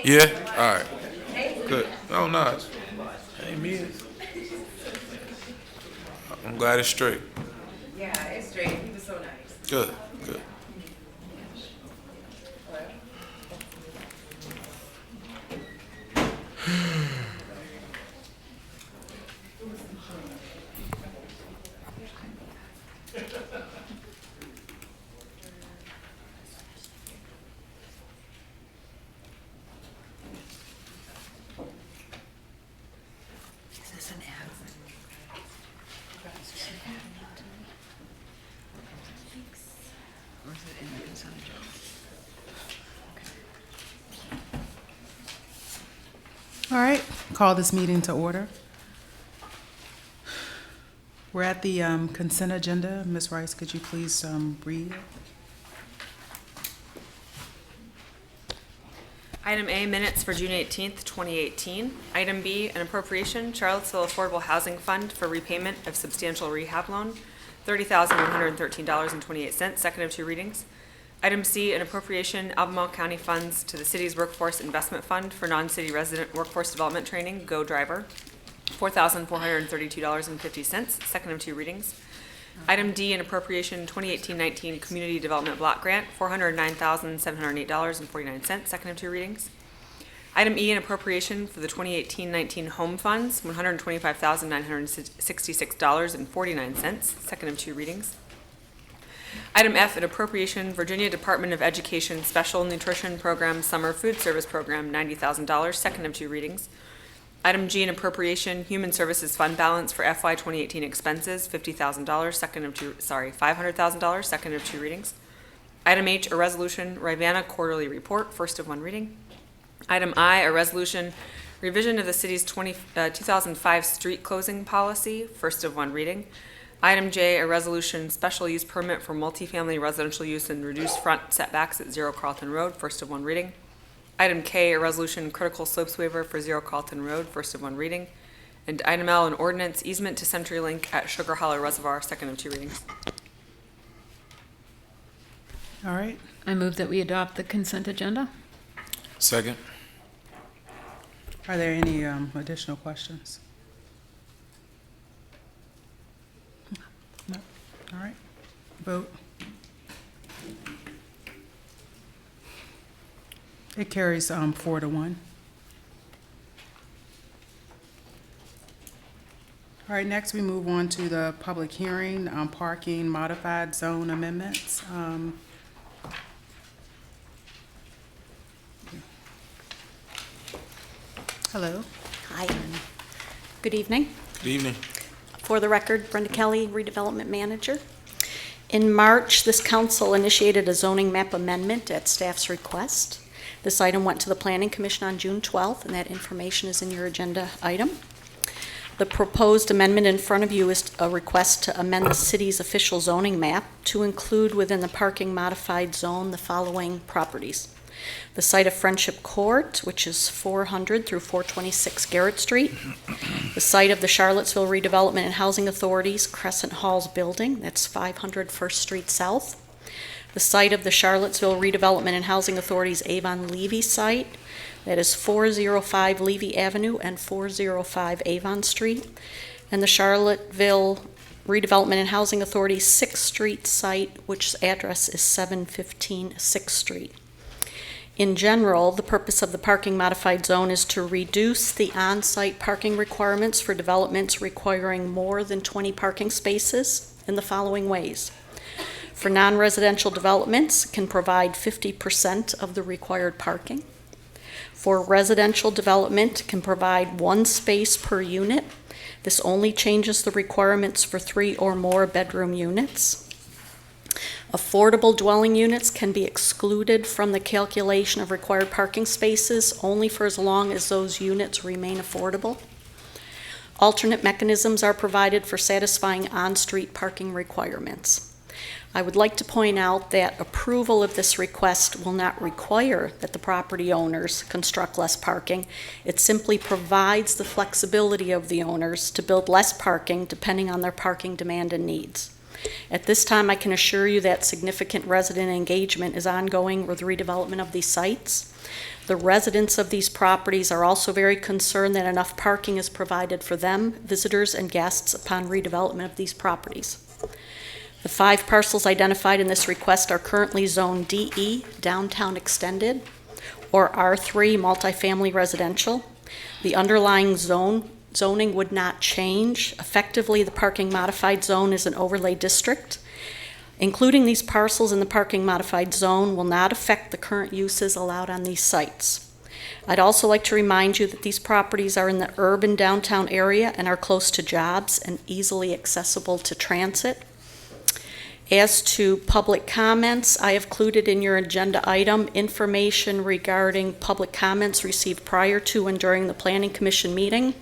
Yeah? All right. Good. Oh, no. Hey, me. I'm glad it's straight. Yeah, it's straight. He was so nice. Good. Good. Is this an ad? Or is it in the consent agenda? All right, call this meeting to order. We're at the consent agenda. Ms. Rice, could you please read it? Item A, minutes for June 18th, 2018. Item B, an appropriation, Charlottesville Affordable Housing Fund for repayment of substantial rehab loan, $30,113.28, second of two readings. Item C, an appropriation, Albemarle County funds to the city's Workforce Investment Fund for non-city resident workforce development training, Go Driver, $4,432.50, second of two readings. Item D, an appropriation 2018-19 Community Development Block Grant, $409,708.49, second of two readings. Item E, an appropriation for the 2018-19 Home Funds, $125,966.49, second of two readings. Item F, an appropriation Virginia Department of Education Special Nutrition Program Summer Food Service Program, $90,000, second of two readings. Item G, an appropriation Human Services Fund balance for FY 2018 expenses, $500,000, second of two readings. Item H, a resolution Rivanna Quarterly Report, first of one reading. Item I, a resolution revision of the city's 2005 street closing policy, first of one reading. Item J, a resolution special use permit for multifamily residential use and reduced front setbacks at 0 Carlton Road, first of one reading. Item K, a resolution critical slopes waiver for 0 Carlton Road, first of one reading. And item L, an ordinance easement to CenturyLink at Sugar Hollow Reservoir, second of two readings. All right, I move that we adopt the consent agenda. Second. are there any additional questions? No, all right, vote. It carries 4-1. All right, next we move on to the public hearing on parking modified zone amendments. Hello. Hi. Good evening. Good evening. For the record, Brenda Kelly, Redevelopment Manager. In March, this council initiated a zoning map amendment at staff's request. This item went to the Planning Commission on June 12th, and that information is in your agenda item. The proposed amendment in front of you is a request to amend the city's official zoning map to include within the parking modified zone the following properties. The site of Friendship Court, which is 400 through 426 Garrett Street. The site of the Charlottesville Redevelopment and Housing Authority's Crescent Halls building, that's 500 First Street South. The site of the Charlottesville Redevelopment and Housing Authority's Avon Levy site, that is 405 Levy Avenue and 405 Avon Street. And the Charlottesville Redevelopment and Housing Authority's 6th Street site, which address is 715 6th Street. In general, the purpose of the parking modified zone is to reduce the on-site parking requirements for developments requiring more than 20 parking spaces in the following ways. For non-residential developments, can provide 50% of the required parking. For residential development, can provide 1 space per unit. This only changes the requirements for 3 or more bedroom units. Affordable dwelling units can be excluded from the calculation of required parking spaces only for as long as those units remain affordable. Alternate mechanisms are provided for satisfying on-street parking requirements. I would like to point out that approval of this request will not require that the property owners construct less parking. It simply provides the flexibility of the owners to build less parking depending on their parking demand and needs. At this time, I can assure you that significant resident engagement is ongoing with the redevelopment of these sites. The residents of these properties are also very concerned that enough parking is provided for them, visitors, and guests upon redevelopment of these properties. The 5 parcels identified in this request are currently Zone DE, Downtown Extended, or R3, Multifamily Residential. The underlying zoning would not change. Effectively, the parking modified zone is an overlay district. Including these parcels in the parking modified zone will not affect the current uses allowed on these sites. I'd also like to remind you that these properties are in the urban downtown area and are close to jobs and easily accessible to transit. As to public comments, I have included in your agenda item information regarding public comments received prior to and during the Planning Commission meeting.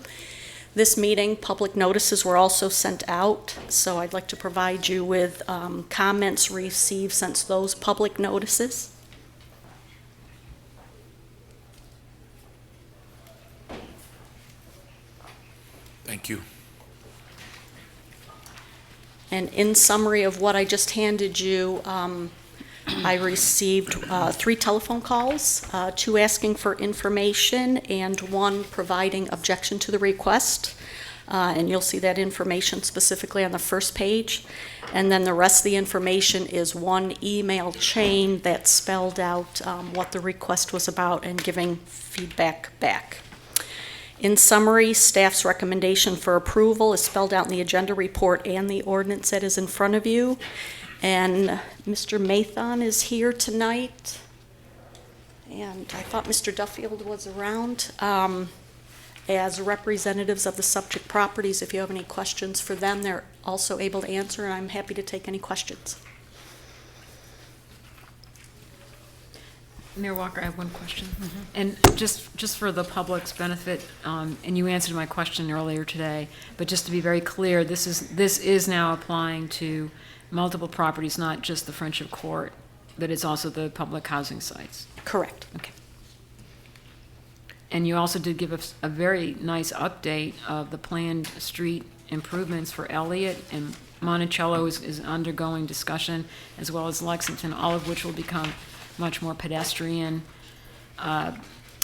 This meeting, public notices were also sent out, so I'd like to provide you with comments received since those public notices. Thank you. And in summary of what I just handed you, I received 3 telephone calls, 2 asking for information and 1 providing objection to the request. And you'll see that information specifically on the first page. And then the rest of the information is 1 email chain that spelled out what the request was about and giving feedback back. In summary, staff's recommendation for approval is spelled out in the agenda report and the ordinance that is in front of you. And Mr. Mathon is here tonight. And I thought Mr. Duffield was around. As representatives of the subject properties, if you have any questions for them, they're also able to answer, and I'm happy to take any questions. Mayor Walker, I have one question. And just for the public's benefit, and you answered my question earlier today, but just to be very clear, this is now applying to multiple properties, not just the Friendship Court, but it's also the public housing sites. Correct. Okay. And you also did give us a very nice update of the planned street improvements for Elliott, and Monticello is undergoing discussion, as well as Lexington, all of which will become much more pedestrian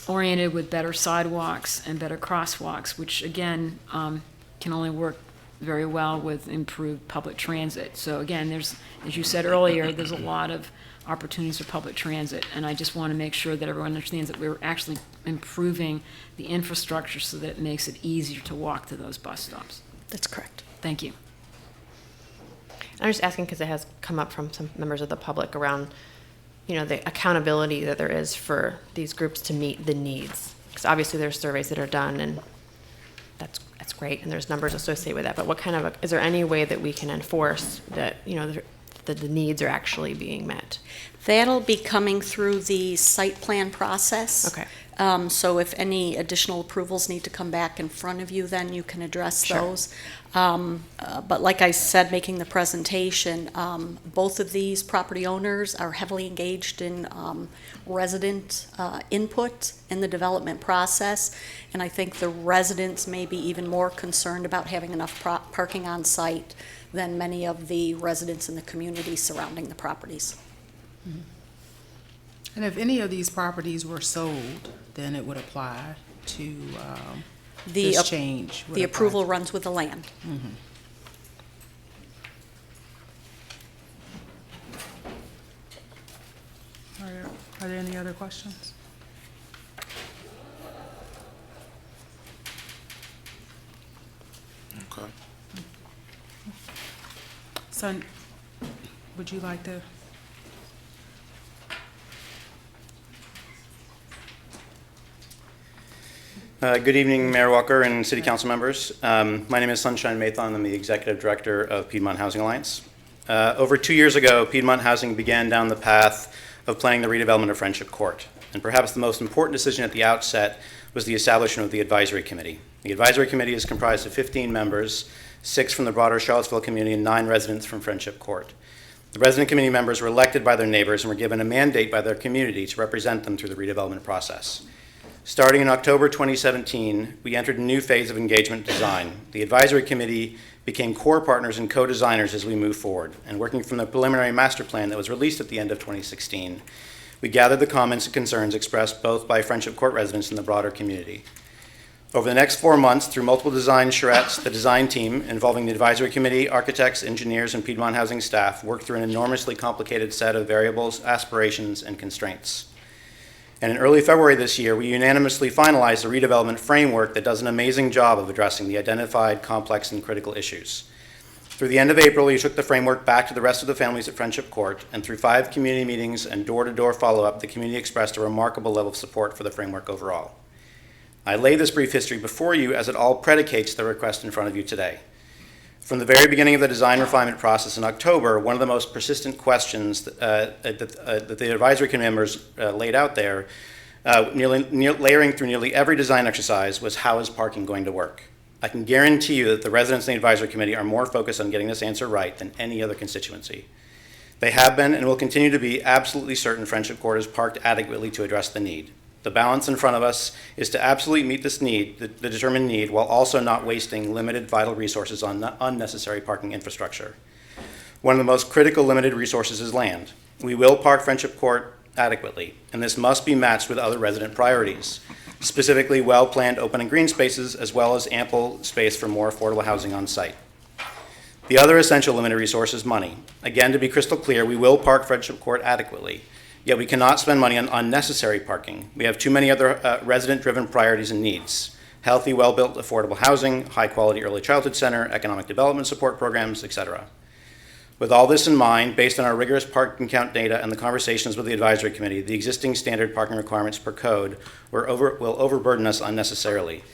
oriented with better sidewalks and better crosswalks, which again can only work very well with improved public transit. So again, there's, as you said earlier, there's a lot of opportunities for public transit, and I just want to make sure that everyone understands that we're actually improving the infrastructure so that it makes it easier to walk to those bus stops. That's correct. Thank you. I'm just asking because it has come up from some members of the public around, you know, the accountability that there is for these groups to meet the needs. Because obviously there's surveys that are done, and that's great, and there's numbers associated with that. But what kind of is there any way that we can enforce that, you know, that the needs are actually being met? That'll be coming through the site plan process. Okay. So if any additional approvals need to come back in front of you, then you can address Sure. those. But like I said, making the presentation, both of these property owners are heavily engaged in resident input in the development process. And I think the residents may be even more concerned about having enough parking on site than many of the residents in the community surrounding the properties. And if any of these properties were sold, then it would apply to this change. would The apply approval to- runs with the land. Are there any other questions? Okay. Son, would you like to? Good evening, Mayor Walker and City Council members. My name is Sunshine Mathon. I'm the Executive Director of Piedmont Housing Alliance. Over 2 years ago, Piedmont Housing began down the path of planning the redevelopment of Friendship Court. And perhaps the most important decision at the outset was the establishment of the Advisory Committee. The Advisory Committee is comprised of 15 members, 6 from the broader Charlottesville community and 9 residents from Friendship Court. The resident committee members were elected by their neighbors and were given a mandate by their community to represent them through the redevelopment process. Starting in October 2017, we entered a new phase of engagement design. The Advisory Committee became core partners and co-designers as we move forward. And working from the preliminary master plan that was released at the end of 2016, we gathered the comments and concerns expressed both by Friendship Court residents and the broader community. Over the next 4 months, through multiple design charrettes, the design team, involving the advisory committee, architects, engineers, and Piedmont Housing staff, worked through an enormously complicated set of variables, aspirations, and constraints. And in early February this year, we unanimously finalized a redevelopment framework that does an amazing job of addressing the identified complex and critical issues. Through the end of April, we took the framework back to the rest of the families at Friendship Court, and through 5 community meetings and door-to-door follow-up, the community expressed a remarkable level of support for the framework overall. I lay this brief history before you as it all predicates the request in front of you today. From the very beginning of the design refinement process in October, one of the most persistent questions that the advisory committee members laid out there, layering through nearly every design exercise, was how is parking going to work? I can guarantee you that the residents in the advisory committee are more focused on getting this answer right than any other constituency. They have been and will continue to be absolutely certain Friendship Court is parked adequately to address the need. The balance in front of us is to absolutely meet this need, the determined need, while also not wasting limited vital resources on unnecessary parking infrastructure. One of the most critical limited resources is land. We will park Friendship Court adequately, and this must be matched with other resident priorities, specifically well-planned open and green spaces, as well as ample space for more affordable housing on site. The other essential limited resource is money. Again, to be crystal clear, we will park Friendship Court adequately. Yet we cannot spend money on unnecessary parking. We have too many other resident-driven priorities and needs: healthy, well-built, affordable housing, high-quality early childhood center, economic development support programs, etc. With all this in mind, based on our rigorous parking count data and the conversations with the advisory committee, the existing standard parking requirements per code will overburden us unnecessarily.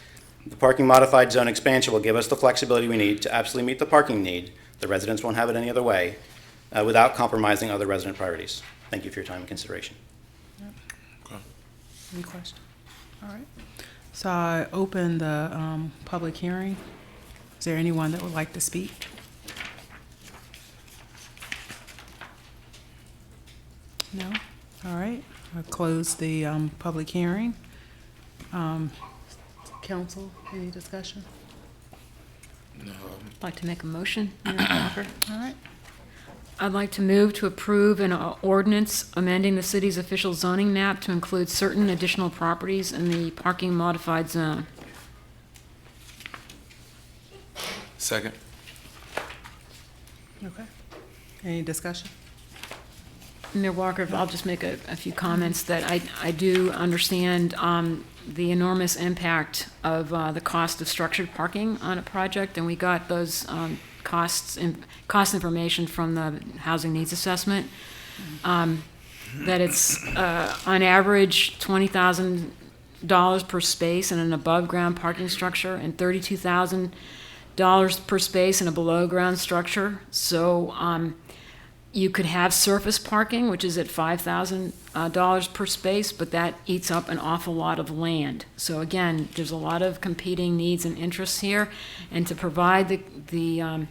The parking modified zone expansion will give us the flexibility we need to absolutely meet the parking need. The residents won't have it any other way, without compromising other resident priorities. Thank you for your time and consideration. Any questions? All right. So I open the public hearing. Is there anyone that would like to speak? No? All right. I'll close the public hearing. Council, any discussion? I'd like to make a motion, Mayor Walker. All right. I'd like to move to approve an ordinance amending the city's official zoning map to include certain additional properties in the parking modified zone. Second. Okay. Any discussion? Mayor Walker, I'll just make a few comments that I do understand the enormous impact of the cost of structured parking on a project, and we got those cost information from the housing needs assessment. That it's on average $20,000 per space in an above ground parking structure and $32,000 per space in a below ground structure. So you could have surface parking, which is at $5,000 per space, but that eats up an awful lot of land. So again, there's a lot of competing needs and interests here, and to provide the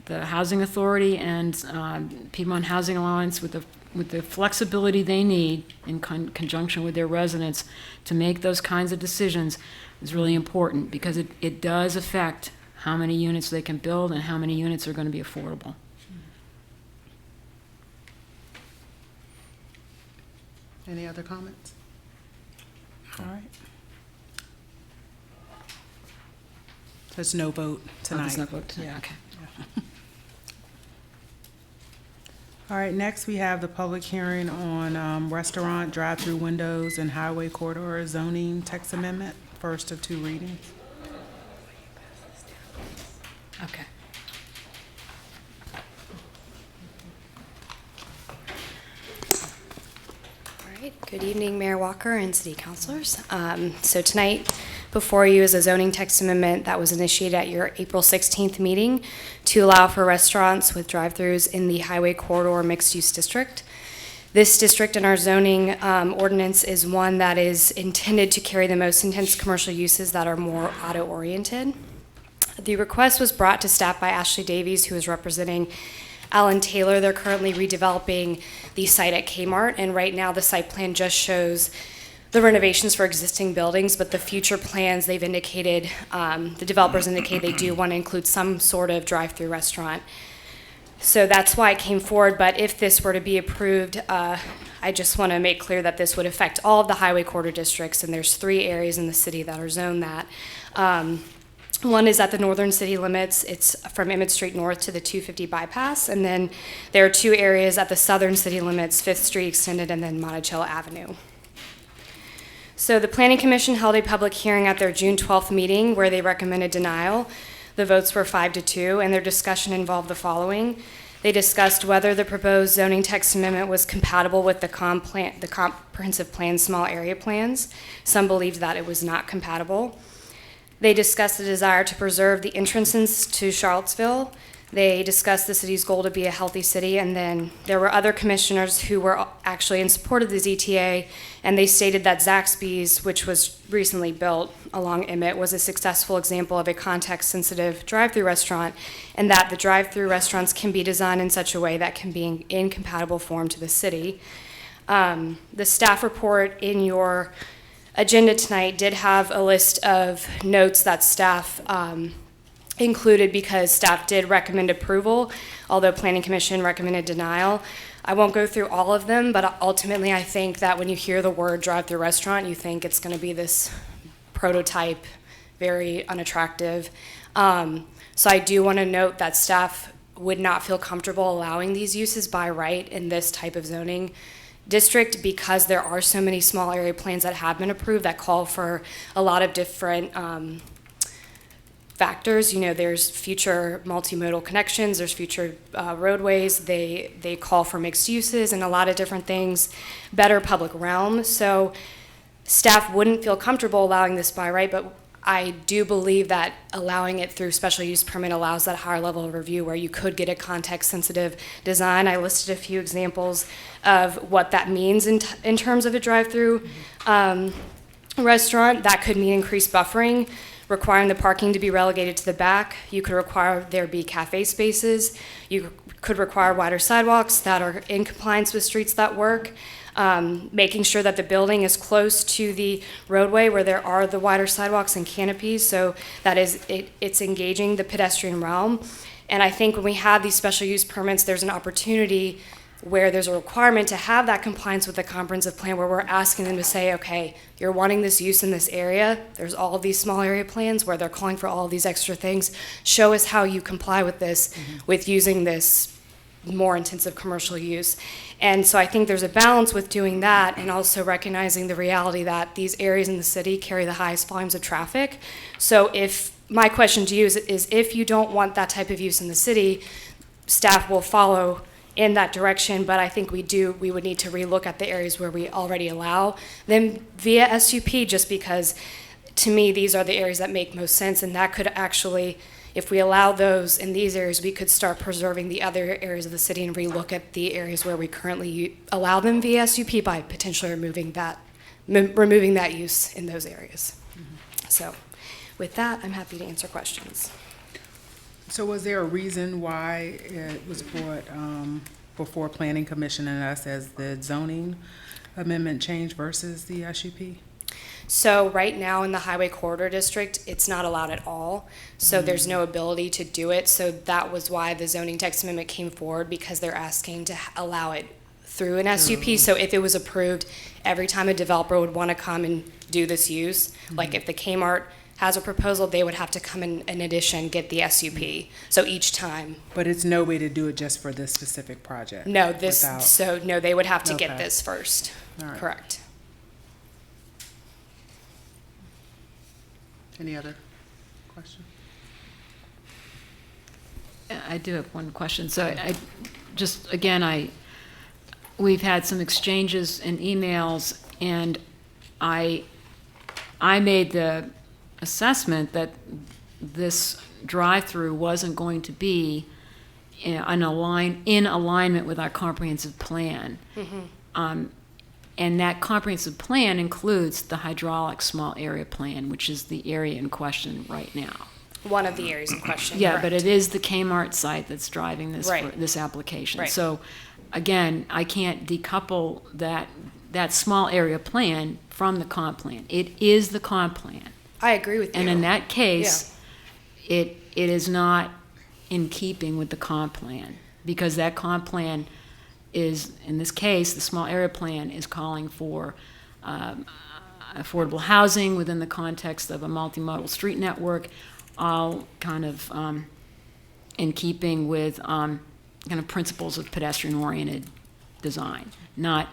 Housing Authority and Piedmont Housing Alliance with the flexibility they need in conjunction with their residents to make those kinds of decisions is really important, because it does affect how many units they can build and how many units are going to be affordable. Any other comments? All right. There's no vote tonight. There's no vote tonight, Yeah. okay. All right, next we have the public hearing on restaurant drive-through windows and highway corridor zoning text amendment, first of 2 readings. Okay. All right. Good evening, Mayor Walker and city councilors. So tonight before you is a zoning text amendment that was initiated at your April 16th meeting to allow for restaurants with drive-throughs in the highway corridor mixed-use district. This district in our zoning ordinance is one that is intended to carry the most intense commercial uses that are more auto-oriented. The request was brought to staff by Ashley Davies, who is representing Alan Taylor. They're currently redeveloping the site at Kmart, and right now the site plan just shows the renovations for existing buildings, but the future plans they've indicated, the developers indicate they do want to include some sort of drive-through restaurant. So that's why it came forward, but if this were to be approved, I just want to make clear that this would affect all of the highway corridor districts, and there's 3 areas in the city that are zoned that. One is at the northern city limits. It's from Emmett Street North to the 250 bypass, and then there are 2 areas at the southern city limits, 5th Street Extended and then Monticello Avenue. So the Planning Commission held a public hearing at their June 12th meeting where they recommended denial. The votes were 5-2, and their discussion involved the following. They discussed whether the proposed zoning text amendment was compatible with the comprehensive plan small area plans. Some believed that it was not compatible. They discussed the desire to preserve the entrances to Charlottesville. They discussed the city's goal to be a healthy city, and then there were other commissioners who were actually in support of the ZTA, and they stated that Zaxby's, which was recently built along Emmett, was a successful example of a context-sensitive drive-through restaurant, and that the drive-through restaurants can be designed in such a way that can be in compatible form to the city. The staff report in your agenda tonight did have a list of notes that staff included because staff did recommend approval, although Planning Commission recommended denial. I won't go through all of them, but ultimately I think that when you hear the word drive-through restaurant, you think it's going to be this prototype, very unattractive. So I do want to note that staff would not feel comfortable allowing these uses by right in this type of zoning district because there are so many small area plans that have been approved that call for a lot of different factors. You know, there's future multimodal connections, there's future roadways, they call for mixed uses and a lot of different things, better public realm. So staff wouldn't feel comfortable allowing this by right, but I do believe that allowing it through special use permit allows that higher level of review where you could get a context-sensitive design. I listed a few examples of what that means in terms of a drive-through restaurant. That could mean increased buffering, requiring the parking to be relegated to the back. You could require there be cafe spaces. You could require wider sidewalks that are in compliance with streets that work. Making sure that the building is close to the roadway where there are the wider sidewalks and canopies, so that it's engaging the pedestrian realm. And I think when we have these special use permits, there's an opportunity where there's a requirement to have that compliance with the comprehensive plan where we're asking them to say, okay, you're wanting this use in this area. There's all of these small area plans where they're calling for all of these extra things. Show us how you comply with this, with using this more intensive commercial use. And so I think there's a balance with doing that and also recognizing the reality that these areas in the city carry the highest volumes of traffic. So if my question to you is if you don't want that type of use in the city, staff will follow in that direction, but I think we would need to relook at the areas where we already allow them via SUP, just because to me these are the areas that make most sense, and that could actually, if we allow those in these areas, we could start preserving the other areas of the city and relook at the areas where we currently allow them via SUP by potentially removing that use in those areas. So with that, I'm happy to answer questions. So was there a reason why it was brought before Planning Commission and us as the zoning amendment change versus the SUP? So right now in the Highway Corridor District, it's not allowed at all. So there's no ability to do it. So that was why the zoning text amendment came forward, because they're asking to allow it through an SUP. So if it was approved, every time a developer would want to come and do this use, like if the Kmart has a proposal, they would have to come in addition, get the SUP. So each time. But it's no way to do it just for this specific project? No, without- no, they would have to get Okay. this first. All right. Correct. Any other question? I do have one question. So I just, again, we've had some exchanges and emails, and I made the assessment that this drive-through wasn't going to be in alignment with our comprehensive plan. And that comprehensive plan includes the hydraulic small area plan, which is the area in question right now. One of the areas in question. Yeah, but correct. it is the Kmart site that's driving this, Right. this application. Right. So, again, I can't decouple that small area plan from the comp plan. It is the comp plan. I agree with you. And in that case, it is not in keeping with the comp plan. because that comp plan is, in this case, the small area plan is calling for affordable housing within the context of a multimodal street network, all kind of in keeping with kind of principles of pedestrian-oriented design, not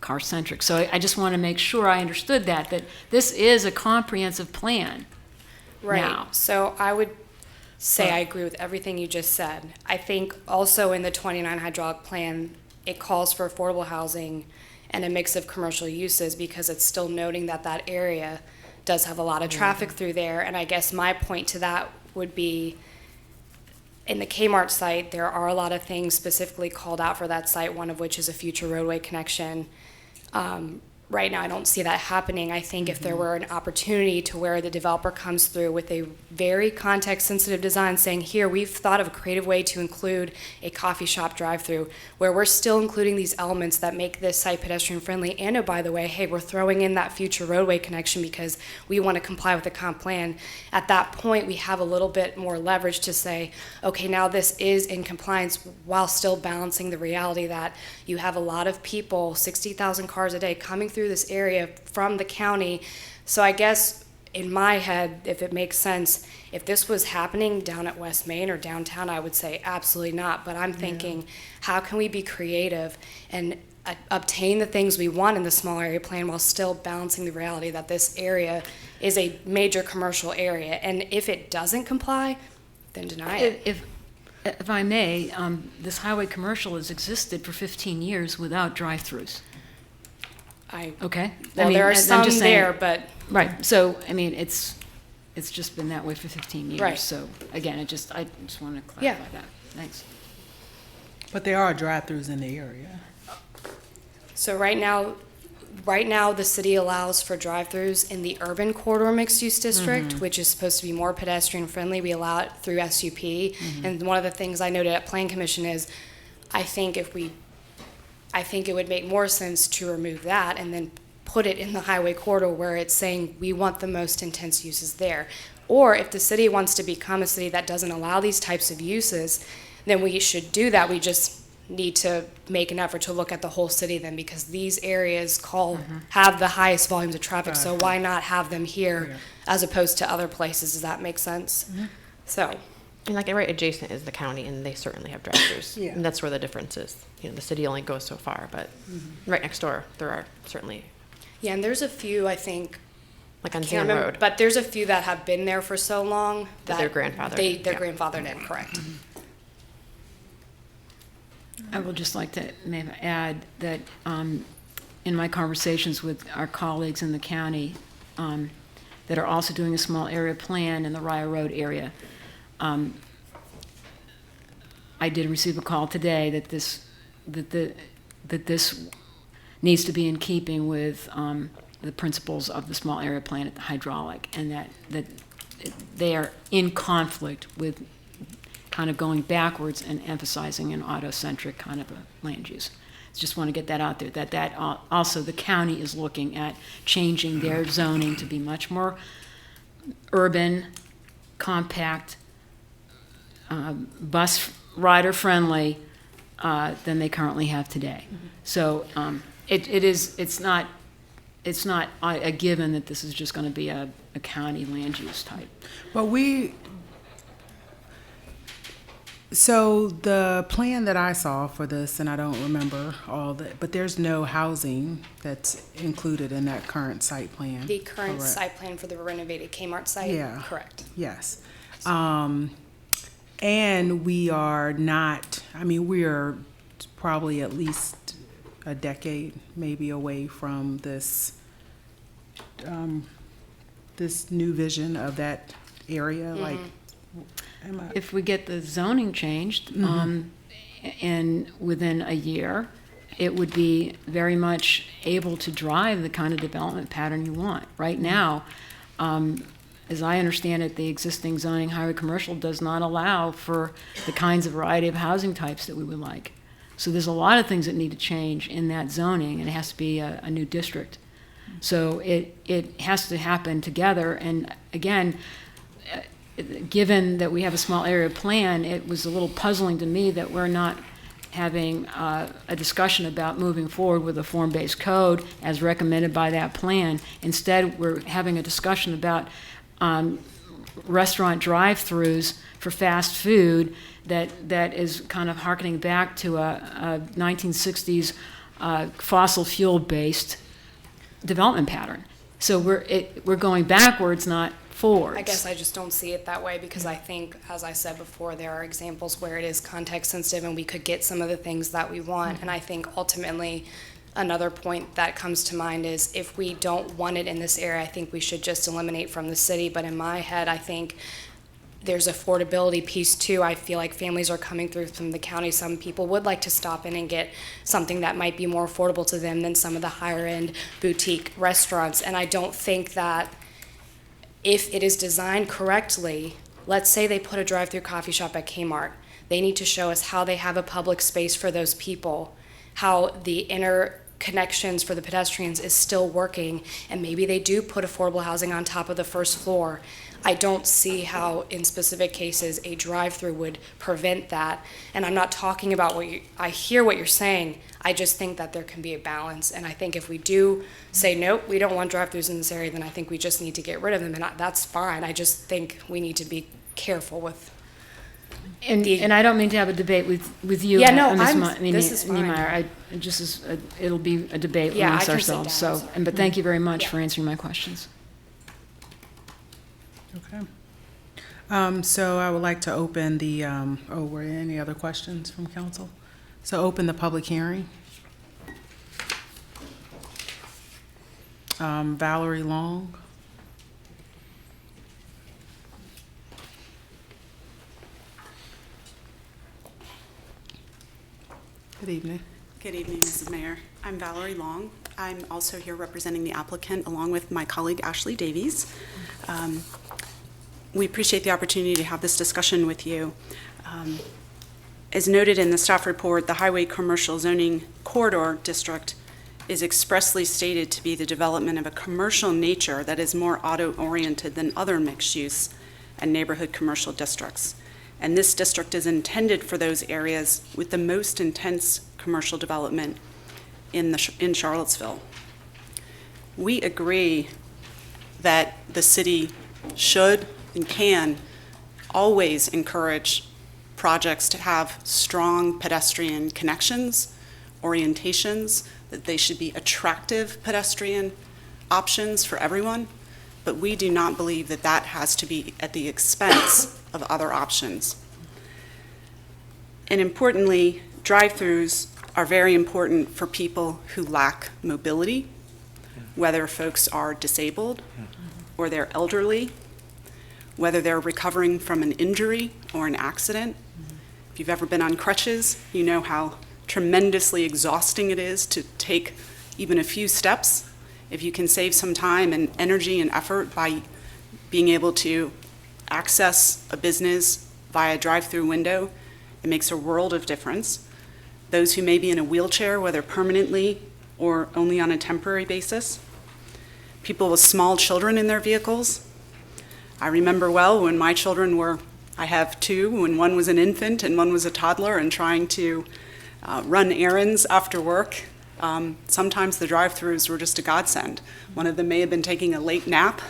car-centric. So I just want to make sure I understood that this is a comprehensive plan Right. now. So I would say I agree with everything you just said. I think also in the 29 hydraulic plan, it calls for affordable housing and a mix of commercial uses because it's still noting that that area does have a lot of traffic through there. And I guess my point to that would be in the Kmart site, there are a lot of things specifically called out for that site, one of which is a future roadway connection. Right now, I don't see that happening. I think if there were an opportunity to where the developer comes through with a very context-sensitive design saying, here, we've thought of a creative way to include a coffee shop drive-through, where we're still including these elements that make this site pedestrian-friendly, and oh, by the way, hey, we're throwing in that future roadway connection because we want to comply with the comp plan. At that point, we have a little bit more leverage to say, okay, now this is in compliance while still balancing the reality that you have a lot of people, 60,000 cars a day, coming through this area from the county. So I guess in my head, if it makes sense, if this was happening down at West Main or downtown, I would say absolutely not. But I'm thinking, how can we be creative and obtain the things we want in the small area plan while still balancing the reality that this area is a major commercial area? And if it doesn't comply, then deny it. If I may, this highway commercial has existed for 15 years without drive-throughs. Okay? Well, there are I'm some just saying- there, but Right, so, I mean, it's just been that way for 15 years. Right. So, again, I just want to Yeah. clarify that. Thanks. But there are drive-throughs in the area. so right now the city allows for drive-throughs in the urban corridor mixed-use district, which is supposed to be more pedestrian-friendly. We allow it through SUP. And one of the things I noted at Plan Commission is, I think it would make more sense to remove that and then put it in the highway corridor where it's saying we want the most intense uses there. Or if the city wants to become a city that doesn't allow these types of uses, then we should do that. We just need to make an effort to look at the whole city then, because these areas have the highest volumes of traffic, so why not have them here as opposed to other places? Does that make sense? So, And like right adjacent is the county, and they certainly have drive-throughs. Yeah. And that's where the difference is. You know, the city only goes so far, but right next door, there are certainly, yeah, and there's a few, I think, like on can't Zan remember, Road. but there's a few that have been there for so long That they're grandfathered. They're Yeah. grandfathered in, correct. I would just like to maybe add that in my conversations with our colleagues in the county that are also doing a small area plan in the Rye Road area, I did receive a call today that this needs to be in keeping with the principles of the small area plan at the hydraulic, and that they are in conflict with kind of going backwards and emphasizing an auto-centric kind of a land use. Just want to get that out there, that also the county is looking at changing their zoning to be much more urban, compact, bus rider friendly than they currently have today. So it's not a given that this is just going to be a county land use type. But so the plan that I saw for this, and I don't remember all that, but there's no housing that's included in that current site plan. The current correct? site plan for the renovated Kmart site? Yeah. Correct. Yes. And we are not, I mean, we are probably at least a decade maybe away from this this new vision of that area, like, am I? If we get the zoning changed, and within a year, it would be very much able to drive the kind of development pattern you want. Right now, as I understand it, the existing zoning highway commercial does not allow for the kinds of variety of housing types that we would like. So there's a lot of things that need to change in that zoning, and it has to be a new district. So it has to happen together, and again, given that we have a small area plan, it was a little puzzling to me that we're not having a discussion about moving forward with a form-based code as recommended by that plan. Instead, we're having a discussion about restaurant drive-throughs for fast food that is kind of harkening back to a 1960s fossil fuel-based development pattern. So we're going backwards, not forwards. I guess I just don't see it that way because I think, as I said before, there are examples where it is context sensitive and we could get some of the things that we want. And I think ultimately another point that comes to mind is if we don't want it in this area, I think we should just eliminate from the city. But in my head, I think there's affordability piece too. I feel like families are coming through from the county. Some people would like to stop in and get something that might be more affordable to them than some of the higher end boutique restaurants. And I don't think that if it is designed correctly, let's say they put a drive-through coffee shop at Kmart, they need to show us how they have a public space for those people, how the inner connections for the pedestrians is still working, and maybe they do put affordable housing on top of the first floor. I don't see how, in specific cases, a drive-through would prevent that. And I'm not talking about I hear what you're saying. I just think that there can be a balance. And I think if we do say, nope, we don't want drive-throughs in this area, then I think we just need to get rid of them. And that's fine. I just think we need to be careful with. And I don't mean to have a debate with you, Yeah, no, Ms. this is fine. Niemeyer. It'll be a debate Yeah, amongst I can sit ourselves. down, So, so. but thank you very much Yeah. for answering my questions. Okay. So I would like to open the, were there any other questions from council? So open the public hearing. Valerie Long. Good evening. Good evening, Mrs. Mayor. I'm Valerie Long. I'm also here representing the applicant along with my colleague Ashley Davies. We appreciate the opportunity to have this discussion with you. As noted in the staff report, the Highway Commercial Zoning Corridor District is expressly stated to be the development of a commercial nature that is more auto-oriented than other mixed-use and neighborhood commercial districts. And this district is intended for those areas with the most intense commercial development in Charlottesville. We agree that the city should and can always encourage projects to have strong pedestrian connections, orientations, that they should be attractive pedestrian options for everyone, but we do not believe that that has to be at the expense of other options. And importantly, drive-throughs are very important for people who lack mobility, whether folks are disabled or they're elderly, whether they're recovering from an injury or an accident. If you've ever been on crutches, you know how tremendously exhausting it is to take even a few steps. If you can save some time and energy and effort by being able to access a business via a drive-through window, it makes a world of difference. Those who may be in a wheelchair, whether permanently or only on a temporary basis. People with small children in their vehicles. I remember well when my children were, I have two, when one was an infant and one was a toddler, and trying to run errands after work. Sometimes the drive-thrus were just a godsend. One of them may have been taking a late nap.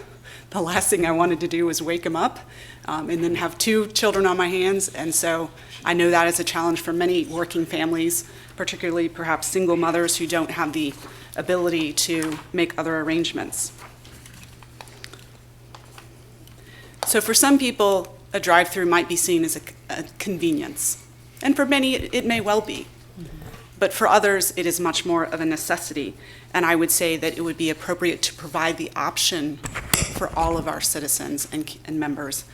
The last thing I wanted to do was wake him up and then have two children on my hands. And so I know that is a challenge for many working families, particularly perhaps single mothers who don't have the ability to make other arrangements. So for some people, a drive-through might be seen as a convenience. And for many, it may well be. But for others, it is much more of a necessity. And I would say that it would be appropriate to provide the option for all of our citizens and members.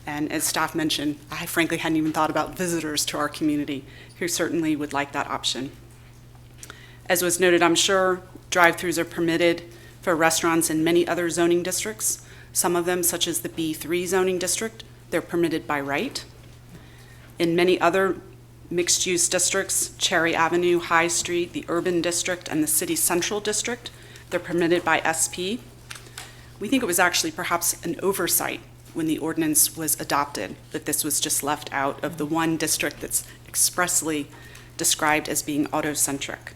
And as staff mentioned, I frankly hadn't even thought about visitors to our community who certainly would like that option. As was noted, I'm sure drive-thrus are permitted for restaurants in many other zoning districts. Some of them, such as the B3 zoning district, they're permitted by right. In many other mixed-use districts, Cherry Avenue, High Street, the Urban District, and the City Central District, they're permitted by SP. We think it was actually perhaps an oversight when the ordinance was adopted, that this was just left out of the one district that's expressly described as being auto-centric.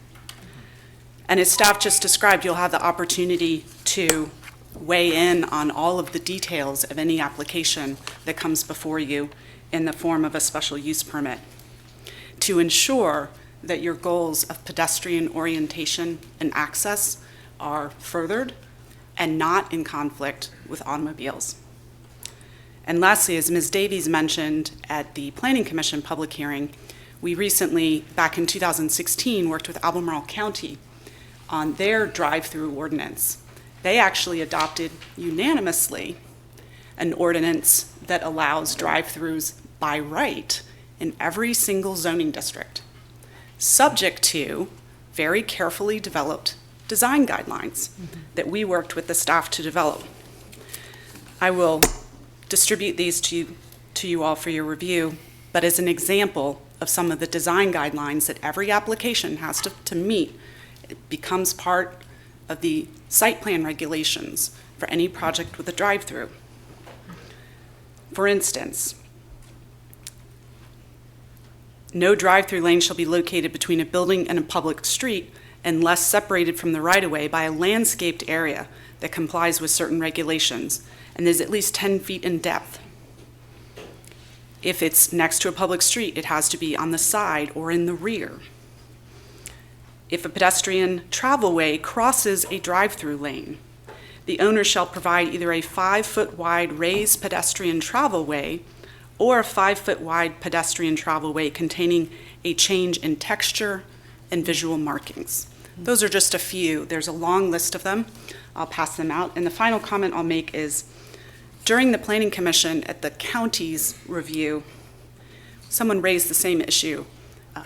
And as staff just described, you'll have the opportunity to weigh in on all of the details of any application that comes before you in the form of a special use permit to ensure that your goals of pedestrian orientation and access are furthered and not in conflict with automobiles. And lastly, as Ms. Davies mentioned at the Planning Commission public hearing, we recently, back in 2016, worked with Albemarle County on their drive-through ordinance. They actually adopted unanimously an ordinance that allows drive-throughs by right in every single zoning district, subject to very carefully developed design guidelines that we worked with the staff to develop. I will distribute these to you all for your review, but as an example of some of the design guidelines that every application has to meet, it becomes part of the site plan regulations for any project with a drive-through. For instance, no drive-through lane shall be located between a building and a public street unless separated from the right-of-way by a landscaped area that complies with certain regulations and is at least 10 feet in depth. If it's next to a public street, it has to be on the side or in the rear. If a pedestrian travelway crosses a drive-through lane, the owner shall provide either a 5-foot wide raised pedestrian travelway or a 5-foot wide pedestrian travelway containing a change in texture and visual markings. Those are just a few. There's a long list of them. I'll pass them out. And the final comment I'll make is, during the Planning Commission at the county's review, someone raised the same issue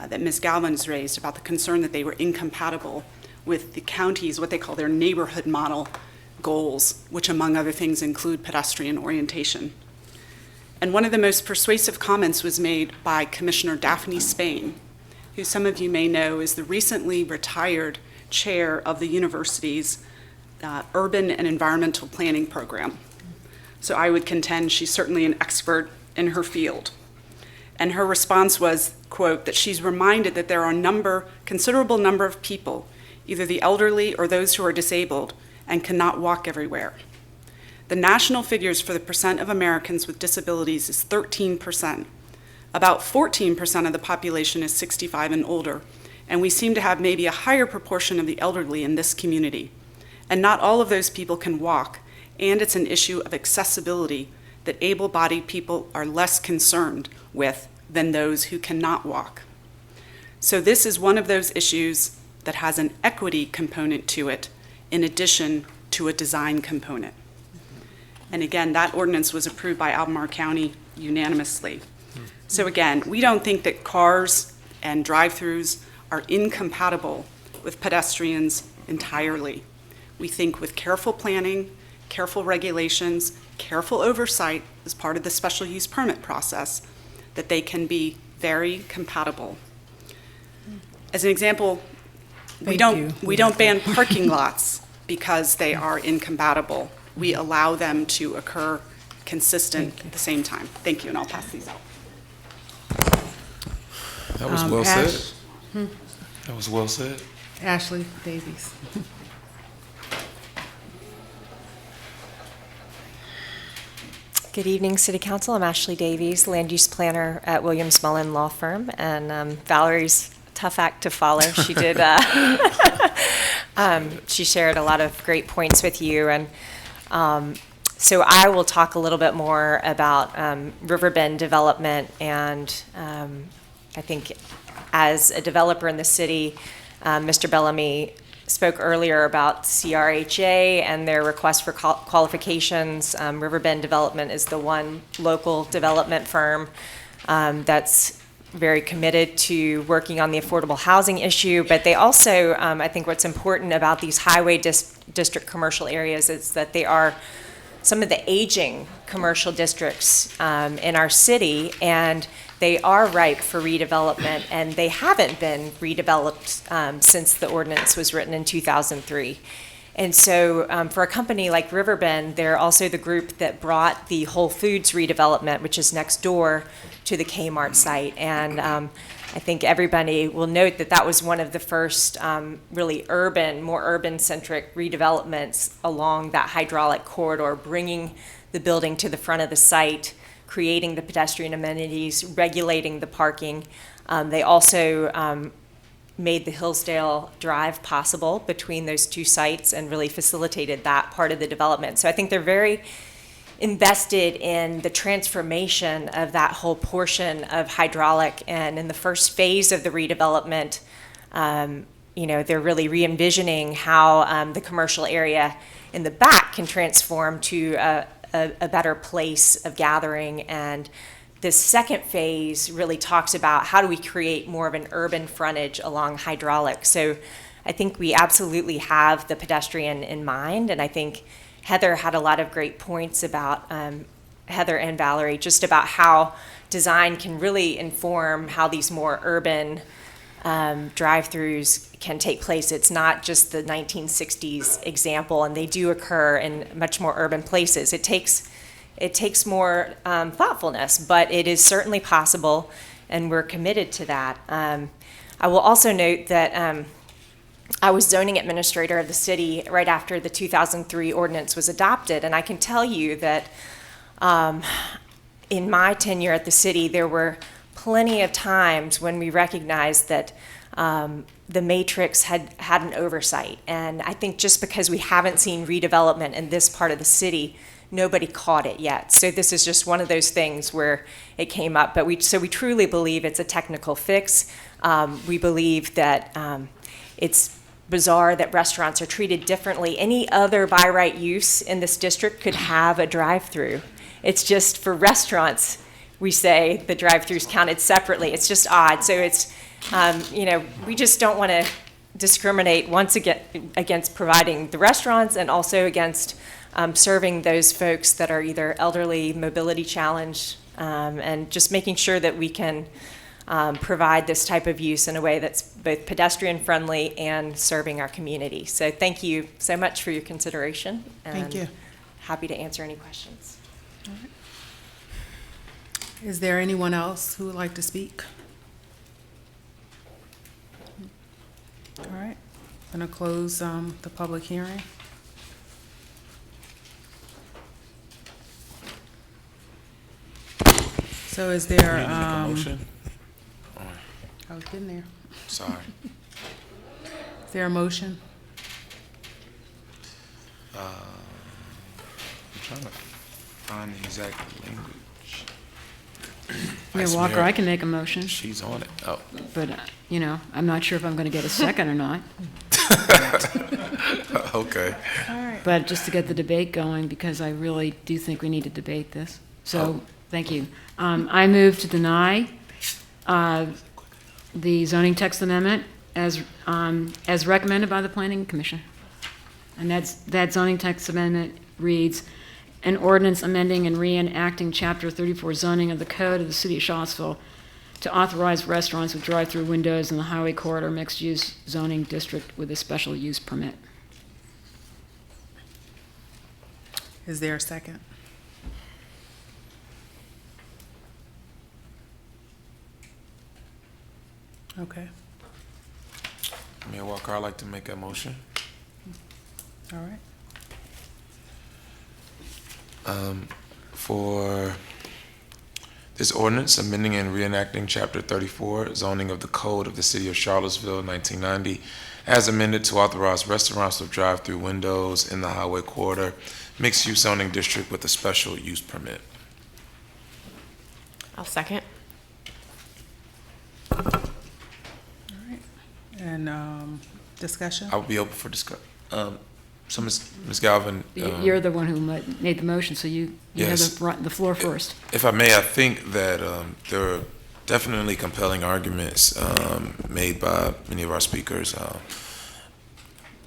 that Ms. Galvin has raised about the concern that they were incompatible with the county's, what they call their neighborhood model goals, which among other things include pedestrian orientation. And one of the most persuasive comments was made by Commissioner Daphne Spain, who some of you may know is the recently retired chair of the university's Urban and Environmental Planning Program. So I would contend she's certainly an expert in her field. And her response was, quote, that she's reminded that there are considerable number of people, either the elderly or those who are disabled, and cannot walk everywhere. The national figures for the percent of Americans with disabilities is 13%. About 14% of the population is 65 and older, and we seem to have maybe a higher proportion of the elderly in this community. And not all of those people can walk, and it's an issue of accessibility that able-bodied people are less concerned with than those who cannot walk. So this is one of those issues that has an equity component to it in addition to a design component. And again, that ordinance was approved by Albemarle County unanimously. So again, we don't think that cars and drive-throughs are incompatible with pedestrians entirely. We think with careful planning, careful regulations, careful oversight as part of the special use permit process, that they can be very compatible. As an example, we don't ban parking lots because they are incompatible. We allow them to occur consistent at the same time. Thank you, and I'll pass these out. That was well said. Ash- That was well said. Ashley Davies. Good evening, City Council. I'm Ashley Davies, Land Use Planner at Williams Mullen Law Firm, and Valerie's a tough act to follow. She did. She shared a lot of great points with you, and so I will talk a little bit more about Riverbend development, and I think as a developer in the city, Mr. Bellamy spoke earlier about CRHA and their request for qualifications. Riverbend Development is the one local development firm that's very committed to working on the affordable housing issue, but they also, I think what's important about these highway district commercial areas is that they are some of the aging commercial districts in our city, and they are ripe for redevelopment, and they haven't been redeveloped since the ordinance was written in 2003. And so for a company like Riverbend, they're also the group that brought the Whole Foods redevelopment, which is next door to the Kmart site. And I think everybody will note that that was one of the first really more urban-centric redevelopments along that hydraulic corridor, bringing the building to the front of the site, creating the pedestrian amenities, regulating the parking. They also made the Hillsdale Drive possible between those two sites and really facilitated that part of the development. So I think they're very invested in the transformation of that whole portion of hydraulic. And in the first phase of the redevelopment, they're really re-envisioning how the commercial area in the back can transform to a better place of gathering. And this second phase really talks about how do we create more of an urban frontage along hydraulic. So I think we absolutely have the pedestrian in mind, and I think Heather had a lot of great points about, Heather and Valerie, just about how design can really inform how these more urban drive-throughs can take place. It's not just the 1960s example, and they do occur in much more urban places. It takes more thoughtfulness, but it is certainly possible, and we're committed to that. I will also note that I was zoning administrator of the city right after the 2003 ordinance was adopted, and I can tell you that in my tenure at the city, there were plenty of times when we recognized that the matrix had an oversight. And I think just because we haven't seen redevelopment in this part of the city, nobody caught it yet. So this is just one of those things where it came up. But we truly believe it's a technical fix. We believe that it's bizarre that restaurants are treated differently. Any other by right use in this district could have a drive-through. It's just for restaurants, we say the drive-throughs counted separately. It's just odd. So it's, we just don't want to discriminate once again against providing the restaurants and also against serving those folks that are either elderly, mobility challenged, and just making sure that we can provide this type of use in a way that's both pedestrian friendly and serving our community. So thank you so much for your consideration. Thank you. Happy to answer any questions. All right. Is there anyone else who would like to speak? All right, I'm going to close the public hearing. So is there, You need to make a motion? I was getting there. Sorry. Is there a motion? I'm trying to find the exact language. Mayor Vice Walker, Mayor, I can make a motion, She's on it. Oh. but, I'm not sure if I'm going to get a second or not. Okay. All right. But just to get the debate going, because I really do think we need to debate this. So, thank you. I move to deny the zoning text amendment as recommended by the Planning Commission. And that zoning text amendment reads, an ordinance amending and reenacting Chapter 34 zoning of the Code of the City of Charlottesville to authorize restaurants with drive-through windows in the Highway Corridor Mixed-Use Zoning District with a special use permit. Is there a second? Okay, Mayor Walker, I'd like to make a motion. all right. For this ordinance amending and reenacting Chapter 34 zoning of the Code of the City of Charlottesville, 1990, as amended to authorize restaurants with drive-through windows in the Highway Corridor Mixed-Use Zoning District with a special use permit. I'll second. All right. And discussion? I will be open for discussion. So Ms. Galvin. You're the one who made the motion, so you have Yes. the floor first. If I may, I think that there are definitely compelling arguments made by many of our speakers.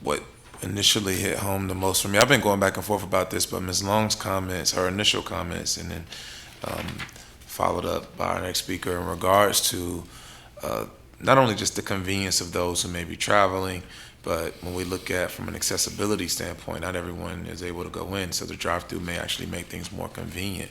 What initially hit home the most for me, I've been going back and forth about this, but Ms. Long's comments, her initial comments, and then followed up by our next speaker in regards to not only just the convenience of those who may be traveling, But when we look at from an accessibility standpoint, not everyone is able to go in, so the drive-through may actually make things more convenient.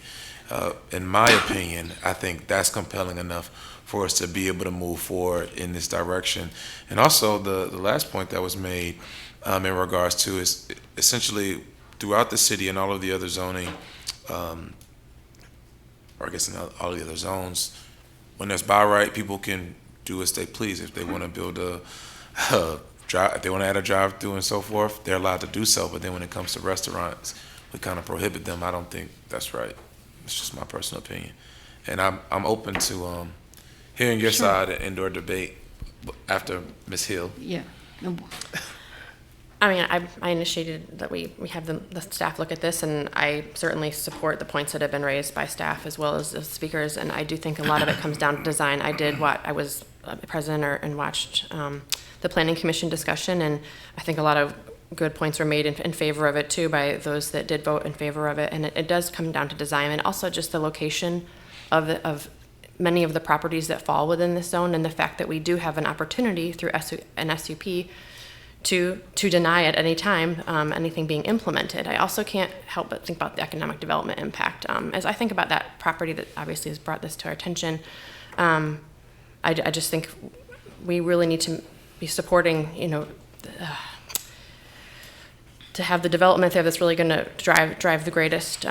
In my opinion, I think that's compelling enough for us to be able to move forward in this direction. And also, the last point that was made in regards to is essentially throughout the city and all of the other zoning, or I guess in all of the other zones, when there's by right, people can do as they please. If they want to build a drive, if they want to add a drive-through and so forth, they're allowed to do so. But then when it comes to restaurants, we kind of prohibit them. I don't think that's right. It's just my personal opinion, and I'm open to hearing your Sure. side and/or debate after Ms. Hill. Yeah. No, I mean, I initiated that we have the staff look at this, and I certainly support the points that have been raised by staff as well as the speakers, and I do think a lot of it comes down to design. I was present and watched the Planning Commission discussion, and I think a lot of good points were made in favor of it too by those that did vote in favor of it, and it does come down to design and also just the location of many of the properties that fall within this zone, and the fact that we do have an opportunity through an SUP to deny at any time anything being implemented. I also can't help but think about the economic development impact. As I think about that property that obviously has brought this to our attention, I just think we really need to be supporting, to have the development there that's really going to drive the greatest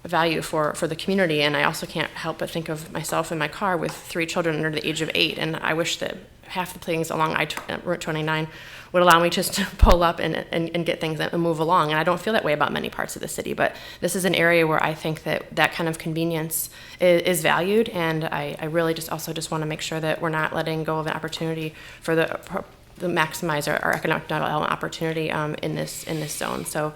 value for the community. And I also can't help but think of myself in my car with 3 children under the age of 8, and I wish that half the things along Route 29 would allow me just to pull up and get things and move along. And I don't feel that way about many parts of the city, but this is an area where I think that kind of convenience is valued, and I really just want to make sure that we're not letting go of an opportunity for the maximize our economic development opportunity in this zone. So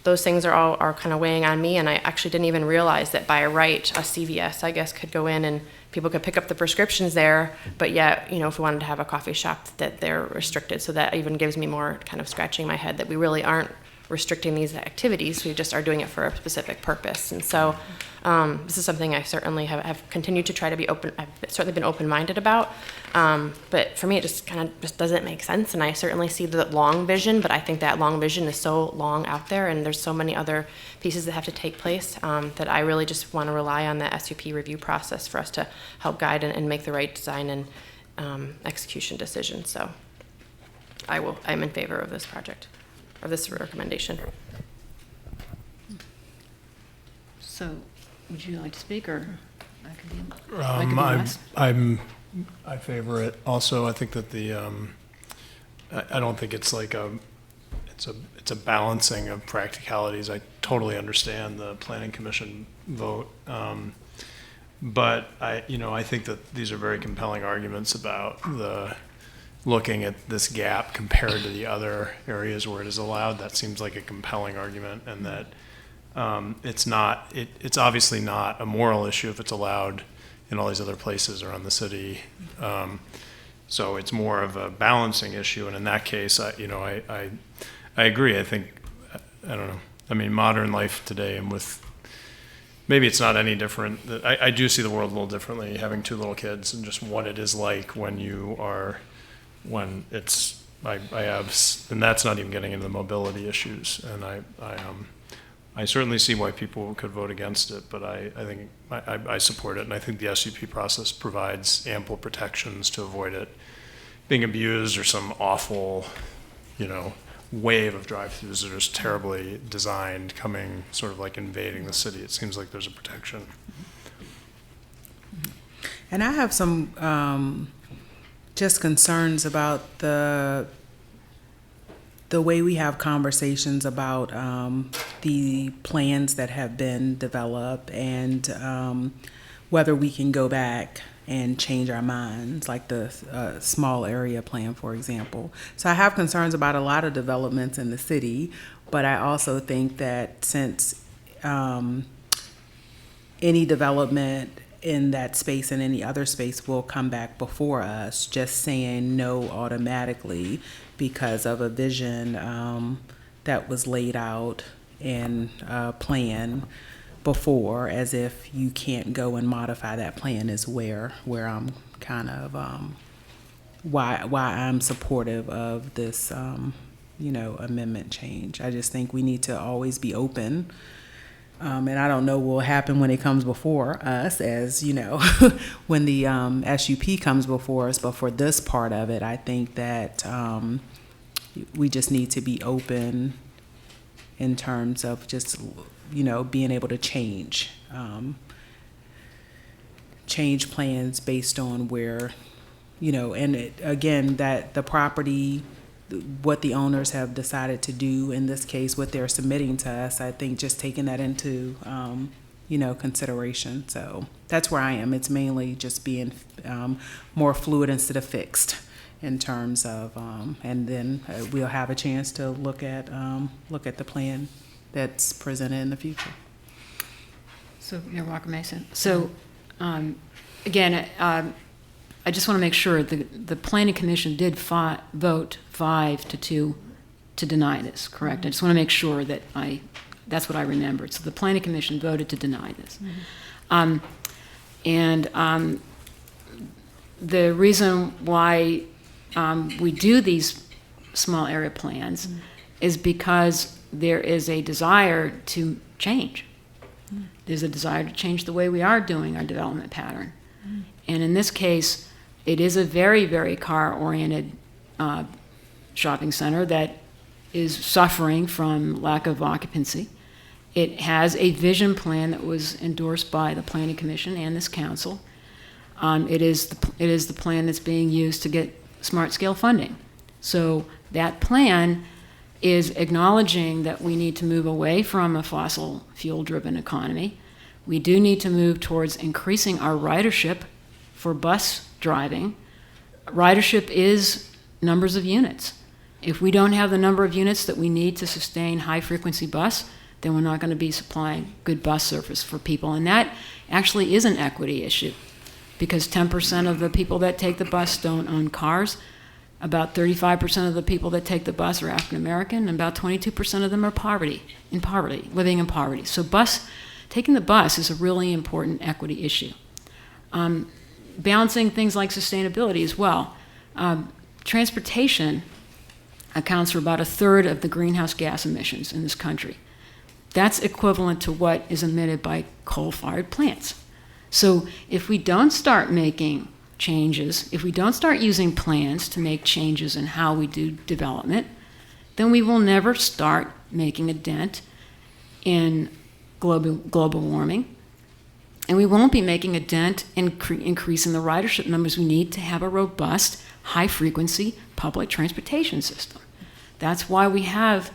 those things are kind of weighing on me, and I actually didn't even realize that by right a CVS, I guess, could go in and people could pick up the prescriptions there, but yet, if we wanted to have a coffee shop, that they're restricted. So that even gives me more kind of scratching my head that we really aren't restricting these activities. We just are doing it for a specific purpose. And so this is something I certainly have continued to try to be open. I've certainly been open-minded about. But for me, it just kind of doesn't make sense. And I certainly see the long vision, but I think that long vision is so long out there, and there's so many other pieces that have to take place that I really just want to rely on the SUP review process for us to help guide and make the right design and execution decisions. So I'm in favor of this project, of this recommendation. So, would you like to speak, or I could be last? I favor it. Also, I think that I don't think it's like it's a balancing of practicalities. I totally understand the Planning Commission vote, but I think that these are very compelling arguments about looking at this gap compared to the other areas where it is allowed. That seems like a compelling argument, and that it's obviously not a moral issue if it's allowed in all these other places around the city. So it's more of a balancing issue, and in that case, I agree. I think, I don't know. I mean, modern life today, and maybe it's not any different. I do see the world a little differently, having 2 little kids, and just what it is like when it's. I have, and that's not even getting into the mobility issues, and I certainly see why people could vote against it, but I think I support it, and I think the SUP process provides ample protections to avoid it being abused or some awful, wave of drive-thrus that are just terribly designed coming, sort of like invading the city. It seems like there's a protection. And I have some just concerns about the way we have conversations about the plans that have been developed, and whether we can go back and change our minds, like the small area plan, for example. So I have concerns about a lot of developments in the city, but I also think that since any development in that space and any other space will come back before us, just saying no automatically because of a vision that was laid out in a plan before, as if you can't go and modify that plan, is where I'm kind of why I'm supportive of this, amendment change. I just think we need to always be open. And I don't know what will happen when it comes before us, as when the SUP comes before us. But for this part of it, I think that we just need to be open in terms of just being able to change plans based on where again, that the property, what the owners have decided to do in this case, what they're submitting to us, I think just taking that into, consideration. So that's where I am. It's mainly just being more fluid instead of fixed in terms of, and then we'll have a chance to look at the plan that's presented in the future. So, Mayor Walker Mason. So, again, I just want to make sure the Planning Commission did vote 5-2 to deny this, correct? I just want to make sure that that's what I remembered. So the Planning Commission voted to deny this. The reason why we do these small area plans is because there is a desire to change. There's a desire to change the way we are doing our development pattern. And in this case, it is a very, very car-oriented shopping center that is suffering from lack of occupancy. It has a vision plan that was endorsed by the Planning Commission and this council. It is the plan that's being used to get smart scale funding. So that plan is acknowledging that we need to move away from a fossil fuel-driven economy. We do need to move towards increasing our ridership for bus driving. Ridership is numbers of units. If we don't have the number of units that we need to sustain high-frequency bus, then we're not going to be supplying good bus service for people. And that actually is an equity issue, because 10% of the people that take the bus don't own cars. About 35% of the people that take the bus are African American, and about 22% of them are living in poverty. So taking the bus is a really important equity issue. Balancing things like sustainability as well. Transportation accounts for about 1/3 of the greenhouse gas emissions in this country. That's equivalent to what is emitted by coal-fired plants. So if we don't start making changes, if we don't start using plans to make changes in how we do development, then we will never start making a dent in global warming. And we won't be making a dent in increasing the ridership numbers we need to have a robust, high-frequency public transportation system. That's why we have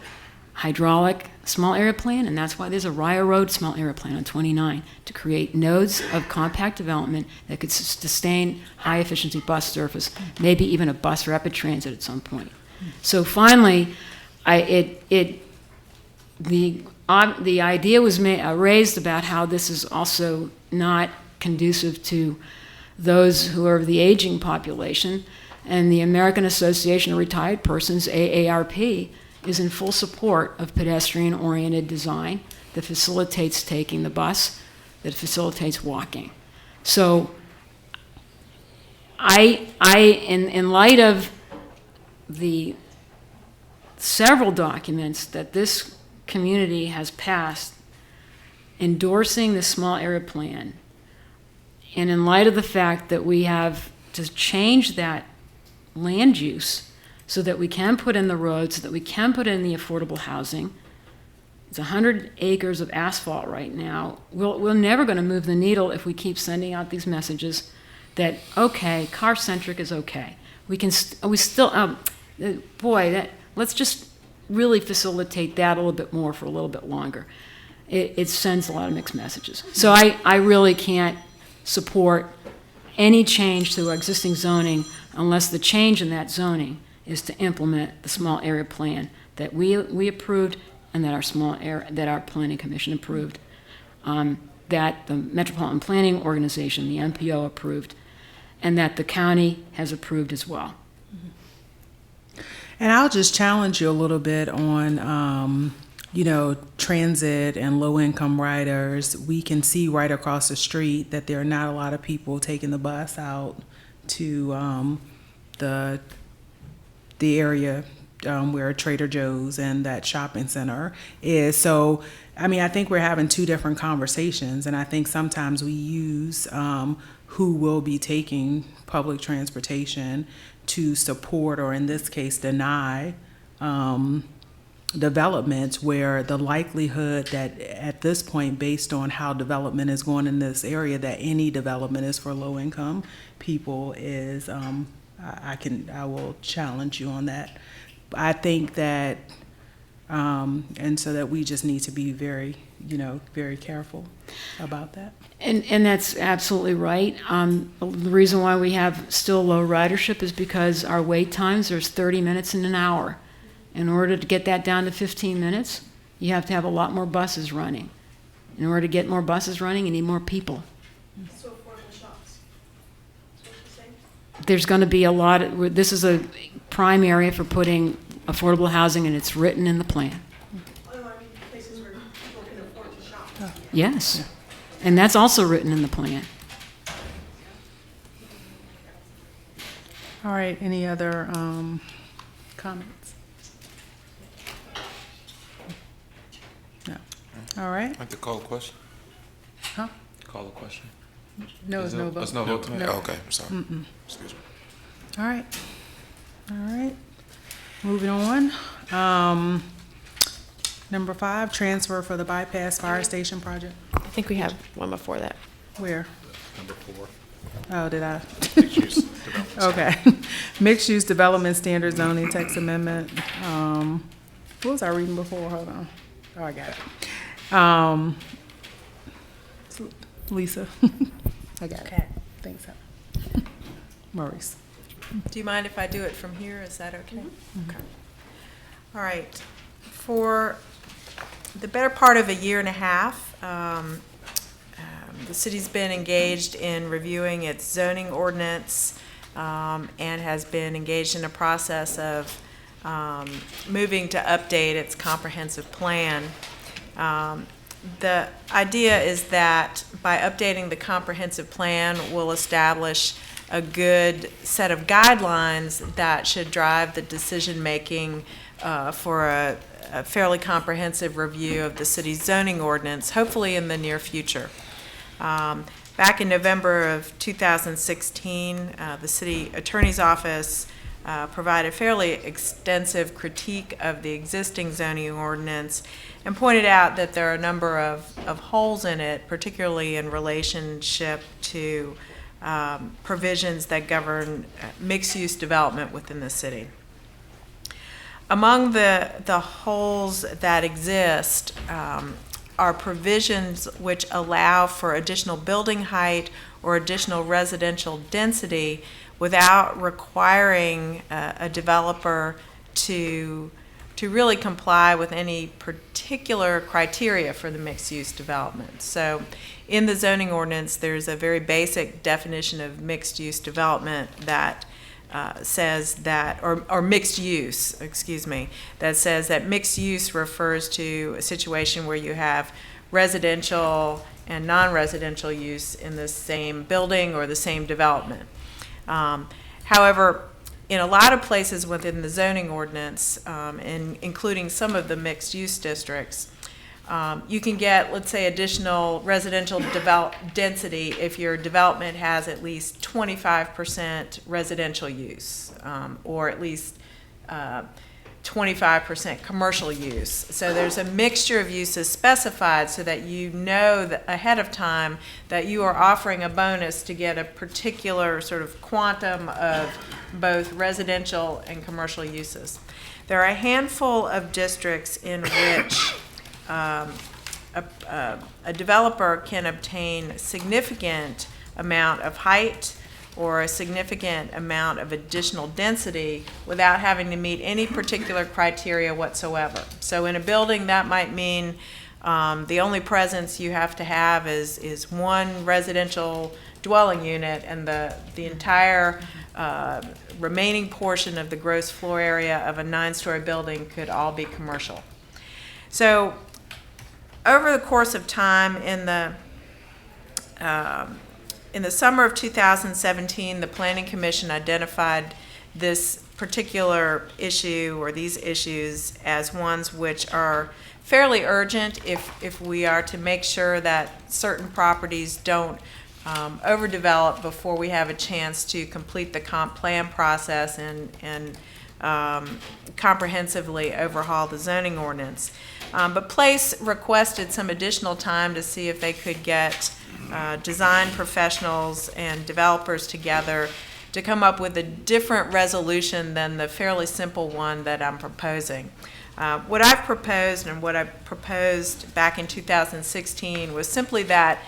hydraulic small area plan, and that's why there's a Rye Road small area plan on 29 to create nodes of compact development that could sustain high-efficiency bus service, maybe even a bus rapid transit at some point. So finally, the idea was raised about how this is also not conducive to those who are of the aging population, and the American Association of Retired Persons, AARP, is in full support of pedestrian-oriented design that facilitates taking the bus, that facilitates walking. So in light of the several documents that this community has passed endorsing the small area plan, and in light of the fact that we have to change that land use so that we can put in the roads, so that we can put in the affordable housing. It's 100 acres of asphalt right now. We're never going to move the needle if we keep sending out these messages that, okay, car-centric is okay. Let's just really facilitate that a little bit more for a little bit longer. It sends a lot of mixed messages. So I really can't support any change to our existing zoning unless the change in that zoning is to implement the small area plan that we approved and that our Planning Commission approved, that the Metropolitan Planning Organization, the MPO, approved, and that the county has approved as well. And I'll just challenge you a little bit on, transit and low-income riders. We can see right across the street that there are not a lot of people taking the bus out to the area where Trader Joe's and that shopping center is. So, I mean, I think we're having two different conversations, and I think sometimes we use who will be taking public transportation to support, or in this case, deny developments where the likelihood that at this point, based on how development is going in this area, that any development is for low income people is, I will challenge you on that. I think that, and so that we just need to be very, very careful about that. And that's absolutely right. The reason why we have still low ridership is because our wait times, there's 30 minutes and an hour. In order to get that down to 15 minutes, you have to have a lot more buses running. In order to get more buses running, you need more people. So affordable shops. That's what you're saying? There's going to be a lot of, this is a prime area for putting affordable housing, and it's written in the plan. Oh, I mean, places where people can afford to shop. Yes. And that's also written in the plan. All right, any other comments? No. All right. I'd like to call a question. Huh? Call a question. No, there's no vote. There's no vote tonight? No. Oh, okay, I'm sorry. Excuse me. All right. All right. Moving on. Number 5, transfer for the bypass fire station project. I think we have one before that. Where? Number 4. Oh, did I? Mixed-use development. Okay. Mixed-use development standard zoning text amendment. What was I reading before? Hold on. Oh, I got it. Lisa. I got it. Thanks. Maurice. Do you mind if I do it from here? Is that okay? Okay. All right. For the better part of a year and a half, the city's been engaged in reviewing its zoning ordinance and has been engaged in a process of moving to update its comprehensive plan. The idea is that by updating the comprehensive plan, we'll establish a good set of guidelines that should drive the decision-making for a fairly comprehensive review of the city's zoning ordinance, hopefully in the near future. Back in November of 2016, the city attorney's office provided fairly extensive critique of the existing zoning ordinance and pointed out that there are a number of holes in it, particularly in relationship to provisions that govern mixed-use development within the city. Among the holes that exist are provisions which allow for additional building height or additional residential density without requiring a developer to really comply with any particular criteria for the mixed-use development. So in the zoning ordinance, there's a very basic definition of mixed-use development that says that, or mixed use, excuse me, that says that mixed use refers to a situation where you have residential and non-residential use in the same building or the same development. However, in a lot of places within the zoning ordinance, including some of the mixed-use districts, you can get, let's say, additional residential density if your development has at least 25% residential use, or at least 25% commercial use. So there's a mixture of uses specified so that you know that ahead of time that you are offering a bonus to get a particular sort of quantum of both residential and commercial uses. There are a handful of districts in which a developer can obtain significant amount of height or a significant amount of additional density without having to meet any particular criteria whatsoever. So in a building, that might mean the only presence you have to have is one residential dwelling unit, and the entire remaining portion of the gross floor area of a 9-story building could all be commercial. So over the course of time, in the summer of 2017, the Planning Commission identified this particular issue or these issues as ones which are fairly urgent if we are to make sure that certain properties don't overdevelop before we have a chance to complete the comp plan process and comprehensively overhaul the zoning ordinance. But Place requested some additional time to see if they could get design professionals and developers together to come up with a different resolution than the fairly simple one that I'm proposing. What I've proposed and what I proposed back in 2016 was simply that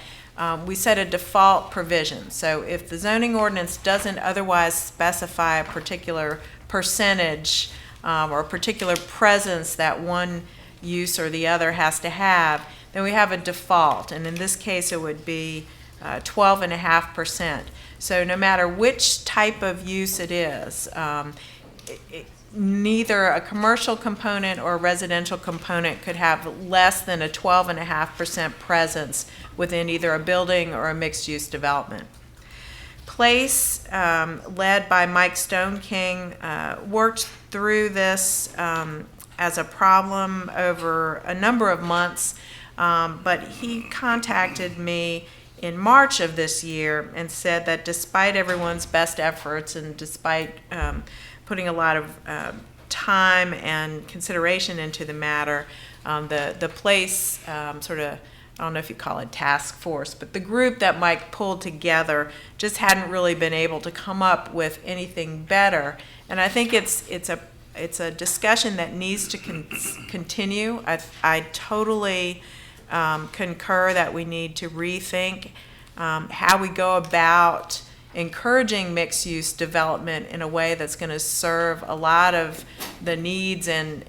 we set a default provision. So if the zoning ordinance doesn't otherwise specify a particular percentage or a particular presence that one use or the other has to have, then we have a default. And in this case, it would be 12.5%. So no matter which type of use it is, neither a commercial component or a residential component could have less than a 12.5% presence within either a building or a mixed-use development. Place, led by Mike Stone King, worked through this as a problem over a number of months, but he contacted me in March of this year and said that despite everyone's best efforts and despite putting a lot of time and consideration into the matter, the Place sort of, I don't know if you call it task force, but the group that Mike pulled together just hadn't really been able to come up with anything better. And I think it's a discussion that needs to continue. I totally concur that we need to rethink how we go about encouraging mixed-use development in a way that's going to serve a lot of the needs and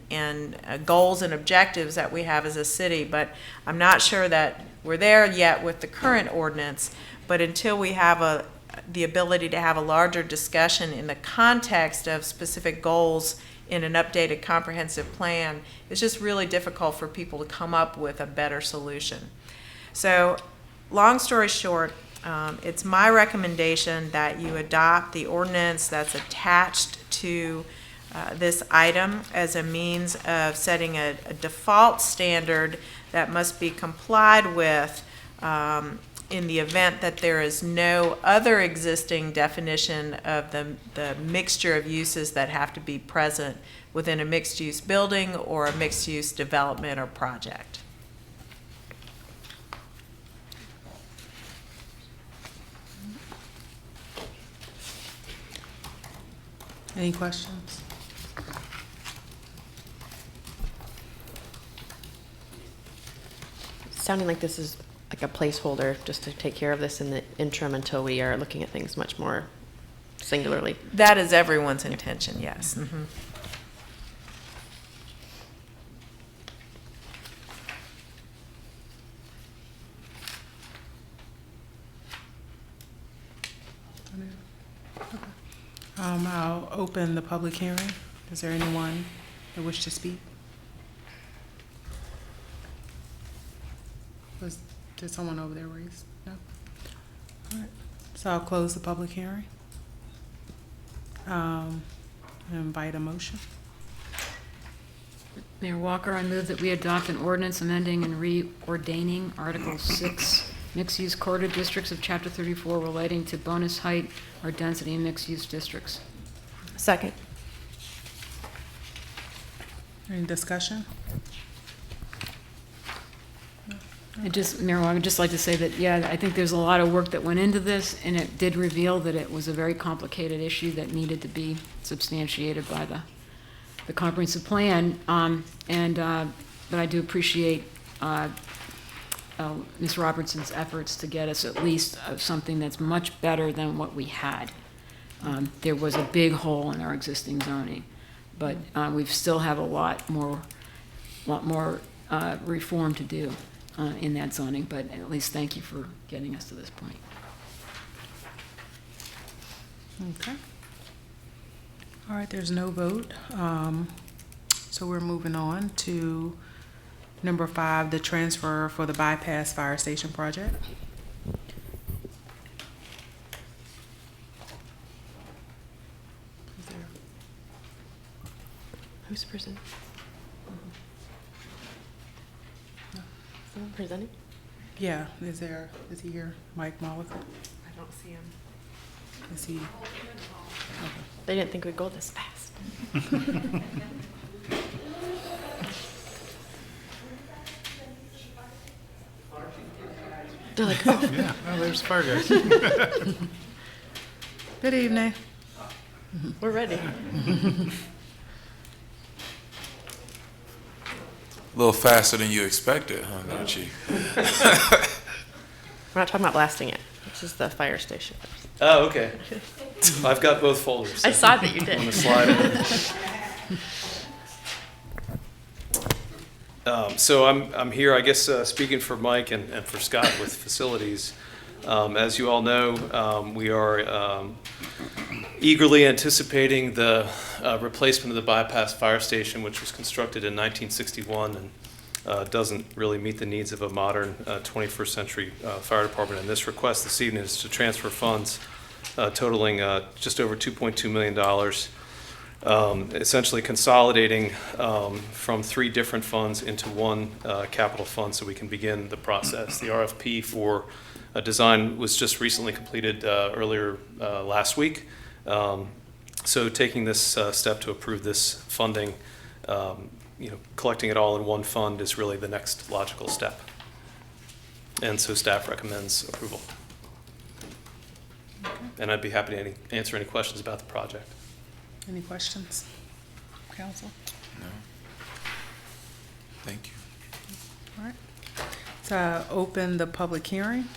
goals and objectives that we have as a city. But I'm not sure that we're there yet with the current ordinance. But until we have the ability to have a larger discussion in the context of specific goals in an updated comprehensive plan, it's just really difficult for people to come up with a better solution. So, long story short, it's my recommendation that you adopt the ordinance that's attached to this item as a means of setting a default standard that must be complied with in the event that there is no other existing definition of the mixture of uses that have to be present within a mixed-use building or a mixed-use development or project. Any questions? Sounding like this is like a placeholder just to take care of this in the interim until we are looking at things much more singularly. That is everyone's intention, yes. Mm-hmm. I'll open the public hearing. Is there anyone that wish to speak? Did someone over there raise? No? All right. So I'll close the public hearing. Invite a motion. Mayor Walker, I move that we adopt an ordinance amending and reordaining Article 6, mixed-use corridor districts of Chapter 34 relating to bonus height or density in mixed-use districts. Second. Any discussion? Mayor Walker, I'd just like to say that, yeah, I think there's a lot of work that went into this, and it did reveal that it was a very complicated issue that needed to be substantiated by the comprehensive plan. But I do appreciate Ms. Robertson's efforts to get us at least something that's much better than what we had. There was a big hole in our existing zoning, but we still have a lot more reform to do in that zoning. But at least thank you for getting us to this point. Okay. All right, there's no vote. So we're moving on to number 5, the transfer for the bypass fire station project. Is there Who's presenting? Someone presenting? Yeah, is he here? Mike Mollica? I don't see him. Is he? They didn't think we'd go this fast. They're like, oh, Yeah, oh, there's fire guys. Good evening. we're ready. A little faster than you expected, huh, don't you? We're not talking about blasting it. This is the fire station. Oh, okay. I've got both folders. I saw that you did. On the slide. So I'm here, I guess, speaking for Mike and for Scott with facilities. As you all know, we are eagerly anticipating the replacement of the bypass fire station, which was constructed in 1961 and doesn't really meet the needs of a modern 21st century fire department. And this request this evening is to transfer funds totaling just over $2.2 million, essentially consolidating from 3 different funds into one capital fund so we can begin the process. The RFP for design was just recently completed earlier last week. So taking this step to approve this funding, collecting it all in one fund is really the next logical step. And so staff recommends approval. And I'd be happy to answer any questions about the project. Any questions, council? No. Thank you. All right. So open the public hearing.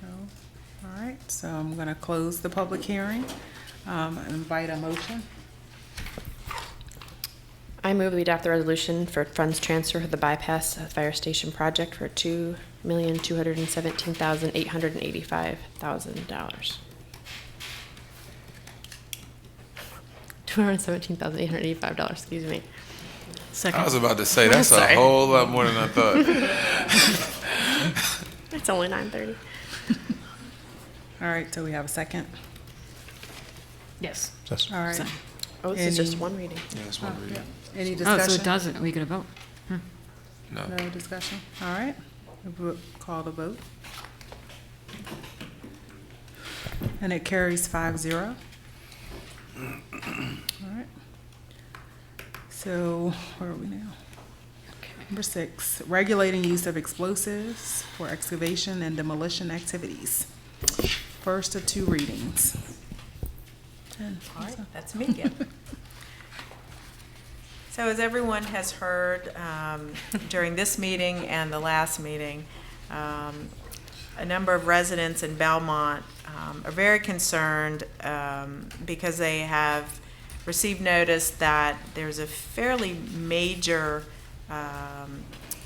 No. All right, so I'm going to close the public hearing. Invite a motion. I move we adopt the resolution for funds transfer for the bypass fire station project for $2,217,885,000. $217,885. Excuse me. Second. I was about to say, that's a Sorry. whole lot more than I thought. It's only 9:30. All right, so we have a second. Yes. Just- All right. Second. Oh, this is just Any- one reading. Yeah, that's one reading. Any Oh, discussion? so it doesn't. Are we going to vote? No. No discussion? All right. We'll call the vote. And it carries 5-0. All right. So where are we now? Number 6, regulating use of explosives for excavation and demolition activities. First of 2 readings. Jen, All right, that's me again. So as everyone has heard during this meeting and the last meeting, a number of residents in Belmont are very concerned because they have received notice that there's a fairly major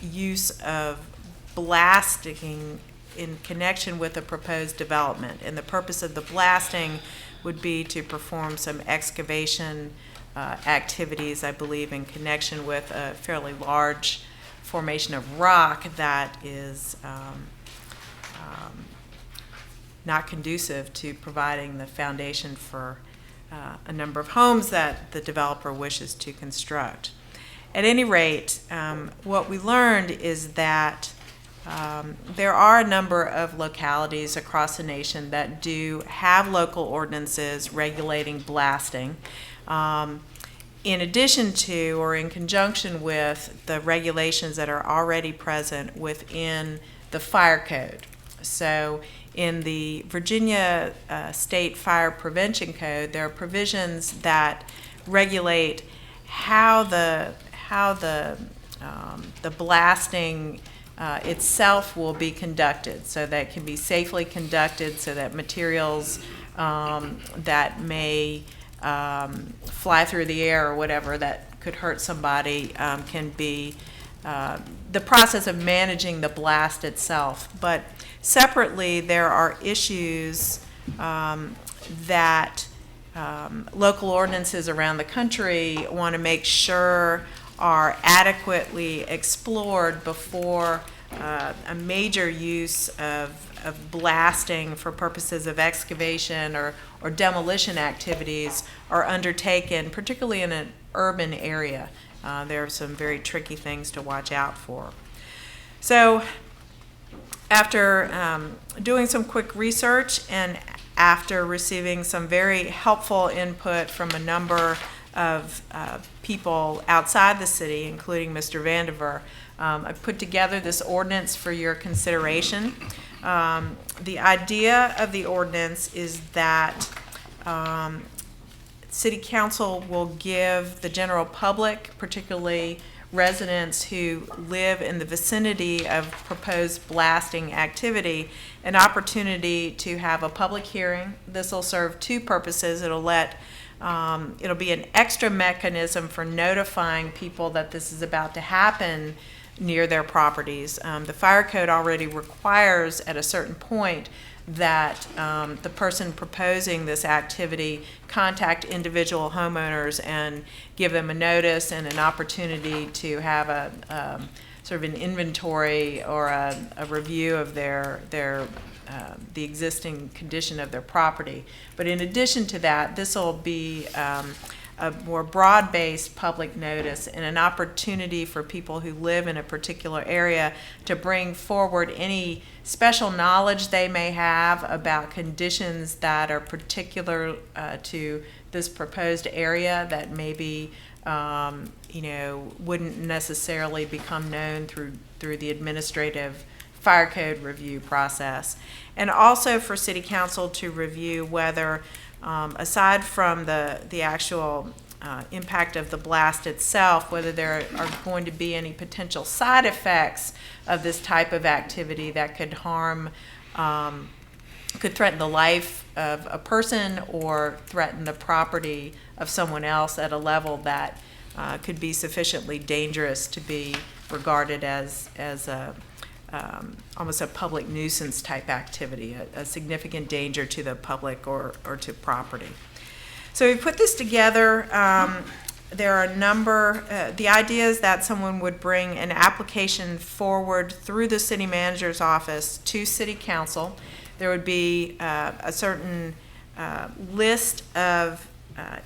use of blasting in connection with a proposed development. And the purpose of the blasting would be to perform some excavation activities, I believe, in connection with a fairly large formation of rock that is not conducive to providing the foundation for a number of homes that the developer wishes to construct. At any rate, what we learned is that there are a number of localities across the nation that do have local ordinances regulating blasting. In addition to or in conjunction with the regulations that are already present within the fire code. So in the Virginia State Fire Prevention Code, there are provisions that regulate how the blasting itself will be conducted, so that it can be safely conducted, so that materials that may fly through the air or whatever that could hurt somebody can be the process of managing the blast itself. But separately, there are issues that local ordinances around the country want to make sure are adequately explored before a major use of blasting for purposes of excavation or demolition activities are undertaken, particularly in an urban area. There are some very tricky things to watch out for. So after doing some quick research and after receiving some very helpful input from a number of people outside the city, including Mr. Vandiver, I put together this ordinance for your consideration. The idea of the ordinance is that City Council will give the general public, particularly residents who live in the vicinity of proposed blasting activity, an opportunity to have a public hearing. This will serve two purposes. It'll be an extra mechanism for notifying people that this is about to happen near their properties. The fire code already requires at a certain point that the person proposing this activity contact individual homeowners and give them a notice and an opportunity to have a sort of an inventory or a review of the existing condition of their property. But in addition to that, this will be a more broad-based public notice and an opportunity for people who live in a particular area to bring forward any special knowledge they may have about conditions that are particular to this proposed area that maybe wouldn't necessarily become known through the administrative fire code review process. And also for City Council to review whether aside from the actual impact of the blast itself, whether there are going to be any potential side effects of this type of activity that could could threaten the life of a person or threaten the property of someone else at a level that could be sufficiently dangerous to be regarded as almost a public nuisance type activity, a significant danger to the public or to property. So we put this together. There are a number, the idea is that someone would bring an application forward through the city manager's office to City Council. There would be a certain list of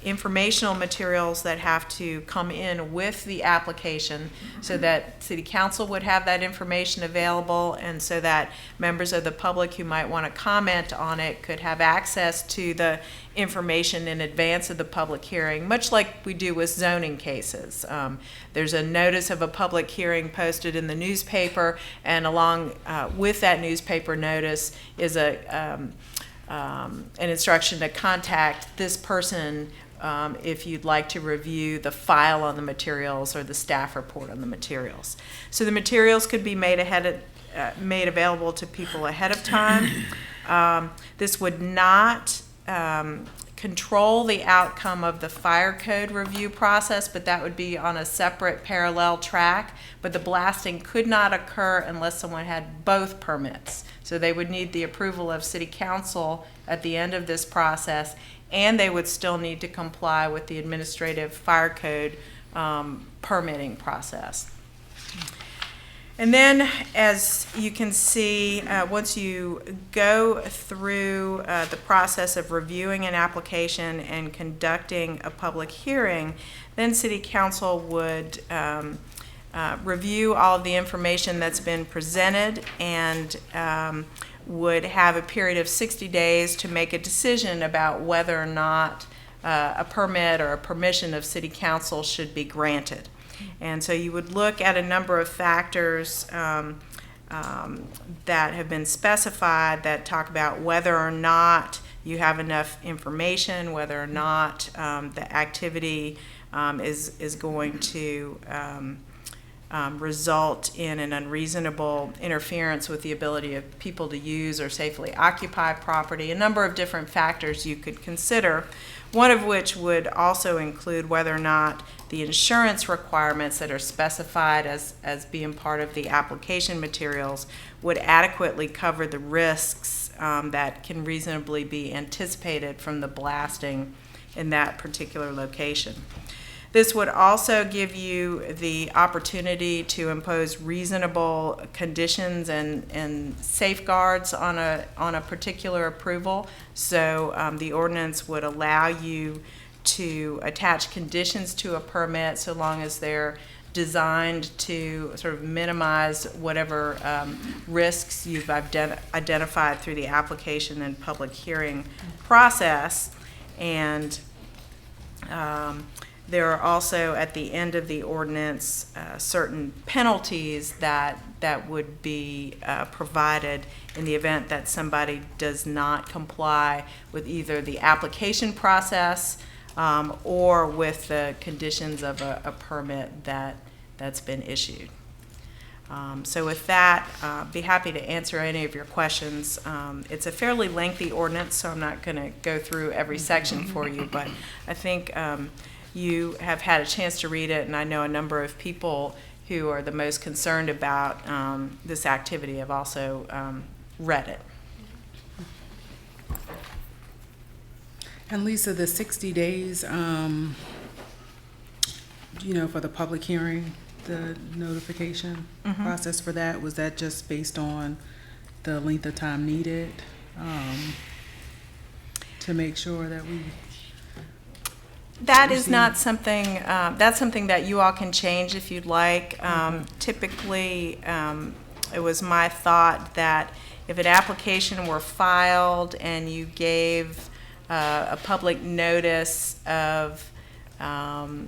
informational materials that have to come in with the application so that City Council would have that information available and so that members of the public who might want to comment on it could have access to the information in advance of the public hearing, much like we do with zoning cases. There's a notice of a public hearing posted in the newspaper, and along with that newspaper notice is an instruction to contact this person if you'd like to review the file on the materials or the staff report on the materials. So the materials could be made available to people ahead of time. This would not control the outcome of the fire code review process, but that would be on a separate parallel track. But the blasting could not occur unless someone had both permits. So they would need the approval of City Council at the end of this process, and they would still need to comply with the administrative fire code permitting process. And then, as you can see, once you go through the process of reviewing an application and conducting a public hearing, then City Council would review all of the information that's been presented and would have a period of 60 days to make a decision about whether or not a permit or a permission of City Council should be granted. And so you would look at a number of factors that have been specified that talk about whether or not you have enough information, whether or not the activity is going to result in an unreasonable interference with the ability of people to use or safely occupy property. A number of different factors you could consider, one of which would also include whether or not the insurance requirements that are specified as being part of the application materials would adequately cover the risks that can reasonably be anticipated from the blasting in that particular location. This would also give you the opportunity to impose reasonable conditions and safeguards on a particular approval. So the ordinance would allow you to attach conditions to a permit so long as they're designed to sort of minimize whatever risks you've identified through the application and public hearing process. And there are also, at the end of the ordinance, certain penalties that would be provided in the event that somebody does not comply with either the application process or with the conditions of a permit that's been issued. So with that, be happy to answer any of your questions. It's a fairly lengthy ordinance, so I'm not going to go through every section for you, but I think you have had a chance to read it, and I know a number of people who are the most concerned about this activity have also read it. And Lisa, the 60 days, for the public hearing, the notification process for that, was that just based on the length of time needed to make sure that we... That is not something, that's something that you all can change if you'd like. Typically, it was my thought that if an application were filed and you gave a public notice of a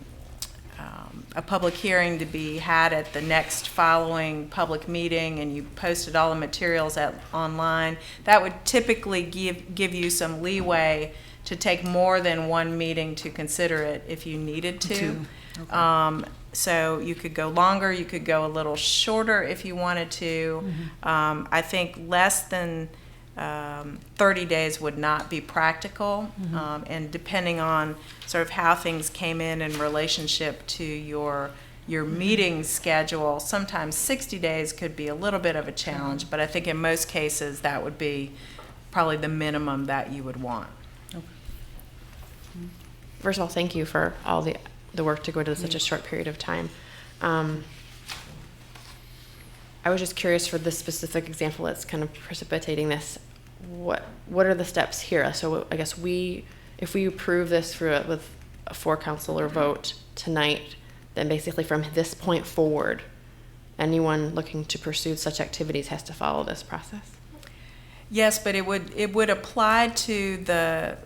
public hearing to be had at the next following public meeting, and you posted all the materials online, that would typically give you some leeway to take more than one meeting to consider it if you needed to. Okay. So you could go longer, you could go a little shorter if you wanted to. I think less than 30 days would not be practical, and depending on sort of how things came in relationship to your meeting schedule, sometimes 60 days could be a little bit of a challenge, but I think in most cases that would be probably the minimum that you would want. First of all, thank you for all the work to go into such a short period of time. I was just curious for this specific example that's kind of precipitating this. What are the steps here? So I guess if we approve this with a 4-councilor vote tonight, then basically from this point forward, anyone looking to pursue such activities has to follow this process. Yes, but it would apply to the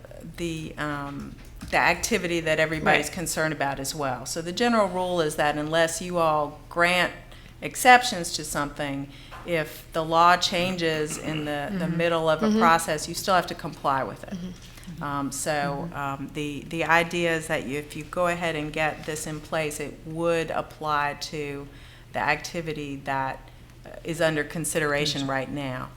activity that everybody's concerned about as well. So the general rule is that unless you all grant exceptions to something, if the law changes in the middle of a process, you still have to comply with it. The idea is that if you go ahead and get this in place, it would apply to the activity that is under consideration right now.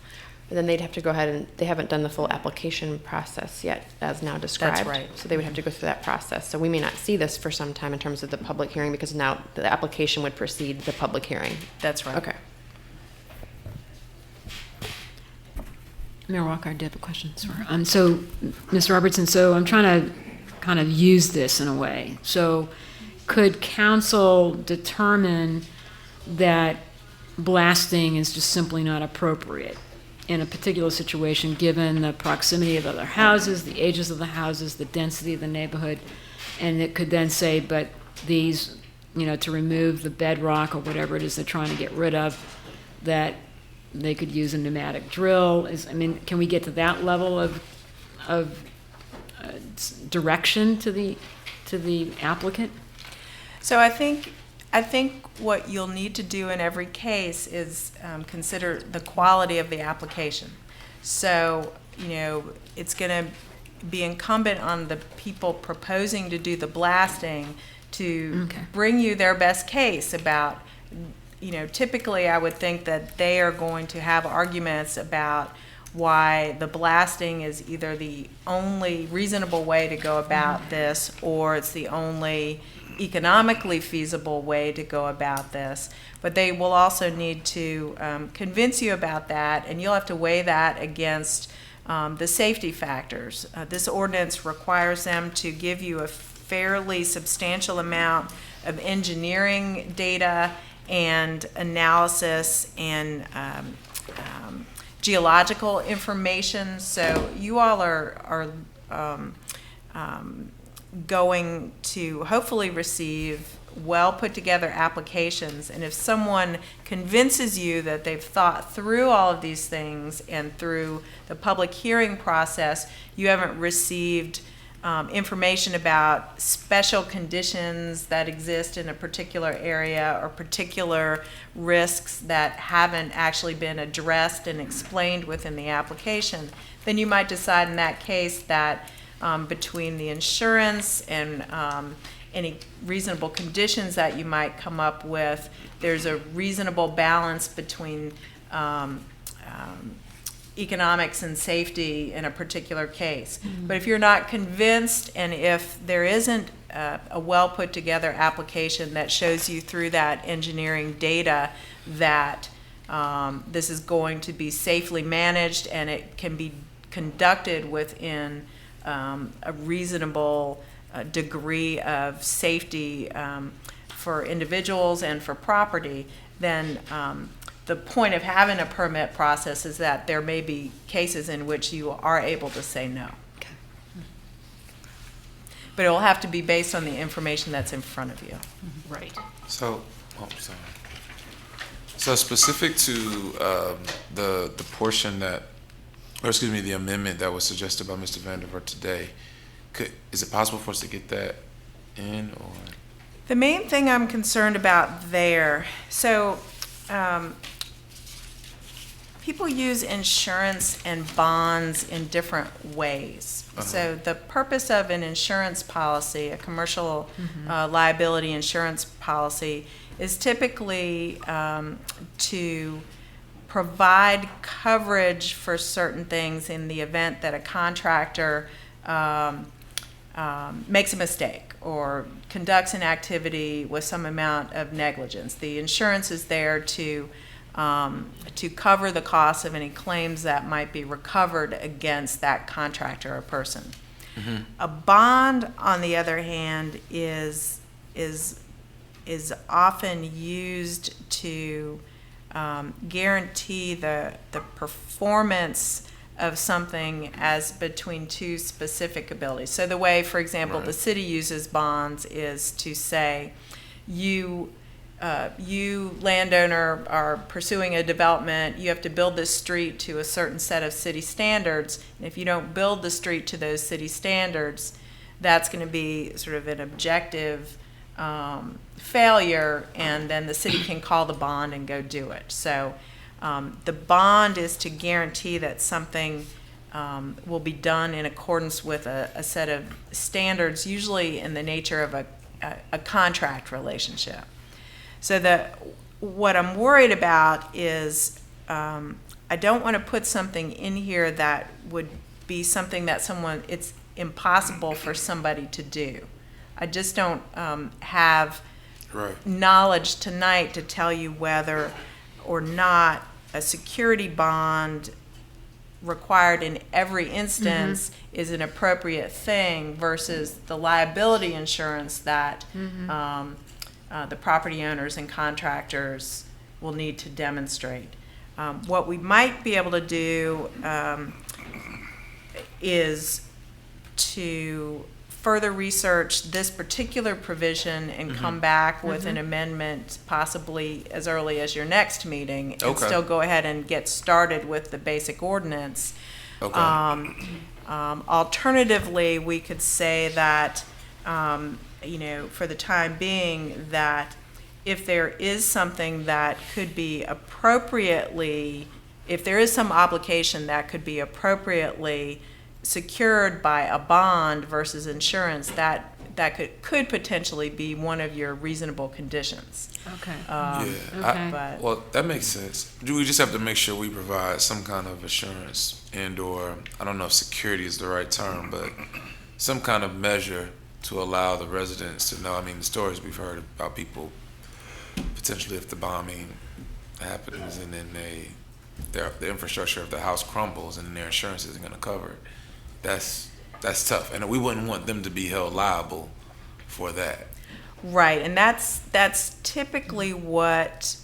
And then they'd have to go ahead and they haven't done the full application process yet, as now described. That's right. So they would have to go through that process. So we may not see this for some time in terms of the public hearing, because now the application would precede the public hearing. That's right. Okay. Mayor Walker, I did have a question. Sorry. So, Ms. Robertson, so I'm trying to kind of use this in a way. So could council determine that blasting is just simply not appropriate in a particular situation, given the proximity of other houses, the ages of the houses, the density of the neighborhood, and it could then say, but these, to remove the bedrock or whatever it is they're trying to get rid of, that they could use a pneumatic drill? Can we get to that level of direction to the applicant? So I think what you'll need to do in every case is consider the quality of the application. So, it's going to be incumbent on the people proposing to do the blasting to bring you their best case about, typically I would think that they are going to have arguments about why the blasting is either the only reasonable way to go about this, or it's the only economically feasible way to go about this. But they will also need to convince you about that, and you'll have to weigh that against the safety factors. This ordinance requires them to give you a fairly substantial amount of engineering data and analysis and geological information. So you all are going to hopefully receive well put together applications. And if someone convinces you that they've thought through all of these things and through the public hearing process, you haven't received information about special conditions that exist in a particular area or particular risks that haven't actually been addressed and explained within the application, then you might decide in that case that between the insurance and any reasonable conditions that you might come up with, there's a reasonable balance between economics and safety in a particular case. But if you're not convinced, and if there isn't a well put together application that shows you through that engineering data that this is going to be safely managed and it can be conducted within a reasonable degree of safety for individuals and for property, then the point of having a permit process is that there may be cases in which you are able to say no. But it will have to be based on the information that's in front of you. Right. So, sorry. So specific to the portion that, or excuse me, the amendment that was suggested by Mr. Vandervoort today, is it possible for us to get that in, or? The main thing I'm concerned about there, so people use insurance and bonds in different ways. So the purpose of an insurance policy, a commercial liability insurance policy, is typically to provide coverage for certain things in the event that a contractor makes a mistake or conducts an activity with some amount of negligence. The insurance is there to cover the cost of any claims that might be recovered against that contractor or person. A bond, on the other hand, is often used to guarantee the performance of something as between two specific abilities. So the way, for example, the city uses bonds is to say, you landowner are pursuing a development, you have to build this street to a certain set of city standards, and if you don't build the street to those city standards, that's going to be sort of an objective failure, and then the city can call the bond and go do it. So the bond is to guarantee that something will be done in accordance with a set of standards, usually in the nature of a contract relationship. So what I'm worried about is I don't want to put something in here that would be something that it's impossible for somebody to do. I just don't have knowledge tonight to tell you whether or not a security bond required in every instance is an appropriate thing versus the liability insurance that the property owners and contractors will need to demonstrate. What we might be able to do is to further research this particular provision and come back with an amendment possibly as early as your next meeting and still go ahead and get started with the basic ordinance. Alternatively, we could say that for the time being, that if there is something that could be appropriately, if there is some obligation that could be appropriately secured by a bond versus insurance, that could potentially be one of your reasonable conditions. Well, that makes sense. We just have to make sure we provide some kind of assurance and/or, I don't know if security is the right term, but some kind of measure to allow the residents to know. I mean, the stories we've heard about people potentially, if the bombing happens and then the infrastructure of the house crumbles and their insurance isn't going to cover it, that's tough. And we wouldn't want them to be held liable for that. Right, and that's typically what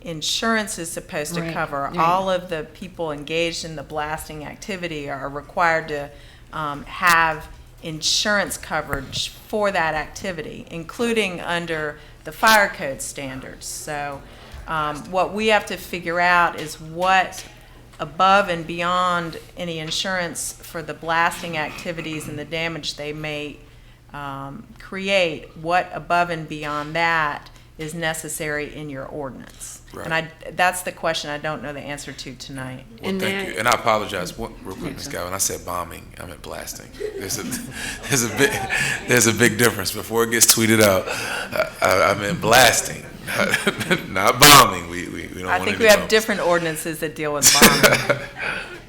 insurance is supposed to Right, cover. right. All of the people engaged in the blasting activity are required to have insurance coverage for that activity, including under the fire code standards. So what we have to figure out is what above and beyond any insurance for the blasting activities and the damage they may create, what above and beyond that is necessary in your ordinance. Right. And that's the question I don't know the answer to tonight. Well, And thank that- you. And I apologize. Real quick, Ms. Guy, when I said bombing, I meant blasting. There's a big difference. Before it gets tweeted out, I meant blasting, not bombing. We don't I want think any we have bombs. different ordinances that deal with bombing.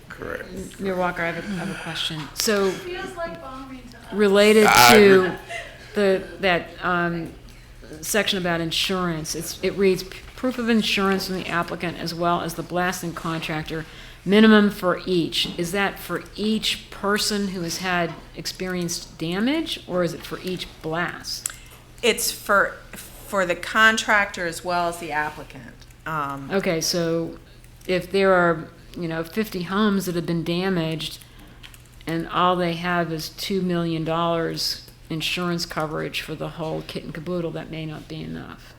Correct. Mayor Walker, I have a question. So Feels like bombing to us. related I to that section about insurance, it reads proof of insurance from the applicant as well as the blasting contractor, minimum for each. Is that for each person who has had experienced damage, or is it for each blast? It's for the contractor as well as the applicant. Okay, so if there are, 50 homes that have been damaged and all they have is $2 million insurance coverage for the whole kit and caboodle, that may not be enough.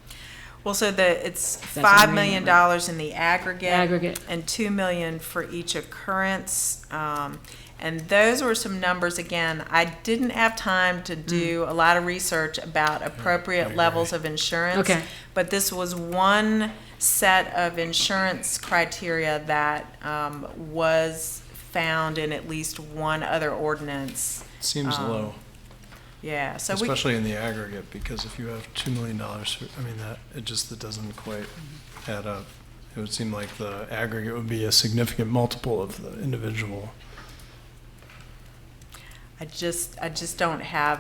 Well, so it's That's $5 a million minimum. in the aggregate. Aggregate. And $2 million for each occurrence. And those were some numbers, again, I didn't have time to do a lot of research about appropriate levels of insurance. Okay. But this was one set of insurance criteria that was found in at least one other ordinance. Seems low, Yeah, so we, especially in the aggregate, because if you have $2 million, that doesn't quite add up. It would seem like the aggregate would be a significant multiple of the individual. I just don't have,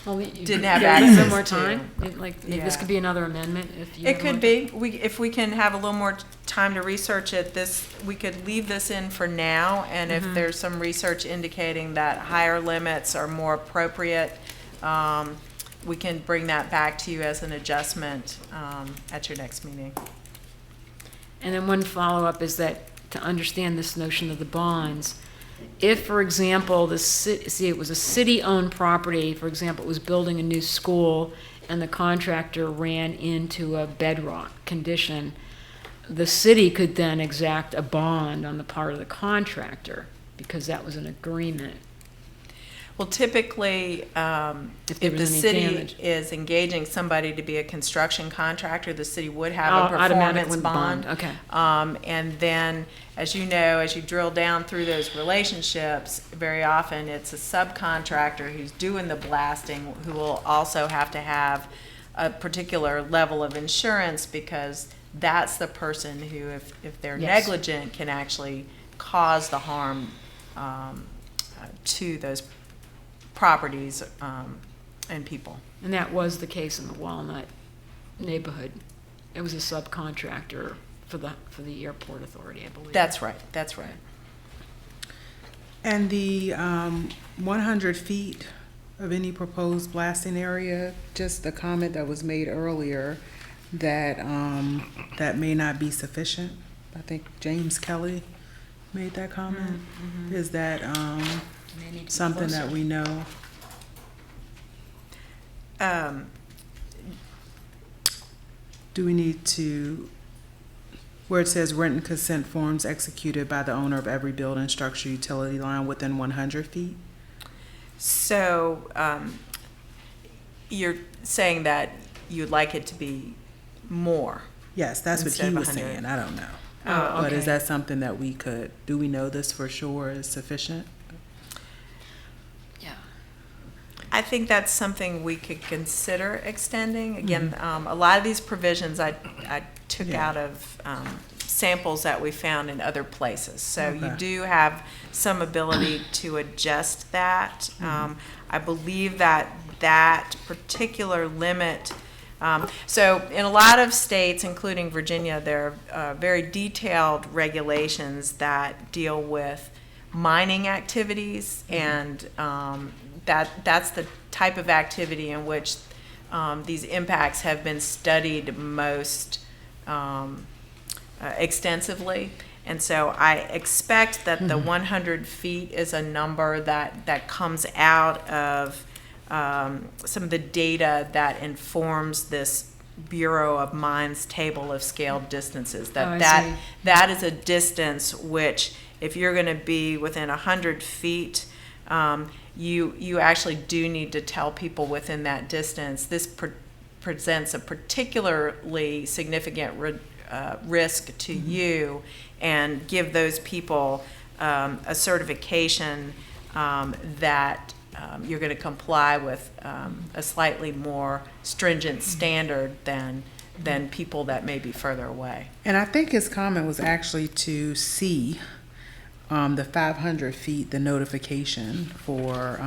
Well, Didn't have yeah, we need a little access more to- time. Maybe this Yeah. could be another amendment if you. It could be. If we can have a little more time to research it, we could leave this in for now. And if there's some research indicating that higher limits are more appropriate, we can bring that back to you as an adjustment at your next meeting. And then one follow-up is that to understand this notion of the bonds, if, for example, it was a city-owned property, for example, it was building a new school, and the contractor ran into a bedrock condition, the city could then exact a bond on the part of the contractor, because that was an agreement. Well, typically, If there if the was any city damage. is engaging somebody to be a construction contractor, the city would have Oh, a automatic performance bond, bond. okay. And then, as you know, as you drill down through those relationships, very often it's a subcontractor who's doing the blasting who will also have to have a particular level of insurance, because that's the person who, if they're Yes. negligent, can actually cause the harm to those properties and people. And that was the case in the Walnut neighborhood. It was a subcontractor for the airport authority, I believe. That's right, that's right. And the 100 feet of any proposed blasting area, just the comment that was made earlier that that may not be sufficient. I think James Kelly made that comment. Is that May need to be something that closer. we know? Do we need to, where it says written consent forms executed by the owner of every building, structure, utility line within 100 feet? So, you're saying that you'd like it to be more? Yes, that's what Instead he of was 100. saying. I don't know. Oh, But is okay. that something that we could, do we know this for sure is sufficient? Yeah. I think that's something we could consider extending. Again, a lot of these provisions I took Yeah. out of samples that we found in other places. So you Okay. do have some ability to adjust that. I believe that that particular limit, so in a lot of states, including Virginia, there are very detailed regulations that deal with mining activities and that's the type of activity in which these impacts have been studied most extensively. And so I expect that the 100 feet is a number that comes out of some of the data that informs this Bureau of Mines table of scaled distances. That is a distance which, if you're going to be within 100 feet, you actually do need to tell people within that distance. This presents a particularly significant risk to you, and give those people a certification that you're going to comply with a slightly more stringent standard than people that may be further away. And I think his comment was actually to see the 500 feet, the notification for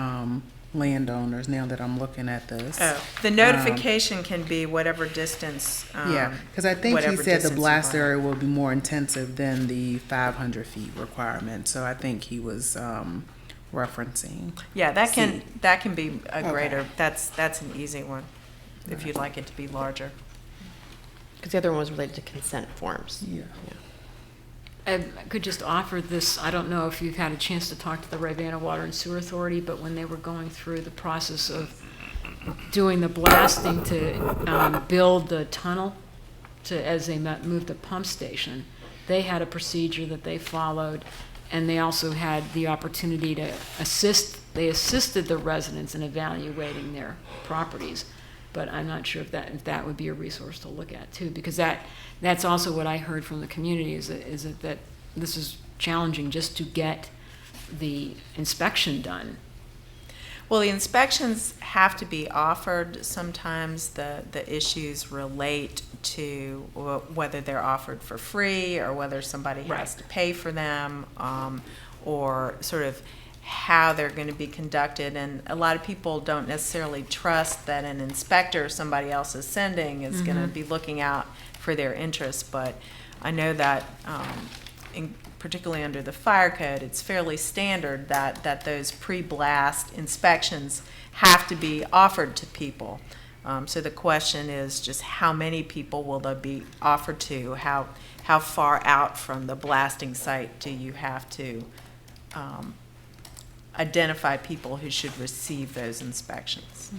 landowners, now that I'm looking at this. Oh, the notification can be whatever distance. Yeah, because I think he whatever said the distance blast you want. area will be more intensive than the 500 feet requirement. So I think he was referencing. Yeah, that C. can be a Okay. greater. That's an easy one, if you'd like it to be larger. Because the other one was related to consent forms. Yeah. I could just offer this, I don't know if you've had a chance to talk to the Rivanna Water and Sewer Authority, but when they were going through the process of doing the blasting to build the tunnel as they moved the pump station, they had a procedure that they followed, and they also had the opportunity to they assisted the residents in evaluating their properties. But I'm not sure if that would be a resource to look at too, because that's also what I heard from the community is that this is challenging just to get the inspection done. Well, the inspections have to be offered. Sometimes the issues relate to whether they're offered for free or whether somebody has to pay for them, or sort of how they're going to be conducted. And a lot of people don't necessarily trust that an inspector somebody else is sending is going to be looking out for their interests. But I know that particularly under the fire code, it's fairly standard that those pre-blast inspections have to be offered to people. So the question is just how many people will they be offered to? How far out from the blasting site do you have to identify people who should receive those inspections?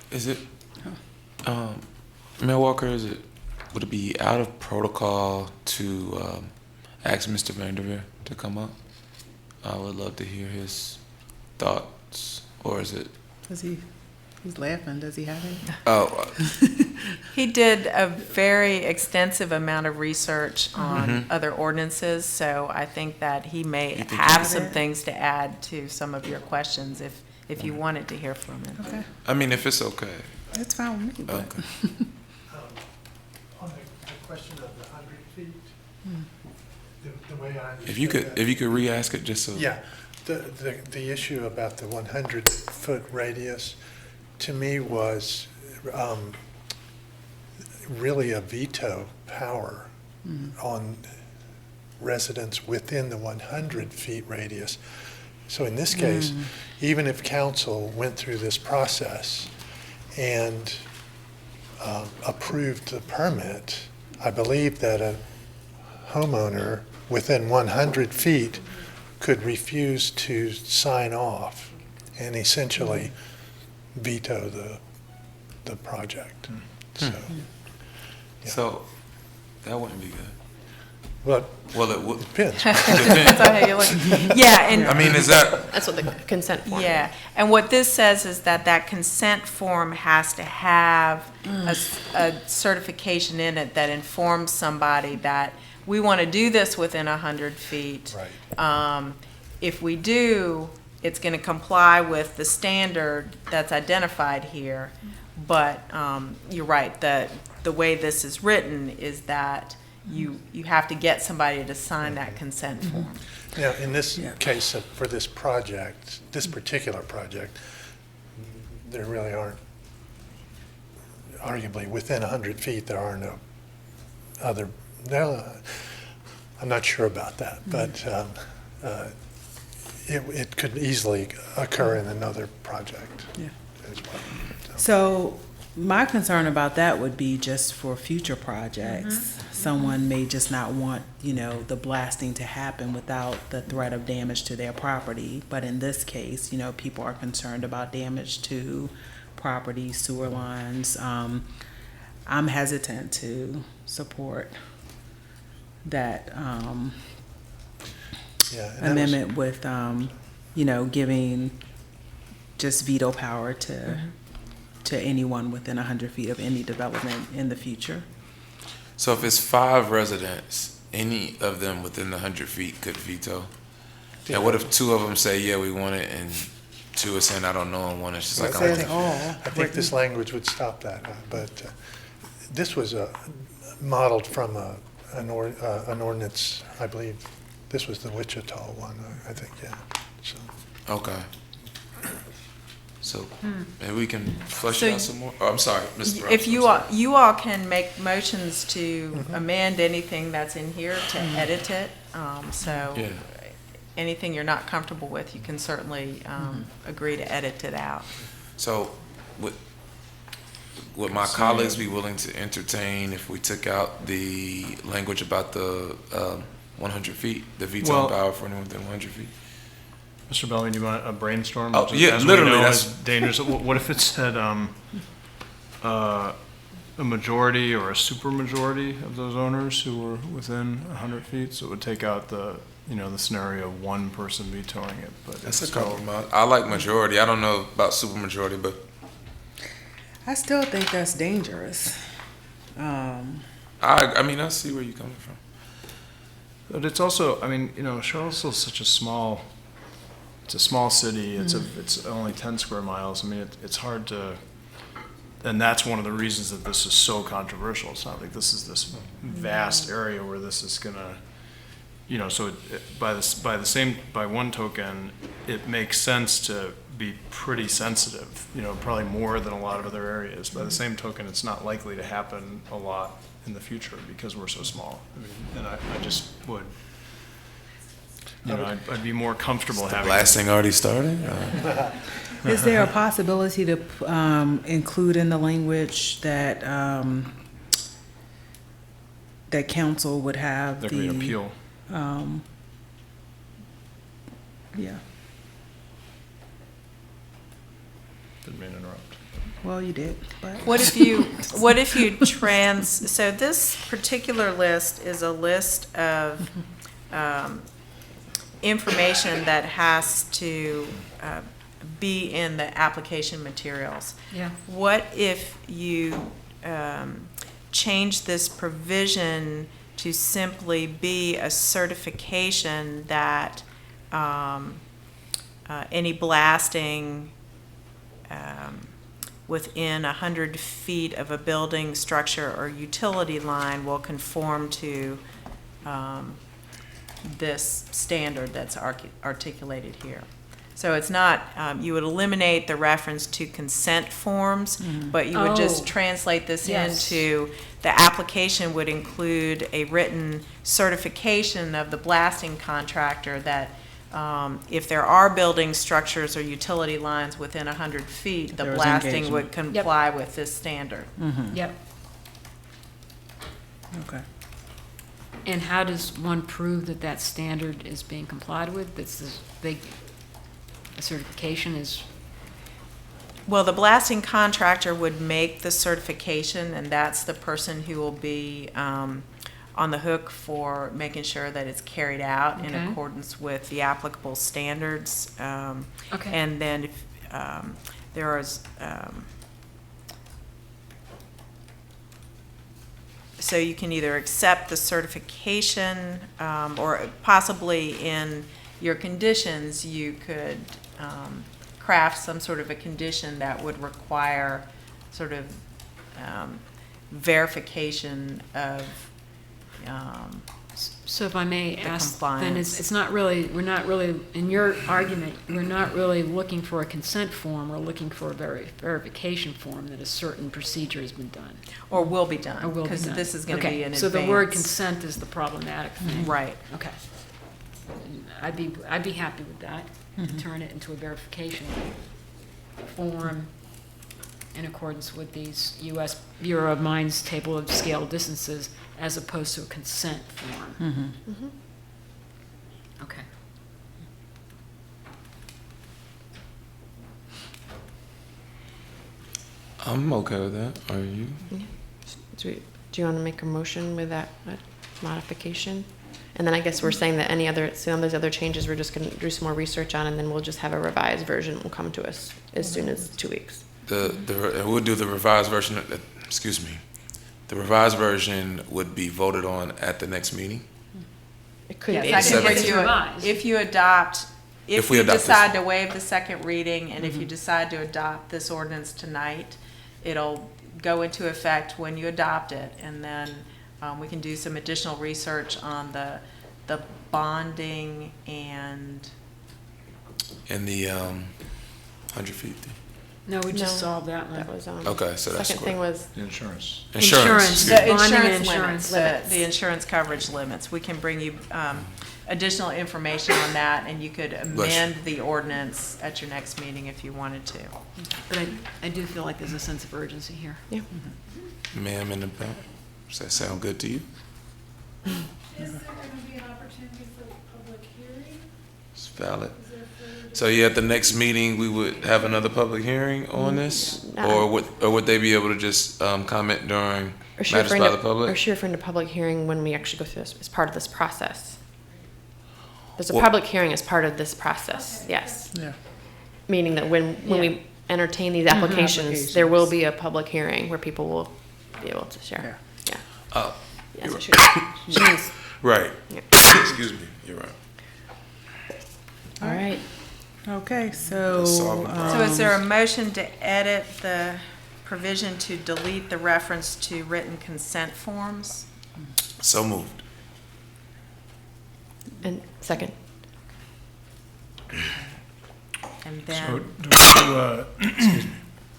Is it, Mayor Walker, would it be out of protocol to ask Mr. Vanderveer to come up? I would love to hear his thoughts, or is it? He's laughing. Does he have any? Oh, He did a very extensive amount of research on other ordinances, so I think that he may think have he some did? things to add to some of your questions if you wanted to hear from him. Okay, I mean, if it's okay. that's fine with me. But Okay. On the question of the 100 feet, the way I If you could re-ask it just so. Yeah, the issue about the 100-foot radius, to me, was really a veto power on residents within the 100 feet radius. So in this case, even if council went through this process and approved the permit, I believe that a homeowner within 100 feet could refuse to sign off and essentially veto the project. So, So that wouldn't be good. but Well, it would. depends. That's how you look. Yeah, and I mean, is that? That's what the consent form is. yeah, and what this says is that consent form has to have a certification in it that informs somebody that we want to do this within 100 feet. Right. If we do, it's going to comply with the standard that's identified here. But you're right, the way this is written is that you have to get somebody to sign that consent form. Now, in this case, for this project, this particular project, there really aren't, arguably, within 100 feet, there are no other, no, I'm not sure about that, but it could easily occur in another project Yeah. as well. So my concern about that would be just for future projects. Someone may just not want, the blasting to happen without the threat of damage to their property. But in this case, people are concerned about damage to property, sewer lines. I'm hesitant to support that Yeah, and that was- amendment with, giving just veto power to anyone within 100 feet of any development in the future. So if it's 5 residents, any of them within the 100 feet could veto? And what if 2 of them say, yeah, we want it, and 2 are saying, I don't know, and 1 is just like, It I says don't all. I think this language would stop that, but this was modeled from an ordinance, I believe. This was the Wichita one, I think, yeah. So, Okay. So maybe we can flesh So it out some more. Oh, I'm sorry, Mr. Rouse, If I'm you sorry. all can make motions to amend anything that's in here to edit it, so Yeah. anything you're not comfortable with, you can certainly agree to edit it out. So would my colleagues be willing to entertain if we took out the language about the 100 feet, the veto Well- power for anyone within 100 feet? Mr. Bellamy, do you want a brainstorm? Oh, Which, yeah, as we literally, know, that's- is dangerous. What if it said a majority or a supermajority of those owners who were within 100 feet? So it would take out the scenario of one person vetoing it. But That's a it's still- compromise. I like majority. I don't know about supermajority, but I still think that's dangerous. I mean, I see where you're coming from. But it's also, Charlottesville's such a small. It's a small city. It's only 10 square miles. I mean, it's hard to, and that's one of the reasons that this is so controversial. It's not like this is this vast area where this is gonna, So by one token, it makes sense to be pretty sensitive. Probably more than a lot of other areas. By the same token, it's not likely to happen a lot in the future because we're so small. And I just would. I'd be more comfortable having. Blasting already started? Is there a possibility to include in the language that that council would have There could be an appeal. Yeah. Didn't mean to interrupt. Well, you did. But. What if you so this particular list is a list of information that has to be in the application materials. Yeah. What if you change this provision to simply be a certification that any blasting within 100 feet of a building, structure, or utility line will conform to this standard that's articulated here. So it's not, you would eliminate the reference to consent forms, but you would just translate this into, the application would include a written certification of the blasting contractor that if there are building structures or utility lines within 100 feet, the There is blasting would engagement. comply with this standard. Yep. Okay. And how does one prove that that standard is being complied with? The certification is, Well, the blasting contractor would make the certification, and that's the person who will be on the hook for making sure that it's carried out in Okay. accordance with the applicable standards. Okay. And then if there is, so you can either accept the certification, or possibly in your conditions, you could craft some sort of a condition that would require sort of verification of So if I may The ask, then compliance. it's not really, we're not really, in your argument, we're not really looking for a consent form, we're looking for a verification form that a certain procedure has been done. Or will be done. Or will be Because done. this is going to Okay, be in advance. so the word consent is the problematic thing. Right. Okay. I'd be happy with that, to turn it into a verification form in accordance with these U.S. Bureau of Mines Table of Scale Distances, as opposed to a consent form. Okay. I'm okay with that. Are you? Do you want to make a motion with that modification? And then I guess we're saying that some of those other changes, we're just going to do some more research on, and then we'll just have a revised version will come to us as soon as 2 weeks. We'll do the revised version. Excuse me. The revised version would be voted on at the next meeting. It could Yes, be. I think It's revised. if you adopt, If if we you adopt this. decide to waive the second reading, and if you decide to adopt this ordinance tonight, it'll go into effect when you adopt it, and then we can do some additional research on the bonding and, The 100 feet thing. No, we just No, solved that one. That was Okay, so that's second thing was Insurance. Insurance. Insurance. excuse the me. Bonding and insurance insurance limits, the insurance coverage limits. We can bring you additional information on that, and you could Bless you. amend the ordinance at your next meeting if you wanted to. But I do feel like there's a sense of urgency here. yeah. Ma'am in the back. Does that sound good to you? Is there going to be an opportunity for public hearing? It's valid. Is there further So yeah, at the next meeting, we would have another public hearing on this? No. Or would they be able to just comment during Or should matters refer by to- the public? Or should refer to public hearing when we actually go through this, as part of this process. There's a Well- public hearing as part of this process, yes. Yeah. Meaning that when we entertain these applications, there will be a public hearing where people will be able to share. Yeah. Oh, Yes, you're it should. right. Yeah. Excuse me, you're right. All right. Okay, so. Solve the problem. So is there a motion to edit the provision to delete the reference to written consent forms? So moved. And second. And So then, do we do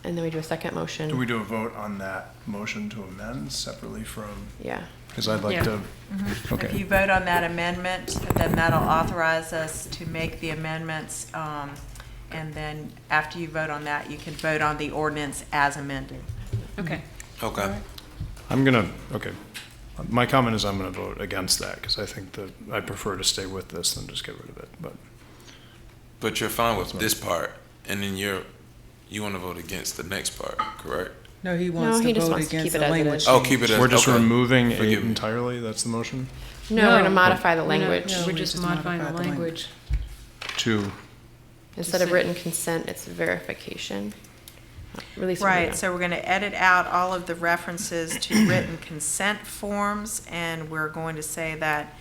And then we do a second motion. do we do a vote on that motion to amend separately from, Yeah. because I'd like Yeah. to, if you okay. vote on that amendment, then that'll authorize us to make the amendments. And then after you vote on that, you can vote on the ordinance as amended. Okay. Okay. Okay. My comment is I'm gonna vote against that, because I think that I prefer to stay with this than just get rid of it, but. But you're fine with this part, and then you want to vote against the next part, correct? No, he No, wants he to just vote wants to against keep it the as it language. is. Oh, keep it as. We're just okay. removing eight Forgive me. entirely, that's the motion? No, we're gonna No. modify the We're not- language. We're just modifying the language. To, Instead of say- written consent, it's verification. Release. Right, so we're going to edit out all of the references to written consent forms, and we're going to say that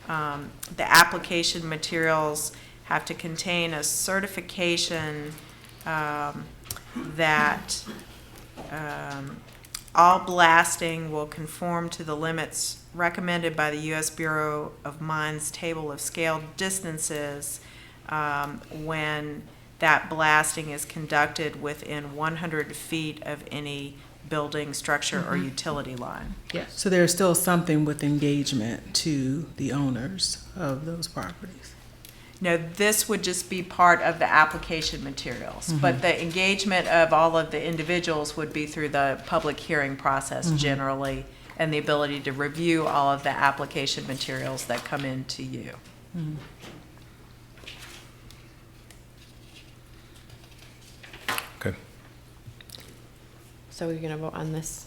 the application materials have to contain a certification that all blasting will conform to the limits recommended by the U.S. Bureau of Mines Table of Scale Distances when that blasting is conducted within 100 feet of any building, structure, or utility line. Yes. So there's still something with engagement to the owners of those properties. No, this would just be part of the application materials, but the engagement of all of the individuals would be through the public hearing process generally, and the ability to review all of the application materials that come in to you. okay. So we're gonna vote on this.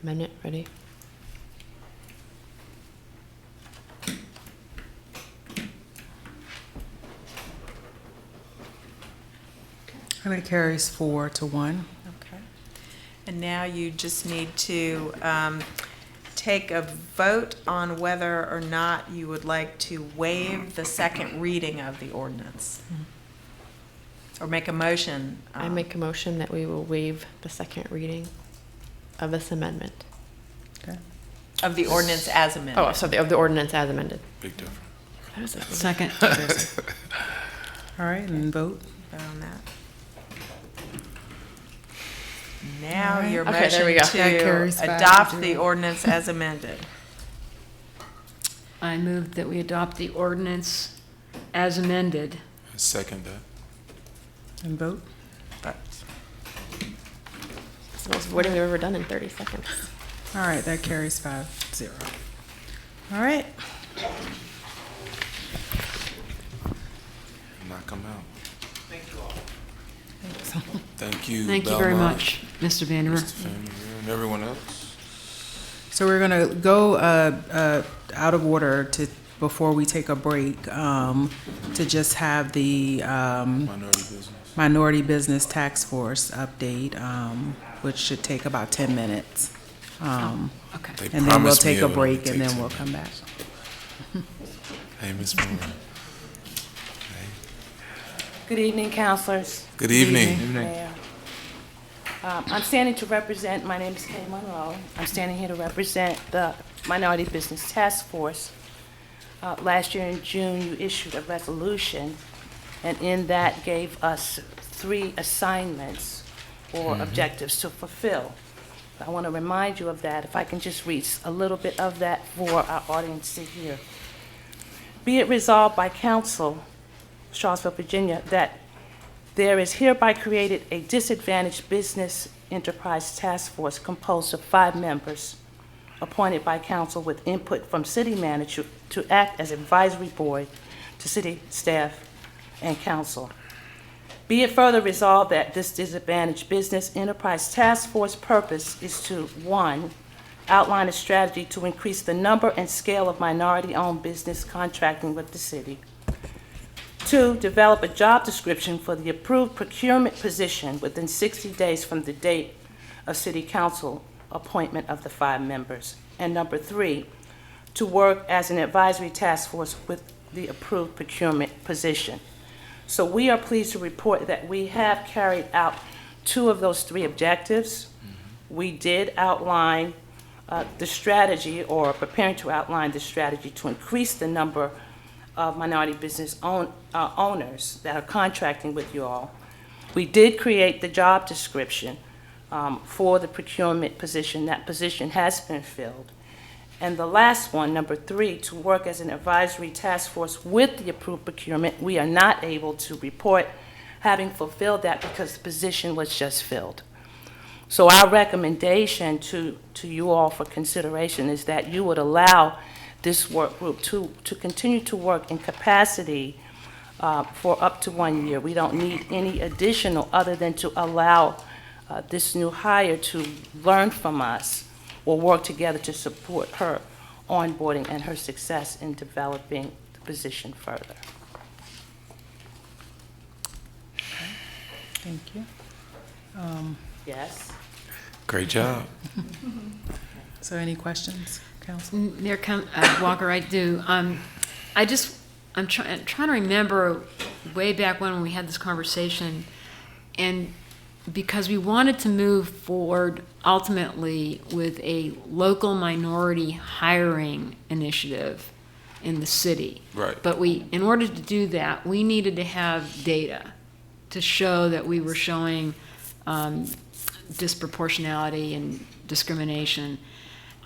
Amendment, ready? And it carries 4-1. Okay. And now you just need to take a vote on whether or not you would like to waive the second reading of the ordinance. Or make a motion. I make a motion that we will waive the second reading of this amendment. Okay. Of the ordinance as amended. Oh, so of the ordinance as amended. Big difference. That is a- Second. All right, and vote. Vote on that. Now your Okay, there we motion go. That to carries 5-0. adopt the ordinance as amended. I move that we adopt the ordinance as amended. Second that. And vote. It's the most wording we've ever done in 30 seconds. All right, that carries 5-0. All right. Knock 'em out. Thank you. Thank you very Belmont, much, Mr. Vandermeer. Mr. Vandermeer, and everyone else. So we're gonna go out of order to, before we take a break, to just have the Minority Business Task Force update, which should take about 10 minutes. Okay. They And then we'll promised me take it a would only break and take then 10 we'll come back. Hey, Ms. Moore. Good evening, counselors. Good evening. Mayor. I'm standing to represent, my name is Kay Monroe. I'm standing here to represent the Minority Business Task Force. Last year in June, you issued a resolution, and in that gave us 3 assignments or objectives to fulfill. I want to remind you of that, if I can just read a little bit of that for our audience to hear. Be it resolved by council, Charlottesville, Virginia, that there is hereby created a disadvantaged business enterprise task force composed of 5 members appointed by council with input from city manager to act as advisory board to city staff and council. Be it further resolved that this disadvantaged business enterprise task force purpose is to, 1, outline a strategy to increase the number and scale of minority-owned business contracting with the city. 2, develop a job description for the approved procurement position within 60 days from the date of city council appointment of the 5 members. And number 3, to work as an advisory task force with the approved procurement position. So we are pleased to report that we have carried out 2 of those 3 objectives. We did outline the strategy, or preparing to outline the strategy to increase the number of minority business owners that are contracting with you all. We did create the job description for the procurement position. That position has been filled. And the last one, number 3, to work as an advisory task force with the approved procurement, we are not able to report having fulfilled that because the position was just filled. So our recommendation to you all for consideration is that you would allow this work group to continue to work in capacity for up to 1 year. We don't need any additional other than to allow this new hire to learn from us or work together to support her onboarding and her success in developing the position further. Thank you. Yes? Great job. So any questions, council? Mayor Walker, I do. I'm trying to remember way back when we had this conversation, and because we wanted to move forward ultimately with a local minority hiring initiative in the city. Right. But in order to do that, we needed to have data to show that we were showing disproportionality and discrimination.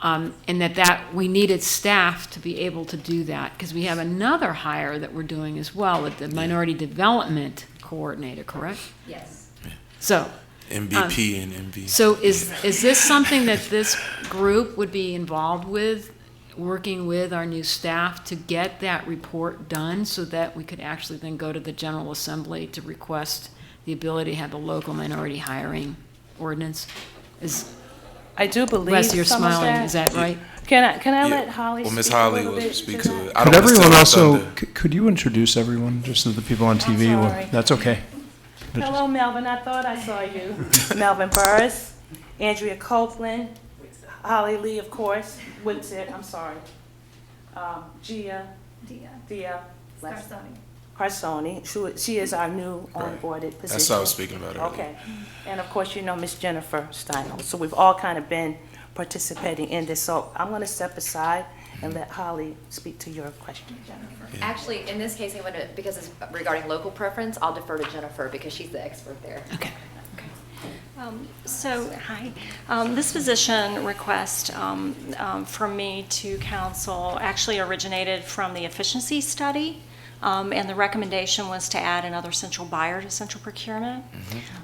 And that we needed staff to be able to do that, because we have another hire that we're doing as well with the Minority Development Coordinator, correct? Yes. So. MVP and MV. So is this something that this group would be involved with, working with our new staff to get that report done so that we could actually then go to the General Assembly to request the ability to have a local minority hiring ordinance? I do believe Wes, you're some of smiling, that. is that right? Can I Yeah. let Holly Well, Ms. speak a Holly little will bit speak to to that? it. I Could don't wanna steal everyone her also, thunder. could you introduce everyone, just so the people on TV will, sorry. that's okay. Hello, Melvin, I thought I saw you. Melvin Burris, Andrea Copeland, Holly Lee, of course, Witsit, I'm sorry. Gia. Dia. Dia. Starsoni. Parsoni. She is our new onboarded position. That's what I was speaking about earlier. Okay. And of course, you know Miss Jennifer Steinholz. So we've all kind of been participating in this. So I'm going to step aside and let Holly speak to your question, Jennifer. Actually, in this case, because it's regarding local preference, I'll defer to Jennifer because she's the expert there. Okay. Hi. This position request from me to council actually originated from the efficiency study, and the recommendation was to add another central buyer to central procurement.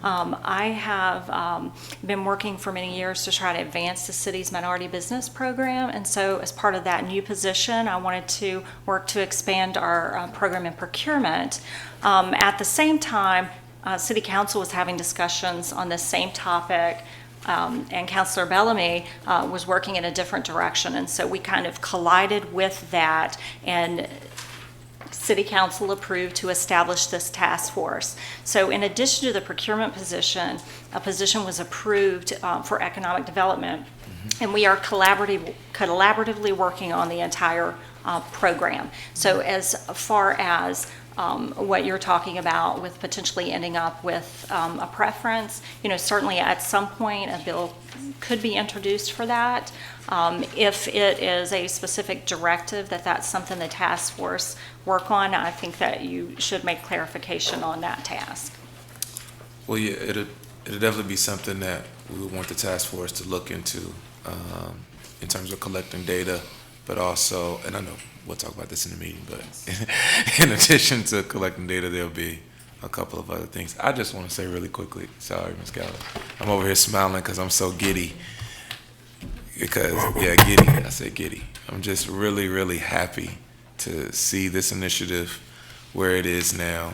I have been working for many years to try to advance the city's minority business program, and so as part of that new position, I wanted to work to expand our program in procurement. At the same time, City Council was having discussions on this same topic, and Councilor Bellamy was working in a different direction, and so we kind of collided with that, and City Council approved to establish this task force. So in addition to the procurement position, a position was approved for economic development, and we are collaboratively working on the entire program. So as far as what you're talking about with potentially ending up with a preference, certainly at some point a bill could be introduced for that. If it is a specific directive that's something the task force work on, I think that you should make clarification on that task. Well, yeah, it'll definitely be something that we would want the task force to look into in terms of collecting data, but also, and I know we'll talk about this in the meeting, but in addition to collecting data, there'll be a couple of other things. I just want to say really quickly, sorry, Ms. Gallo, I'm over here smiling because I'm so giddy. Because, giddy, I said giddy. I'm just really, really happy to see this initiative where it is now.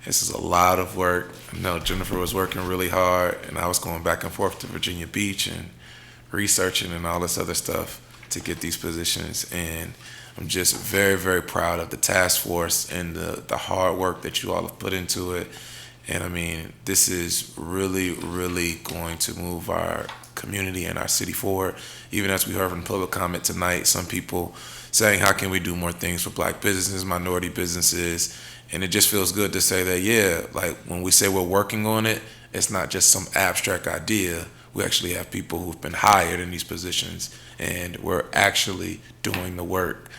This is a lot of work. I know Jennifer was working really hard, and I was going back and forth to Virginia Beach and researching and all this other stuff to get these positions. And I'm just very, very proud of the task force and the hard work that you all have put into it. And I mean, this is really, really going to move our community and our city forward. Even as we heard from public comment tonight, some people saying, how can we do more things for Black businesses, minority businesses? And it just feels good to say that, like when we say we're working on it, it's not just some abstract idea. We actually have people who've been hired in these positions, and we're actually doing the work.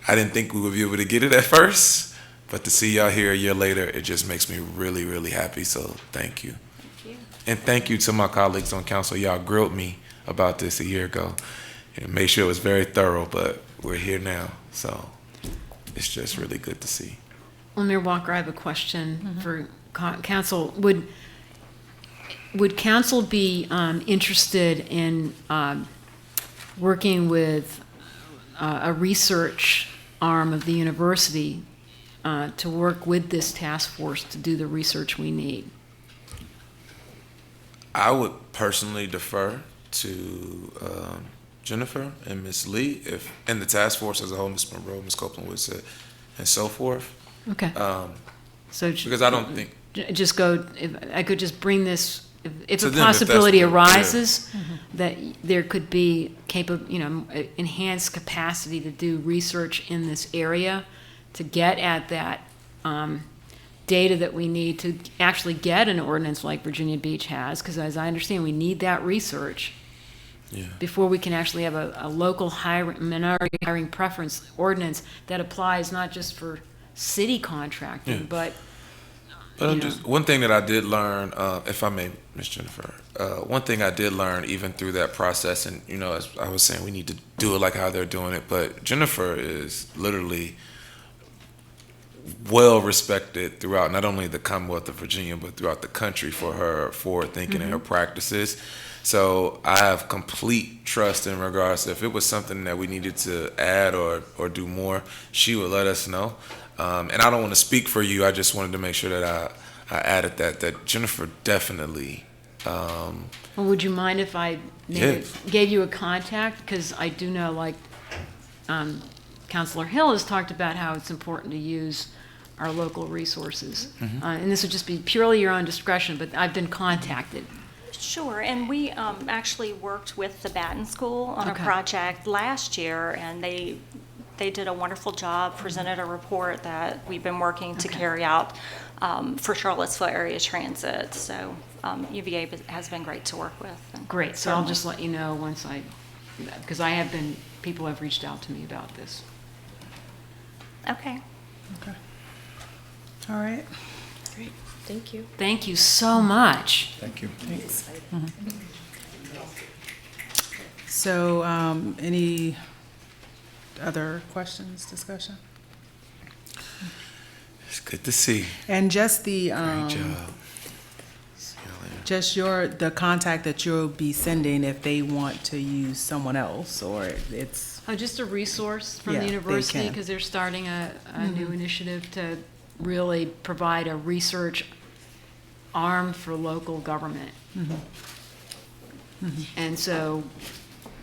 I didn't think we would be able to get it at first, but to see y'all here a year later, it just makes me really, really happy. So thank you. Thank you. And thank you to my colleagues on council. Y'all grilled me about this a year ago and made sure it was very thorough, but we're here now. So it's just really good to see. Well, Mayor Walker, I have a question for council. Would council be interested in working with a research arm of the university to work with this task force to do the research we need? I would personally defer to Jennifer and Ms. Lee, and the task force as a whole, Ms. Monroe, Ms. Copeland Woodson, and so forth. Okay. So because I don't think just go. If I could just bring this, if to a them, possibility if that's arises, that there could be enhanced capacity to do research in this area, to get at that data that we need to actually get an ordinance like Virginia Beach has, because as I understand, we need that research before we can actually have a local minority hiring preference ordinance that applies not just for city contracting, but just one thing that I did learn, if I may, Ms. Jennifer, one thing I did learn even through that process, and as I was saying, we need to do it like how they're doing it, but Jennifer is literally well respected throughout not only the Commonwealth of Virginia, but throughout the country for her forward thinking and her practices. So I have complete trust in regards to if it was something that we needed to add or do more, she would let us know. And I don't want to speak for you. I just wanted to make sure that I added that Jennifer definitely. Well, would you mind if I gave you a contact? Because I do know, like, Councilor Hill has talked about how it's important to use our local resources. And this would just be purely your own discretion, but I've been contacted. Sure, and we actually worked with the Batten School on a project last year, and they They did a wonderful job, presented a report that we've been working to carry out for Charlottesville Area Transit. So UVA has been great to work with. And Great, so I'll certainly- just let you know once because people have reached out to me about this. Okay. All right. Great, thank you. Thank you so much. Thank you. Thanks. So, any other questions, discussion? It's good to see. And just the, Great job. See you later. just the contact that you'll be sending if they want to use someone else, or it's, Just a resource from Yeah, the they university, can. because they're starting a new initiative to really provide a research arm for local government. And so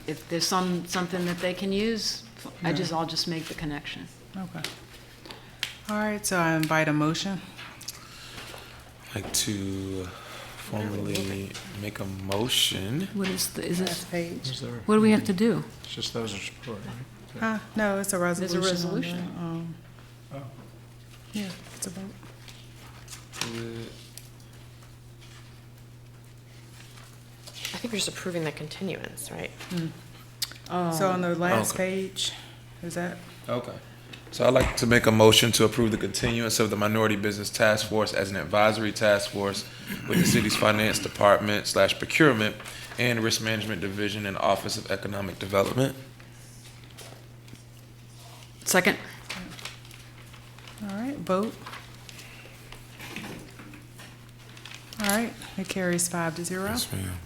if there's something that they can use, I'll just make the connection. okay. All right, so I invite a motion. I'd like to formally make a motion. What is this? Last page. Is there- What do we have to do? It's just those are support, right? No, it's a resolution. There's a on resolution. the, Yeah, it's a vote. I think we're just approving the continuance, right? So on the last Okay. page, is that? Okay. So I'd like to make a motion to approve the continuance of the Minority Business Task Force as an advisory task force with the city's finance department / procurement and risk management division and Office of Economic Development. Second? All right, vote. All right, it carries 5-0. Yes, ma'am.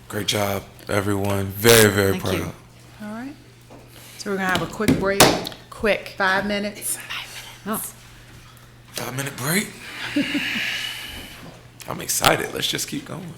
Great job, everyone. Very, very Thank you. proud. All right. So we're gonna have a quick break, Quick. 5 minutes. Oh, 5-minute break. I'm excited. Let's just keep going.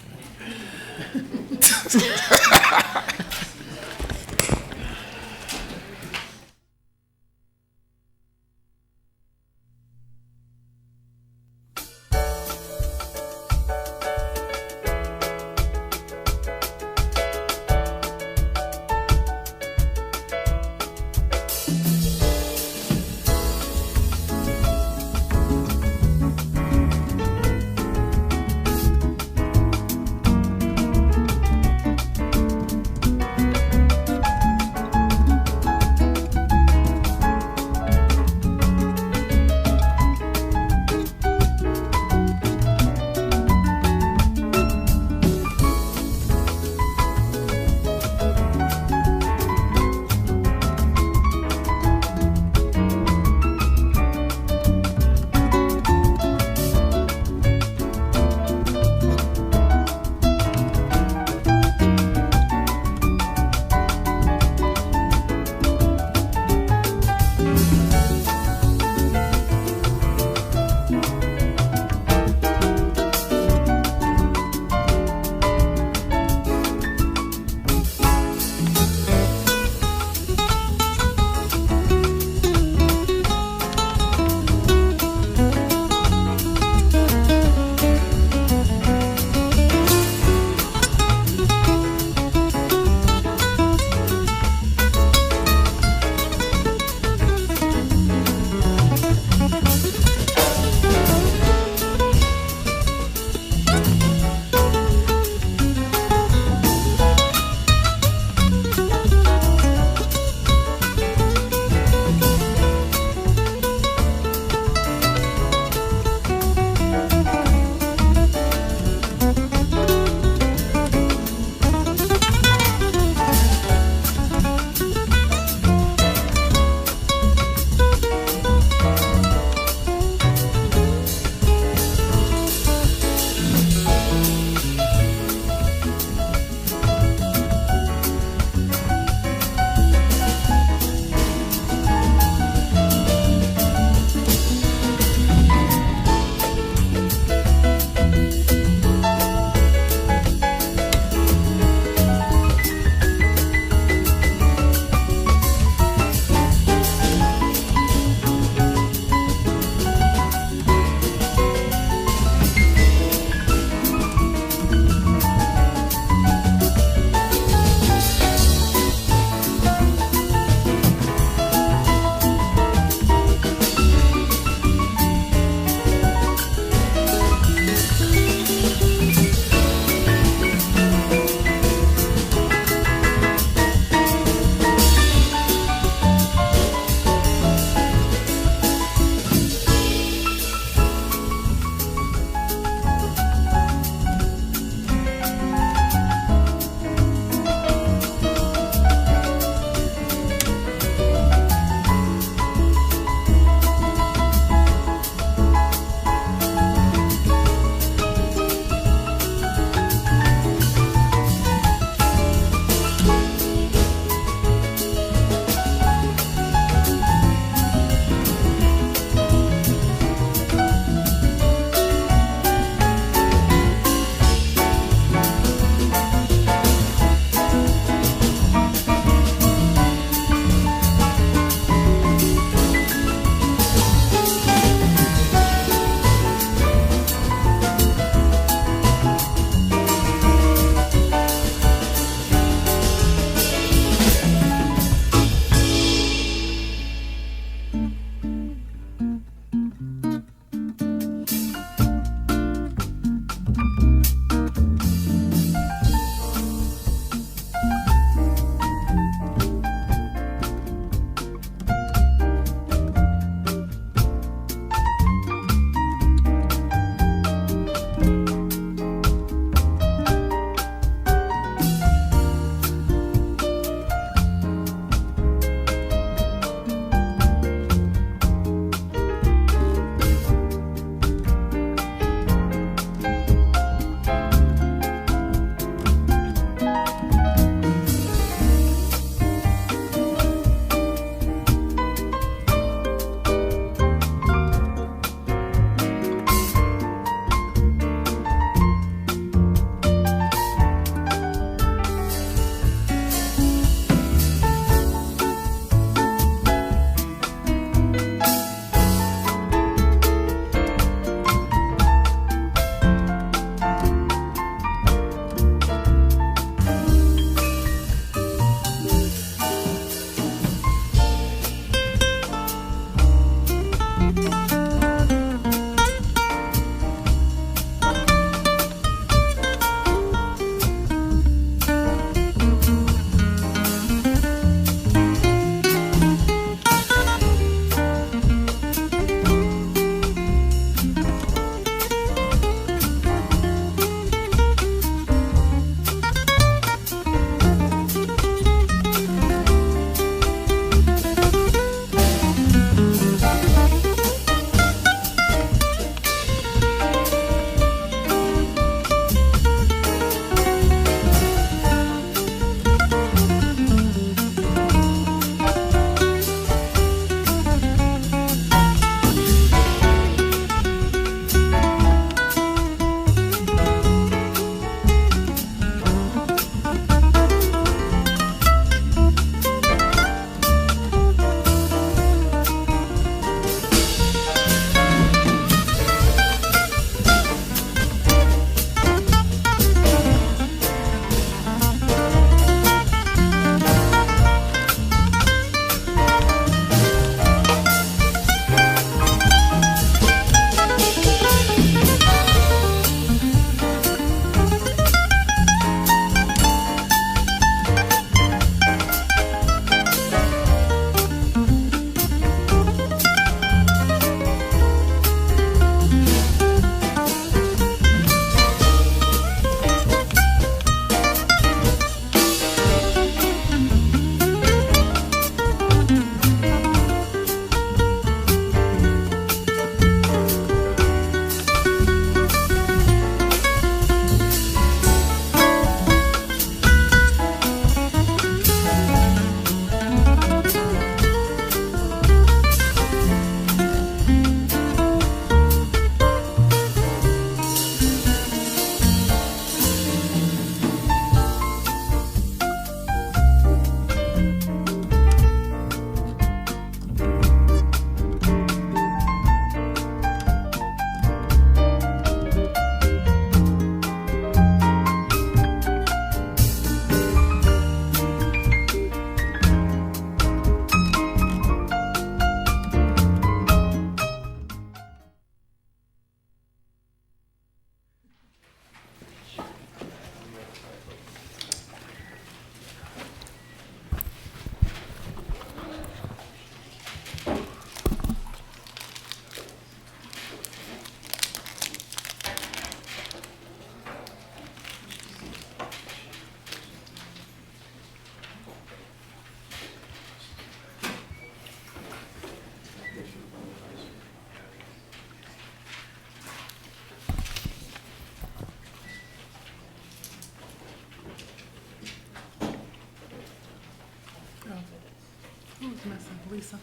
Lisa?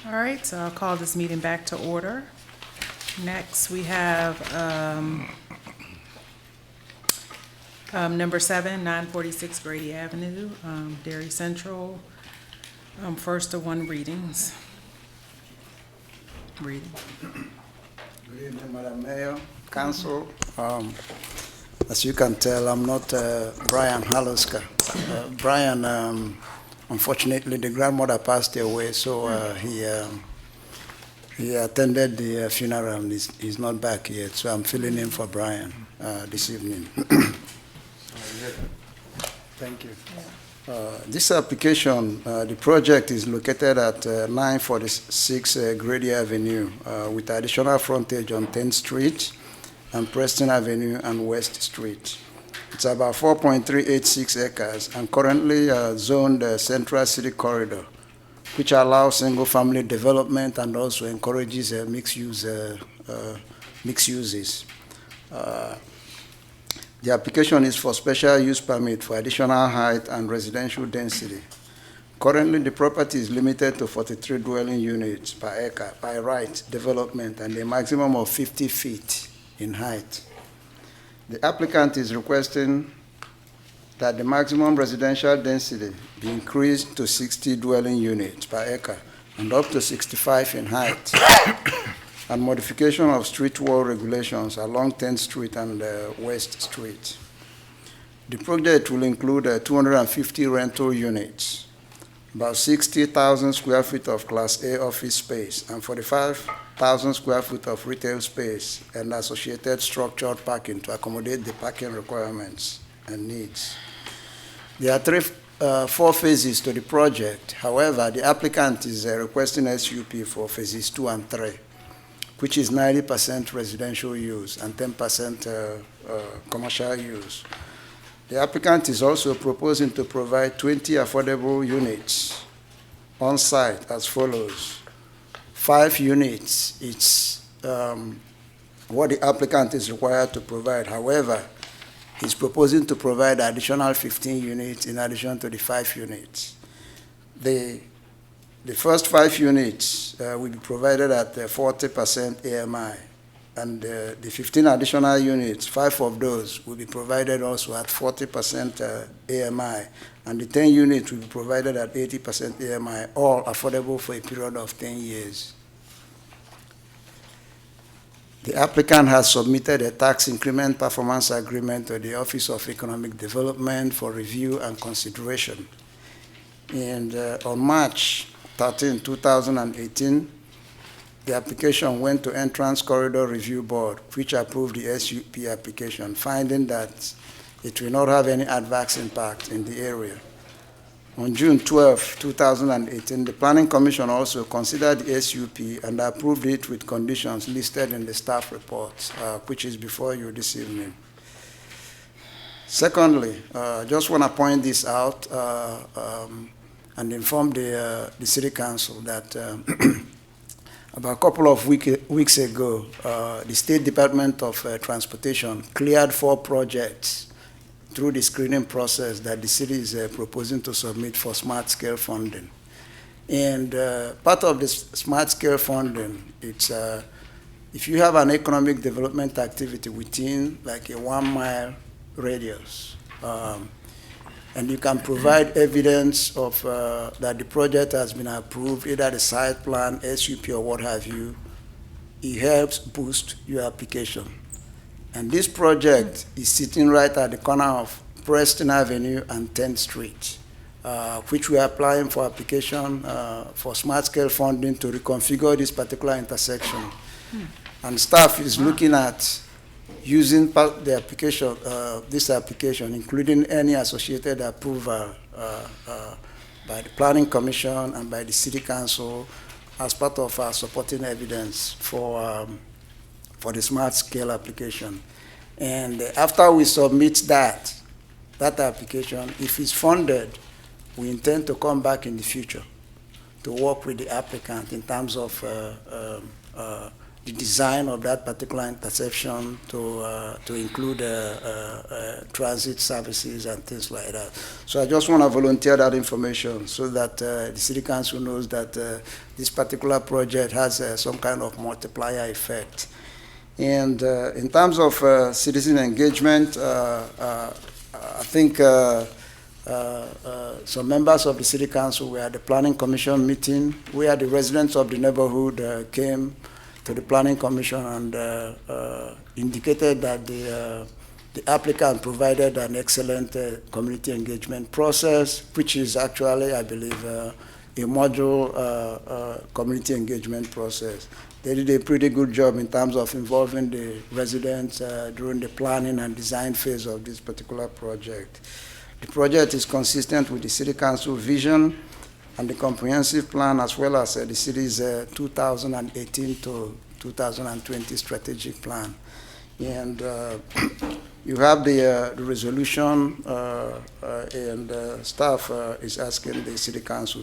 All right, so I'll call this meeting back to order. Next, we have number 7, 946 Grady Avenue, Dairy Central, first of one readings. Reading. Good evening, Madam Mayor, Council. As you can tell, I'm not Brian Haluska. Brian, unfortunately, the grandmother passed away, so he attended the funeral and he's not back yet. So I'm filling in for Brian this evening. Thank you. This application, the project is located at 946 Grady Avenue with additional frontage on 10th Street and Preston Avenue and West Street. It's about 4.386 acres and currently zoned Central City Corridor, which allows single-family development and also encourages mixed uses. The application is for special use permit for additional height and residential density. Currently, the property is limited to 43 dwelling units per acre by right development and a maximum of 50 feet in height. The applicant is requesting that the maximum residential density be increased to 60 dwelling units per acre and up to 65 in height, and modification of street wall regulations along 10th Street and West Street. The project will include 250 rental units, about 60,000 square feet of Class A office space, and 45,000 square feet of retail space and associated structured parking to accommodate the parking requirements and needs. There are 4 phases to the project. However, the applicant is requesting SUP for phases 2 and 3, which is 90% residential use and 10% commercial use. The applicant is also proposing to provide 20 affordable units on site as follows. 5 units, it's what the applicant is required to provide. However, he's proposing to provide additional 15 units in addition to the 5 units. The first 5 units will be provided at 40% AMI, and the 15 additional units, 5 of those will be provided also at 40% AMI, and the 10 units will be provided at 80% AMI, all affordable for a period of 10 years. The applicant has submitted a tax increment performance agreement to the Office of Economic Development for review and consideration. And on March 13, 2018, the application went to Entrance Corridor Review Board, which approved the SUP application, finding that it will not have any adverse impact in the area. On June 12, 2018, the Planning Commission also considered the SUP and approved it with conditions listed in the staff report, which is before you this evening. Secondly, just want to point this out and inform the City Council that about a couple of weeks ago, the State Department of Transportation cleared 4 projects through the screening process that the city is proposing to submit for smart scale funding. And part of this smart scale funding, it's if you have an economic development activity within like a 1-mile radius, and you can provide evidence of that the project has been approved, either the site plan, SUP, or what have you, it helps boost your application. And this project is sitting right at the corner of Preston Avenue and 10th Street, which we are applying for application for smart scale funding to reconfigure this particular intersection. And staff is looking at using the application, this application, including any associated approval by the Planning Commission and by the City Council as part of our supporting evidence for for the smart scale application. And after we submit that application, if it's funded, we intend to come back in the future to work with the applicant in terms of the design of that particular intersection to include transit services and things like that. So I just want to volunteer that information so that the City Council knows that this particular project has some kind of multiplier effect. And in terms of citizen engagement, I think some members of the City Council were at the Planning Commission meeting where the residents of the neighborhood came to the Planning Commission and indicated that the applicant provided an excellent community engagement process, which is actually, I believe, a module community engagement process. They did a pretty good job in terms of involving the residents during the planning and design phase of this particular project. The project is consistent with the City Council vision and the comprehensive plan, as well as the city's 2018 to 2020 strategic plan. And you have the resolution, and staff is asking the City Council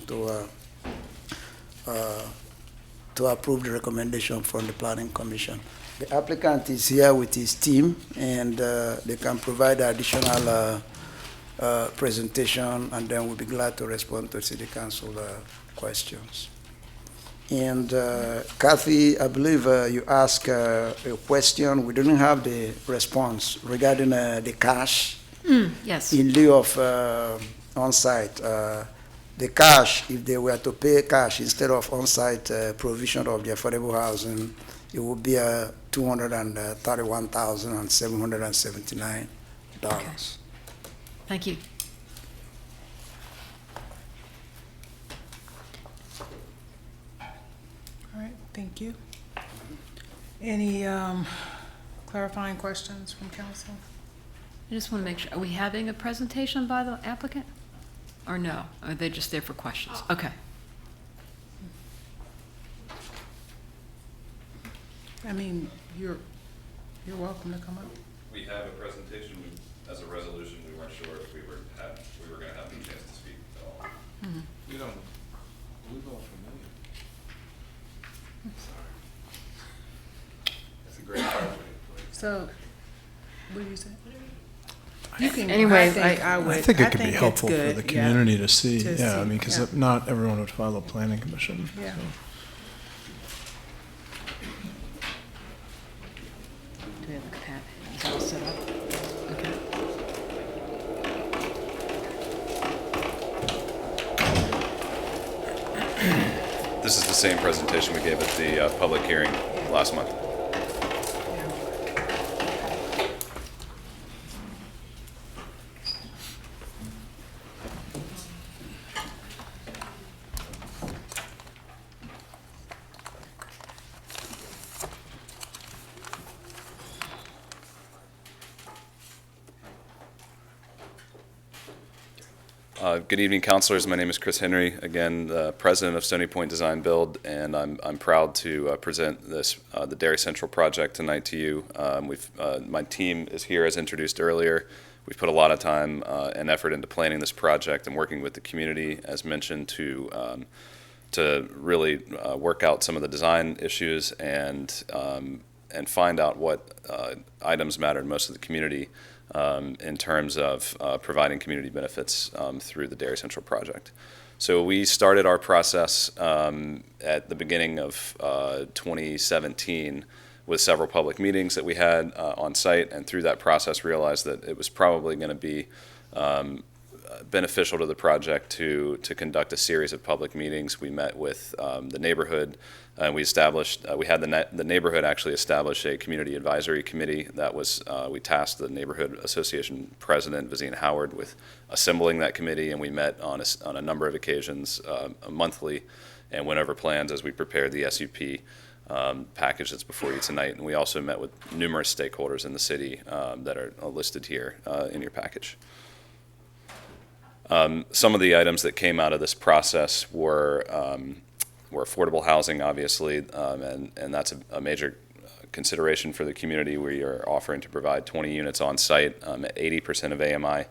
to approve the recommendation from the Planning Commission. The applicant is here with his team, and they can provide additional presentation, and then we'll be glad to respond to City Council questions. And Kathy, I believe you asked a question. We didn't have the response regarding the cash Yes. in lieu of on-site. The cash, if they were to pay cash instead of on-site provision of the affordable housing, it would be $231,779. Thank you. All right, thank you. Any clarifying questions from council? I just want to make sure, are we having a presentation by the applicant? Or no? Are they just there for questions? Okay. I mean, you're welcome to come up. We have a presentation as a resolution. We weren't sure if we were going to have the chance to speak at all. We don't familiar. Sorry. It's a great project. So, what do you say? You can, Anyway, I think it could be helpful for the community to see. To Yeah, I see, mean, because yeah. not everyone would follow planning commission. Yeah. so. Do we have a cap? Is that all set up? Okay. This is the same presentation we gave at the public hearing last month. Good evening, councilors. My name is Chris Henry, again, the president of Stony Point Design Build, and I'm proud to present this the Dairy Central project tonight to you. My team is here, as introduced earlier. We've put a lot of time and effort into planning this project and working with the community, as mentioned, to really work out some of the design issues and find out what items matter to most of the community. In terms of providing community benefits through the Dairy Central project. So we started our process at the beginning of 2017 with several public meetings that we had on site, and through that process realized that it was probably going to be beneficial to the project to conduct a series of public meetings. We met with the neighborhood. We established, we had the neighborhood actually establish a community advisory committee. That was, we tasked the neighborhood association president, Vizine Howard, with assembling that committee, and we met on a number of occasions monthly and went over plans as we prepared the SUP package that's before you tonight. And we also met with numerous stakeholders in the city that are listed here in your package. Some of the items that came out of this process were affordable housing, obviously, and that's a major consideration for the community. We are offering to provide 20 units on site at 80% of AMI.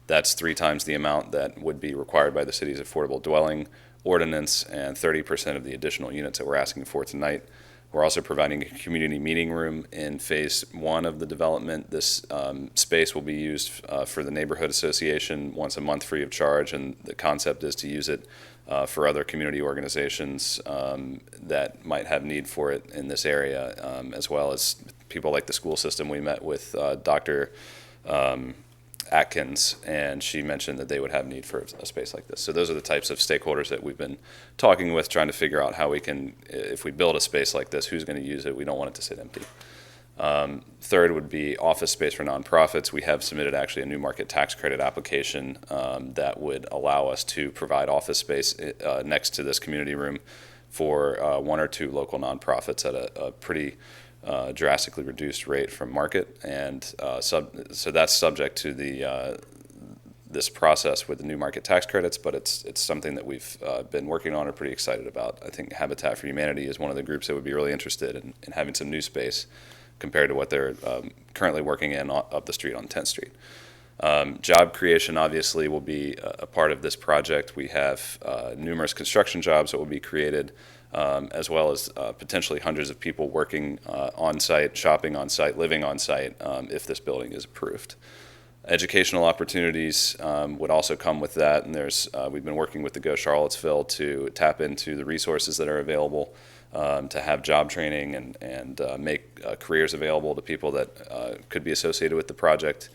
That's 3 times the amount that would be required by the city's affordable dwelling ordinance and 30% of the additional units that we're asking for tonight. We're also providing a community meeting room in phase 1 of the development. This space will be used for the neighborhood association once a month free of charge, and the concept is to use it for other community organizations that might have need for it in this area, as well as people like the school system. We met with Dr. Atkins, and she mentioned that they would have need for a space like this. So those are the types of stakeholders that we've been talking with, trying to figure out how we can, if we build a space like this, who's going to use it. We don't want it to sit empty. Third would be office space for nonprofits. We have submitted actually a new market tax credit application that would allow us to provide office space next to this community room for 1 or 2 local nonprofits at a pretty drastically reduced rate from market, and so that's subject to this process with the new market tax credits, but it's something that we've been working on and pretty excited about. I think Habitat for Humanity is one of the groups that would be really interested in having some new space compared to what they're currently working in up the street on 10th Street. Job creation obviously will be a part of this project. We have numerous construction jobs that will be created, as well as potentially hundreds of people working on-site, shopping on-site, living on-site if this building is approved. Educational opportunities would also come with that, and we've been working with the Go Charlottesville to tap into the resources that are available to have job training and make careers available to people that could be associated with the project.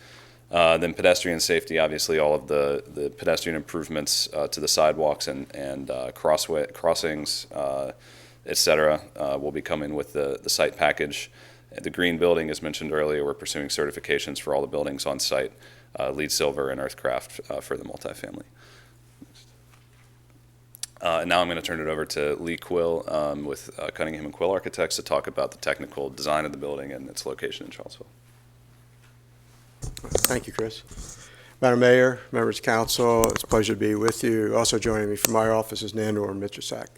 Then pedestrian safety, obviously all of the pedestrian improvements to the sidewalks and crossings, et cetera, will be coming with the site package. The green building, as mentioned earlier, we're pursuing certifications for all the buildings on site, LEED Silver and Earthcraft for the multifamily. Now I'm going to turn it over to Lee Quill with Cunningham and Quill Architects to talk about the technical design of the building and its location in Charlottesville. Thank you, Chris. Madam Mayor, members of council, it's a pleasure to be with you. Also joining me from my office is Nandor Mitrosak.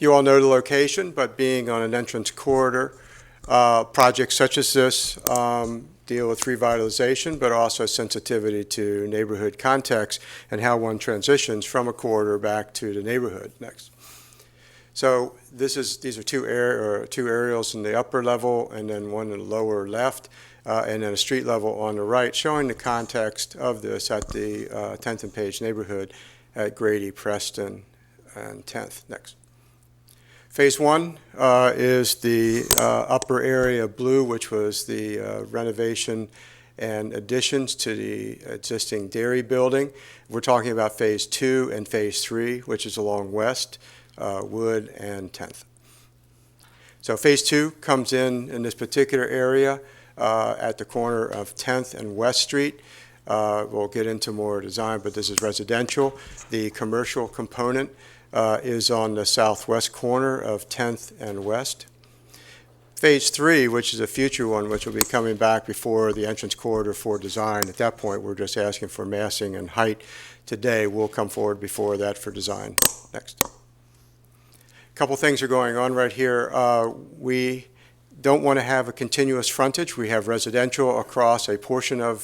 You all know the location, but being on an entrance corridor, projects such as this deal with revitalization, but also sensitivity to neighborhood context and how one transitions from a corridor back to the neighborhood next. So these are two aerials in the upper level and then one in the lower left. And then a street level on the right, showing the context of this at the 10th and Page neighborhood at Grady, Preston, and 10th. Next. Phase 1 is the upper area blue, which was the renovation and additions to the existing dairy building. We're talking about Phase 2 and Phase 3, which is along West, Wood, and 10th. So Phase 2 comes in this particular area at the corner of 10th and West Street. We'll get into more design, but this is residential. The commercial component is on the southwest corner of 10th and West. Phase 3, which is a future one, which will be coming back before the entrance corridor for design. At that point, we're just asking for massing and height. Today, we'll come forward before that for design. Next. A couple things are going on right here. We don't want to have a continuous frontage. We have residential across a portion of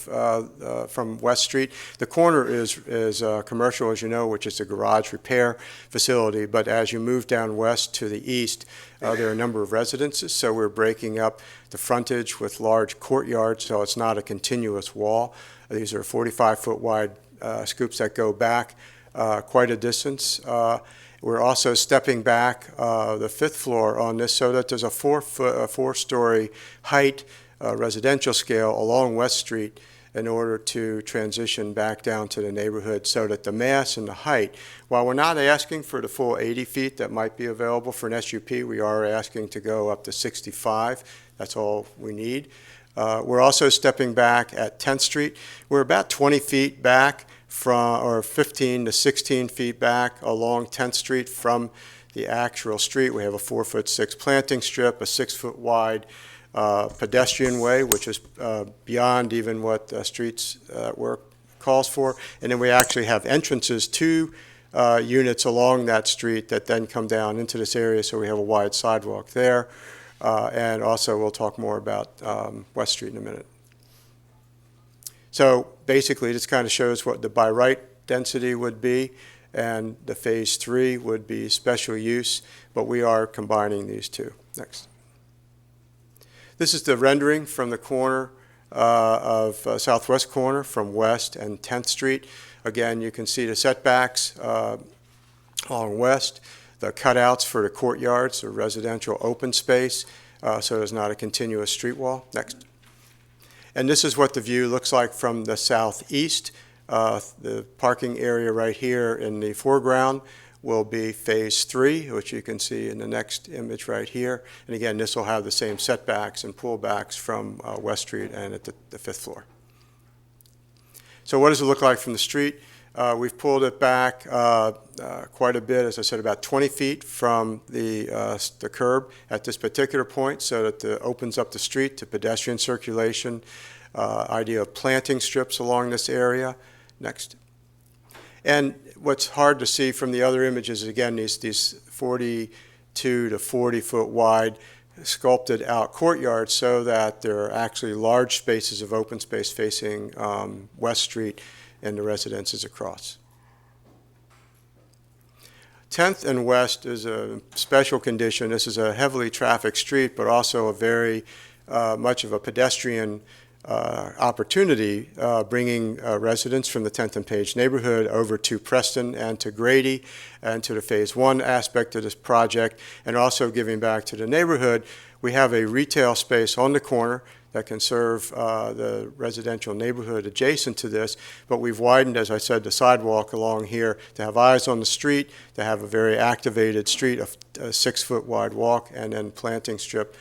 from West Street. The corner is commercial, as you know, which is a garage repair facility. But as you move down west to the east, there are a number of residences. So we're breaking up the frontage with large courtyards, so it's not a continuous wall. These are 45-foot wide scoops that go back quite a distance. We're also stepping back the 5th floor on this so that there's a 4-story height residential scale along West Street in order to transition back down to the neighborhood so that the mass and the height, while we're not asking for the full 80 feet that might be available for an SUP, we are asking to go up to 65. That's all we need. We're also stepping back at 10th Street. We're about 20 feet back or 15 to 16 feet back along 10th Street from the actual street. We have a 4'6" planting strip, a 6-foot wide pedestrian way, which is beyond even what streets work calls for. And then we actually have entrances to units along that street that then come down into this area, so we have a wide sidewalk there. And also, we'll talk more about West Street in a minute. So basically, this kind of shows what the by right density would be, and the Phase 3 would be special use, but we are combining these two. Next. This is the rendering from the corner of southwest corner from West and 10th Street. Again, you can see the setbacks along West, the cutouts for the courtyards, or residential open space, so there's not a continuous street wall. Next. And this is what the view looks like from the southeast. The parking area right here in the foreground will be Phase 3, which you can see in the next image right here. And again, this will have the same setbacks and pullbacks from West Street and at the 5th floor. So what does it look like from the street? We've pulled it back quite a bit, as I said, about 20 feet from the curb at this particular point, so that it opens up the street to pedestrian circulation. Idea of planting strips along this area. Next. And what's hard to see from the other images is, again, these 42 to 40 foot wide sculpted out courtyards, so that there are actually large spaces of open space facing West Street and the residences across. 10th and West is a special condition. This is a heavily trafficked street, but also a very much of a pedestrian opportunity, bringing residents from the 10th and Page neighborhood over to Preston and to Grady and to the Phase 1 aspect of this project, and also giving back to the neighborhood. We have a retail space on the corner that can serve the residential neighborhood adjacent to this, but we've widened, as I said, the sidewalk along here to have eyes on the street, to have a very activated street, a 6 foot wide walk, and then planting strip,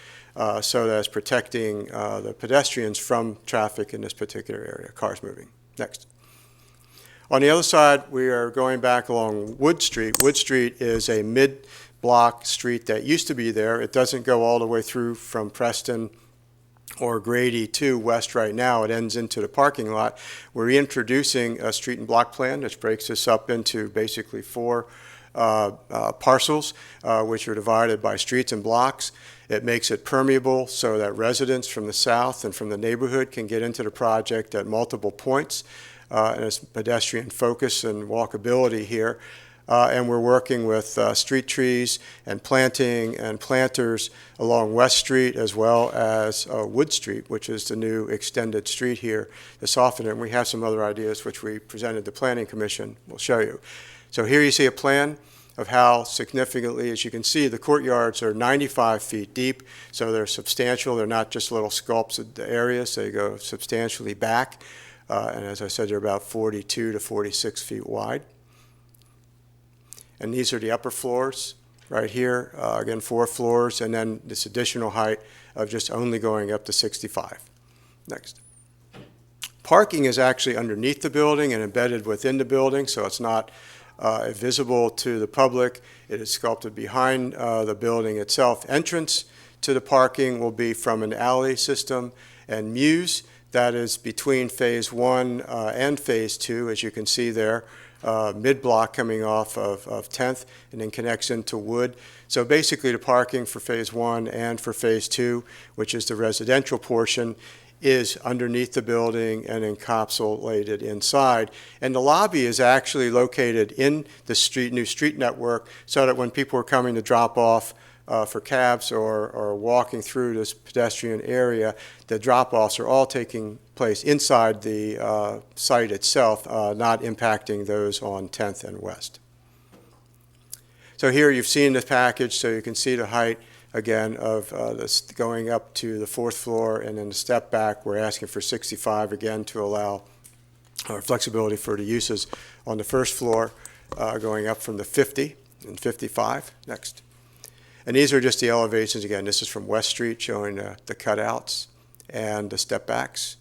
so that it's protecting the pedestrians from traffic in this particular area, cars moving. Next. On the other side, we are going back along Wood Street. Wood Street is a mid-block street that used to be there. It doesn't go all the way through from Preston or Grady to West right now. It ends into the parking lot. We're introducing a street and block plan, which breaks this up into basically 4 parcels, which are divided by streets and blocks. It makes it permeable so that residents from the south and from the neighborhood can get into the project at multiple points, and it's pedestrian focus and walkability here. And we're working with street trees and planting and planters along West Street, as well as Wood Street, which is the new extended street here to soften it. And we have some other ideas which we presented to Planning Commission. We'll show you. So here you see a plan of how significantly, as you can see, the courtyards are 95 feet deep, so they're substantial. They're not just little sculpted areas. They go substantially back. And as I said, they're about 42 to 46 feet wide. And these are the upper floors right here. Again, 4 floors, and then this additional height of just only going up to 65. Next. Parking is actually underneath the building and embedded within the building, so it's not visible to the public. It is sculpted behind the building itself. Entrance to the parking will be from an alley system and mews that is between Phase 1 and Phase 2, as you can see there, mid-block coming off of 10th, and then connects into Wood. So basically the parking for Phase 1 and for Phase 2, which is the residential portion, is underneath the building and encapsulated inside. And the lobby is actually located in the new street network, so that when people are coming to drop off for cabs or walking through this pedestrian area, the drop-offs are all taking place inside the site itself, not impacting those on 10th and West. So here you've seen the package, so you can see the height again of this going up to the 4th floor, and then the step back. We're asking for 65 again to allow flexibility for the uses on the 1st floor, going up from the 50 and 55. Next. And these are just the elevations. Again, this is from West Street, showing the cutouts and the step backs.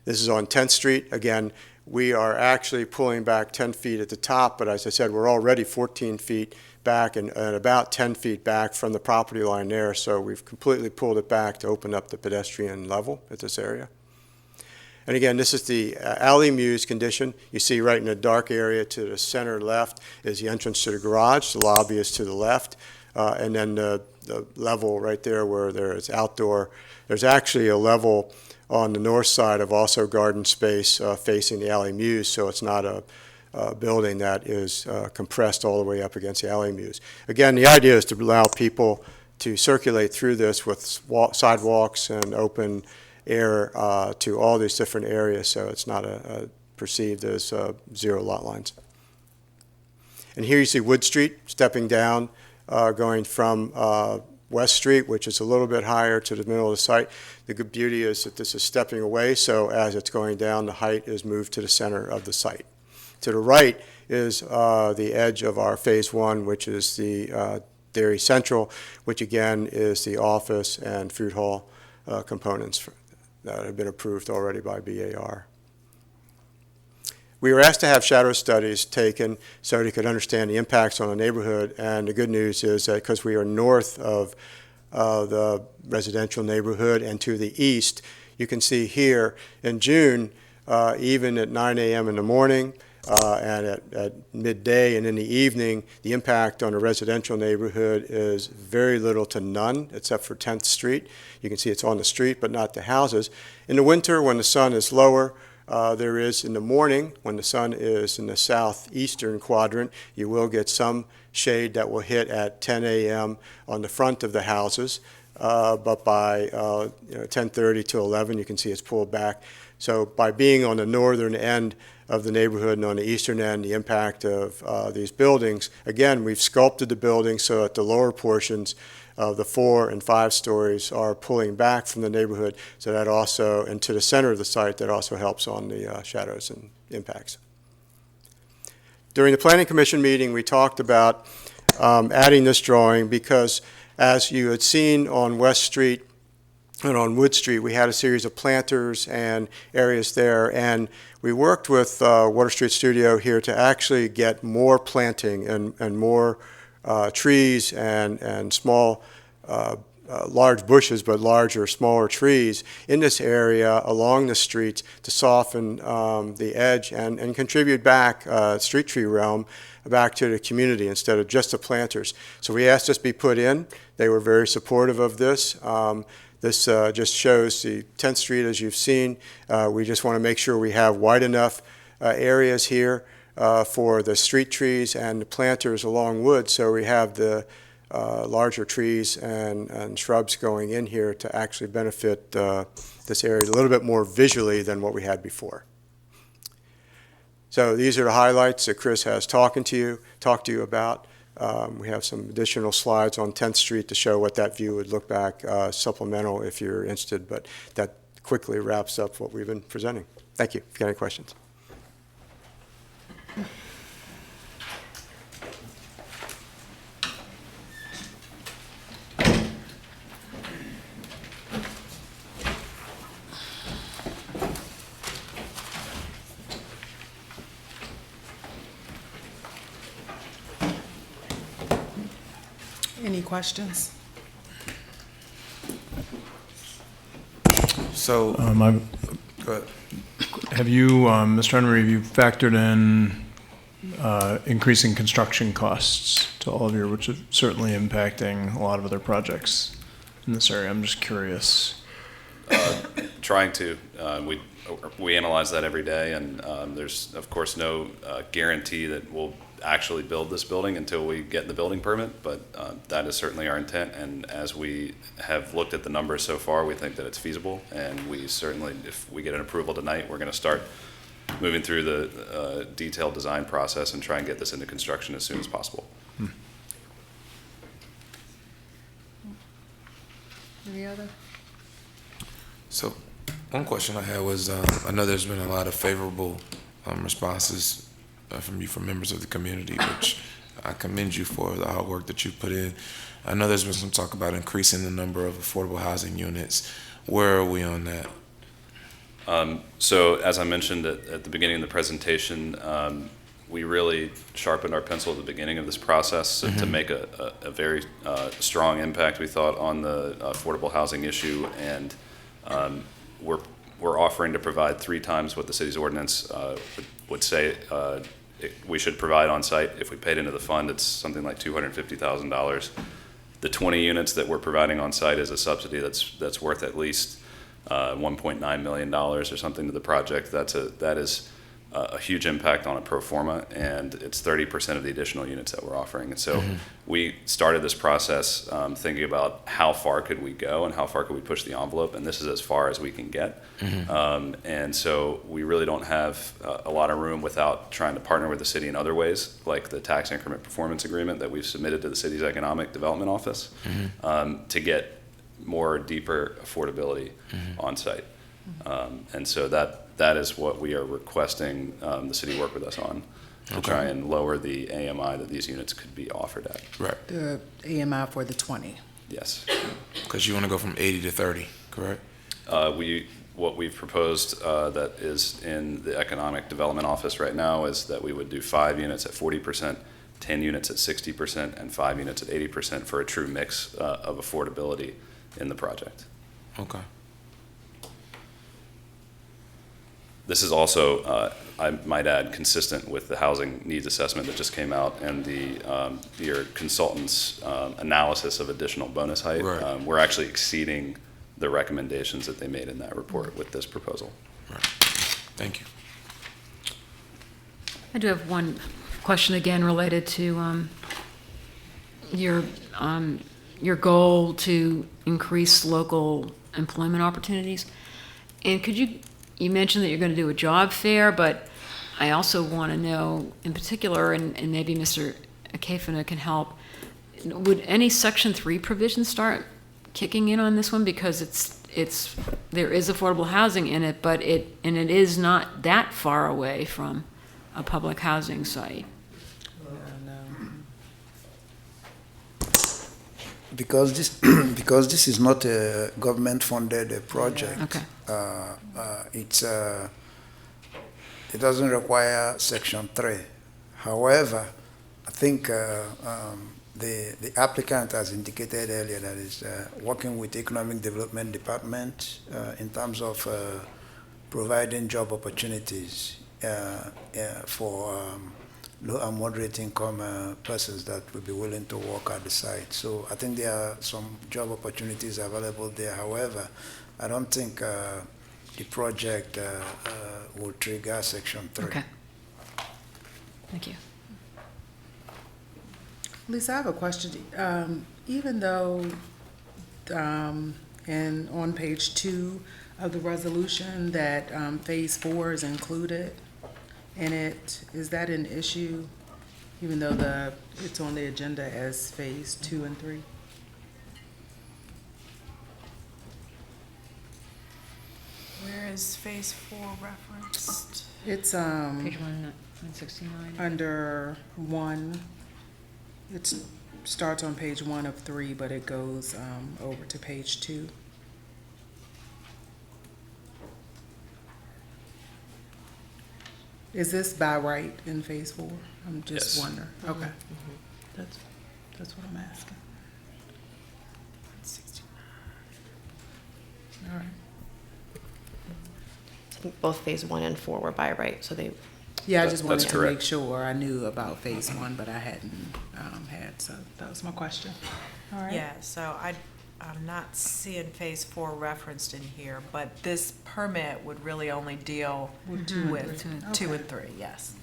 This is on 10th Street. Again, we are actually pulling back 10 feet at the top, but as I said, we're already 14 feet back and about 10 feet back from the property line there, so we've completely pulled it back to open up the pedestrian level at this area. And again, this is the alley mews condition. You see right in the dark area to the center left is the entrance to the garage. The lobby is to the left. And then the the level right there where there is outdoor. There's actually a level on the north side of also garden space facing the Alley Muse, so it's not a building that is compressed all the way up against the Alley Muse. Again, the idea is to allow people to circulate through this with sidewalks and open air to all these different areas, so it's not perceived as zero lot lines. And here you see Wood Street stepping down, going from West Street, which is a little bit higher, to the middle of the site. The good beauty is that this is stepping away, so as it's going down, the height is moved to the center of the site. To the right is the edge of our Phase 1, which is the Dairy Central, which again is the office and food hall components that have been approved already by BAR. We were asked to have shadow studies taken so we could understand the impacts on the neighborhood, and the good news is that because we are north of the residential neighborhood and to the east, you can see here in June, even at 9 a.m. in the morning and at midday and in the evening, the impact on the residential neighborhood is very little to none except for 10th Street. You can see it's on the street but not the houses. In the winter, when the sun is lower, there is in the morning, when the sun is in the southeastern quadrant, you will get some shade that will hit at 10 a.m. on the front of the houses, but by 10:30 to 11, you can see it's pulled back. So by being on the northern end of the neighborhood and on the eastern end, the impact of these buildings, again, we've sculpted the buildings so that the lower portions of the 4 and 5 stories are pulling back from the neighborhood, so that also, and to the center of the site, that also helps on the shadows and impacts. During the Planning Commission meeting, we talked about adding this drawing because, as you had seen on West Street and on Wood Street, we had a series of planters and areas there, and we worked with Water Street Studio here to actually get more planting and more trees and small, large bushes, but larger, smaller trees in this area along the streets to soften the edge and contribute back street tree realm back to the community instead of just the planters. So we asked this be put in. They were very supportive of this. This just shows the 10th Street as you've seen. We just want to make sure we have wide enough areas here for the street trees and the planters along Wood, so we have the larger trees and shrubs going in here to actually benefit this area a little bit more visually than what we had before. So these are the highlights that Chris has talked to you about. We have some additional slides on 10th Street to show what that view would look like, supplemental if you're interested, but that quickly wraps up what we've been presenting. Thank you. If you got any questions. Any questions? So, go ahead. Have you, Mr. Henry, have you factored in increasing construction costs to all of your, which is certainly impacting a lot of other projects in this area? I'm just curious. Trying to. We analyze that every day, and there's, of course, no guarantee that we'll actually build this building until we get the building permit, but that is certainly our intent, and as we have looked at the numbers so far, we think that it's feasible, and we certainly, if we get an approval tonight, we're going to start moving through the detailed design process and try and get this into construction as soon as possible. Any other? So, one question I had was, I know there's been a lot of favorable responses from members of the community, which I commend you for the hard work that you put in. I know there's been some talk about increasing the number of affordable housing units. Where are we on that? So as I mentioned at the beginning of the presentation, we really sharpened our pencil at the beginning of this process to make a very strong impact, we thought, on the affordable housing issue, and we're offering to provide 3 times what the city's ordinance would say we should provide on site. If we paid into the fund, it's something like $250,000. the 20 units that we're providing on site is a subsidy that's worth at least $1.9 million or something to the project. That is a huge impact on a pro forma, and it's 30% of the additional units that we're offering. And so we started this process thinking about how far could we go and how far could we push the envelope, and this is as far as we can get. And so we really don't have a lot of room without trying to partner with the city in other ways, like the tax increment performance agreement that we've submitted to the city's economic development office, to get more deeper affordability on site. And so that is what we are requesting the city work with us on, to try and lower the AMI that these units could be offered at. Right. The AMI for the 20. Yes. Because you want to go from 80 to 30, correct? What we've proposed that is in the Economic Development Office right now is that we would do 5 units at 40%, 10 units at 60%, and 5 units at 80% for a true mix of affordability in the project. Okay. This is also, I might add, consistent with the housing needs assessment that just came out and your consultant's analysis of additional bonus height. Right. We're actually exceeding the recommendations that they made in that report with this proposal. Right. Thank you. I do have one question again related to your goal to increase local employment opportunities. And could you mentioned that you're going to do a job fair, but I also want to know in particular, and maybe Mr. Akefuna can help, would any Section 3 provisions start kicking in on this one? Because there is affordable housing in it, but it is not that far away from a public housing site. Because this is not a government-funded project. Okay. It doesn't require Section 3. However, I think the applicant has indicated earlier that is working with the Economic Development Department in terms of providing job opportunities for low and moderate income persons that will be willing to work at the site. So I think there are some job opportunities available there. However, I don't think the project will trigger Section 3. Okay. Thank you. Lisa, I have a question. Even though, and on page 2 of the resolution that phase 4 is included in it, is that an issue, even though it's on the agenda as phase 2 and 3? Where is phase 4 referenced? It's Page 169. under 1. It starts on page 1 of 3, but it goes over to page 2. Is this by right in phase 4? I'm just Yes. wondering. Okay. That's what I'm asking. All right. I think both phase 1 and 4 were by right, so they. Yeah, I just wanted That's to correct. make sure I knew about phase 1, but I hadn't had, so that was my question. All right. Yeah, so I'm not seeing phase 4 referenced in here, but this permit would really only deal with 2 and 3, yes.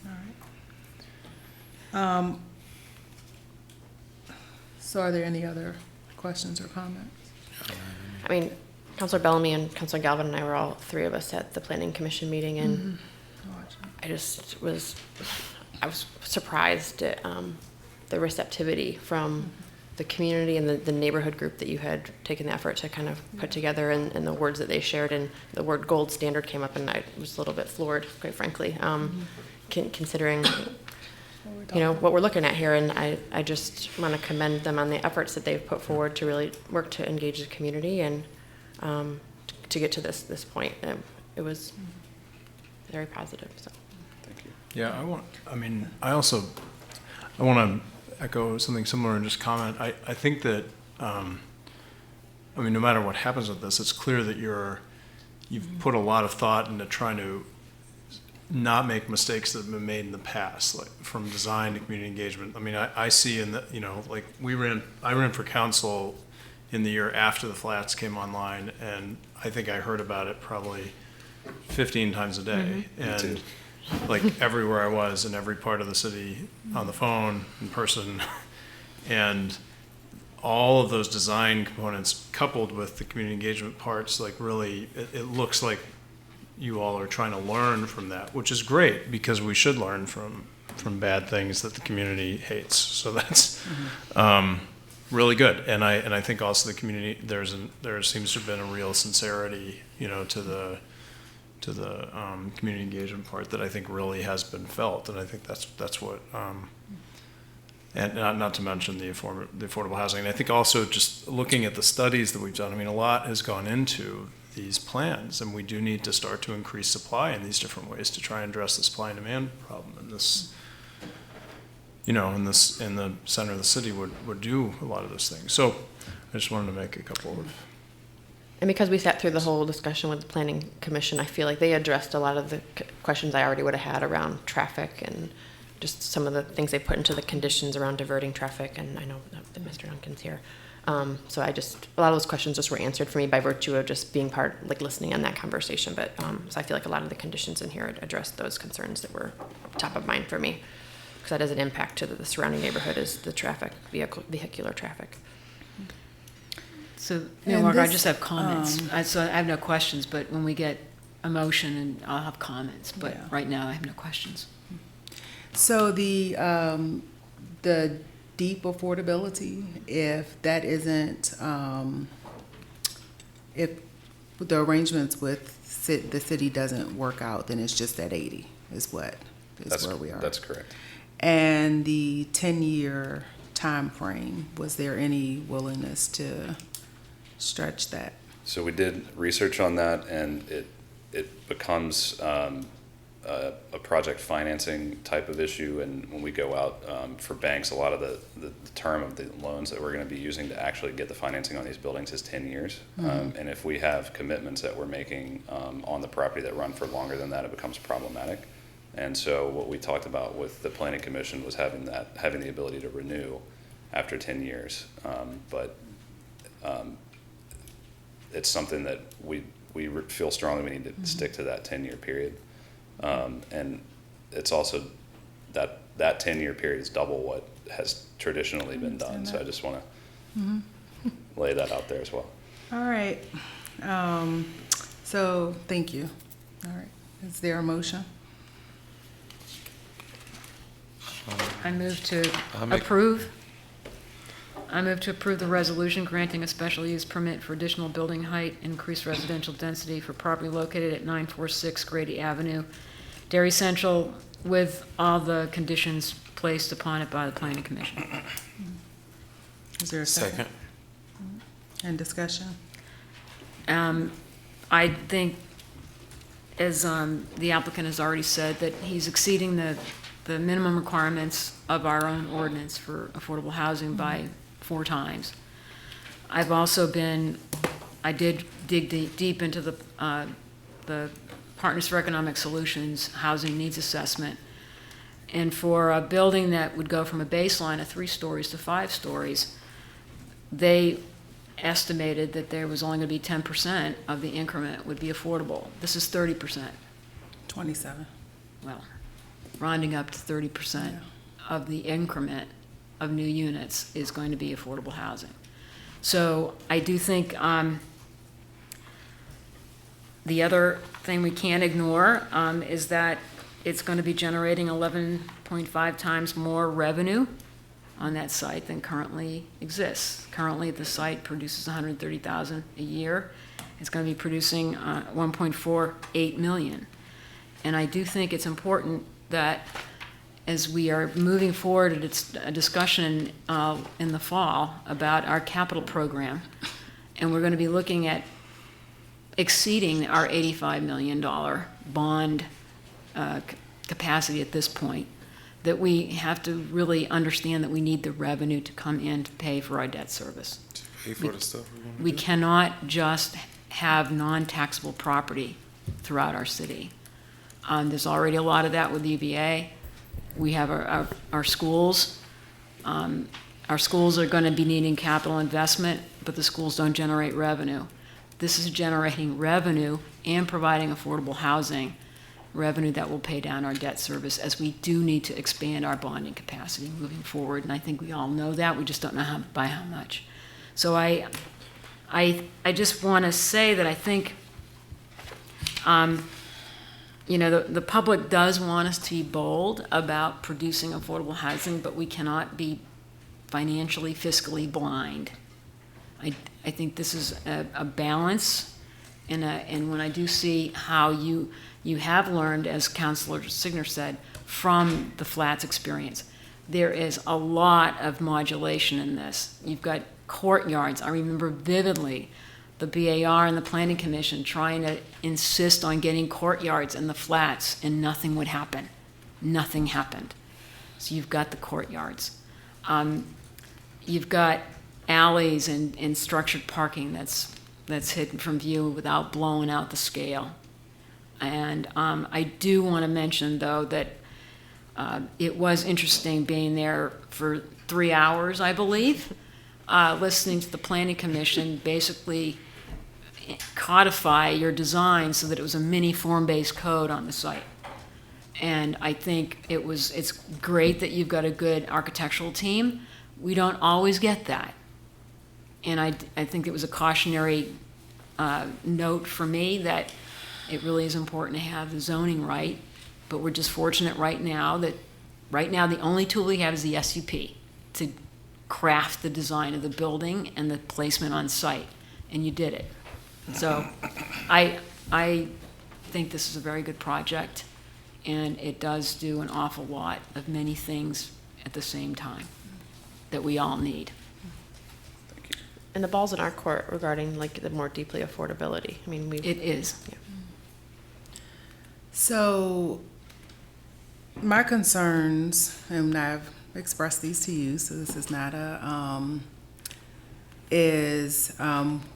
All right. So are there any other questions or comments? I mean, Councilor Bellamy and Councilor Galvin and I were all 3 of us at the Planning Commission meeting, and I was surprised at the receptivity from the community and the neighborhood group that you had taken the effort to kind of put together, and the words that they shared, and the word gold standard came up, and I was a little bit floored, quite frankly, considering what we're looking at here. And I just want to commend them on the efforts that they've put forward to really work to engage the community and to get to this point. It was very positive. So. Thank you. Yeah, I want to echo something similar and just comment. I think that, no matter what happens with this, it's clear that you've put a lot of thought into trying to not make mistakes that have been made in the past, like from design to community engagement. I mean, I see in the, like I ran for council in the year after the flats came online, and I think I heard about it probably 15 times a day. And like everywhere I was in every part of the city, on the phone, in person, and all of those design components coupled with the community engagement parts, like really, it looks like you all are trying to learn from that, which is great because we should learn from bad things that the community hates. So that's really good. And I think also the community, there seems to have been a real sincerity, to the community engagement part that I think really has been felt. And I think that's what, and not to mention the affordable housing. And I think also just looking at the studies that we've done, I mean, a lot has gone into these plans, and we do need to start to increase supply in these different ways to try and address the supply and demand problem. And this, in the center of the city would do a lot of those things. So I just wanted to make a couple of. And because we sat through the whole discussion with the Planning Commission, I feel like they addressed a lot of the questions I already would have had around traffic and just some of the things they put into the conditions around diverting traffic. And I know that Mr. Duncan's here. So a lot of those questions just were answered for me by virtue of just being listening on that conversation. But so I feel like a lot of the conditions in here addressed those concerns that were top of mind for me, because that has an impact to the surrounding neighborhood is the traffic, vehicular traffic. So, Walker, I just have comments. So I have no questions, but when we get a motion, and I'll have comments. But right now, I have no questions. So the deep affordability, if that isn't, if the arrangements with the city doesn't work out, then it's just at 80 is where we are. That's correct. And the 10-year time frame, was there any willingness to stretch that? So we did research on that, and it becomes a project financing type of issue. And when we go out for banks, a lot of the term of the loans that we're going to be using to actually get the financing on these buildings is 10 years. And if we have commitments that we're making on the property that run for longer than that, it becomes problematic. And so what we talked about with the Planning Commission was having the ability to renew after 10 years. But it's something that we feel strongly we need to stick to that 10-year period. And it's also that 10-year period is double what has traditionally been done. So I just want to lay that out there as well. All right. So thank you. All right. Is there a motion? I move to approve. I move to approve the resolution granting a special use permit for additional building height, increased residential density for property located at 946 Grady Avenue, Dairy Central, with all the conditions placed upon it by the Planning Commission. Is there a second? And discussion? I think, as the applicant has already said, that he's exceeding the minimum requirements of our own ordinance for affordable housing by 4 times. I've also I did dig deep into the Partners for Economic Solutions housing needs assessment. And for a building that would go from a baseline of 3 stories to 5 stories, they estimated that there was only going to be 10% of the increment would be affordable. This is 30%. 27. Well, rounding up to 30% of the increment of new units is going to be affordable housing. So I do think the other thing we can't ignore is that it's going to be generating 11.5 times more revenue on that site than currently exists. Currently, the site produces $130,000 a year. It's going to be producing $1.48 million. And I do think it's important that as we are moving forward, it's a discussion in the fall about our capital program, and we're going to be looking at exceeding our $85 million bond capacity at this point, that we have to really understand that we need the revenue to come in to pay for our debt service. To pay for the stuff We cannot just have non-taxable property throughout our city. There's already a lot of that with UVA. We have our schools. Our schools are going to be needing capital investment, but the schools don't generate revenue. This is generating revenue and providing affordable housing, revenue that will pay down our debt service, as we do need to expand our bonding capacity moving forward. And I think we all know that. We just don't know by how much. So I just want to say that I think, the public does want us to be bold about producing affordable housing, but we cannot be financially, fiscally blind. I think this is a balance, and when I do see how you have learned, as Councilor Signer said, from the Flats experience, there is a lot of modulation in this. You've got courtyards. I remember vividly the BAR and the Planning Commission trying to insist on getting courtyards in the Flats, and nothing would happen. Nothing happened. So you've got the courtyards. You've got alleys and structured parking that's hidden from view without blowing out the scale. And I do want to mention, though, that it was interesting being there for 3 hours, I believe, listening to the Planning Commission basically codify your design so that it was a mini form-based code on the site. And I think it's great that you've got a good architectural team. We don't always get that. And I think it was a cautionary note for me that it really is important to have the zoning right, but we're just fortunate right now that the only tool we have is the SUP to craft the design of the building and the placement on site, and you did it. So I think this is a very good project, and it does do an awful lot of many things at the same time that we all need. And the ball's in our court regarding like the more deeply affordability. I mean, It is. Yeah. So my concerns, and I've expressed these to you, so this is not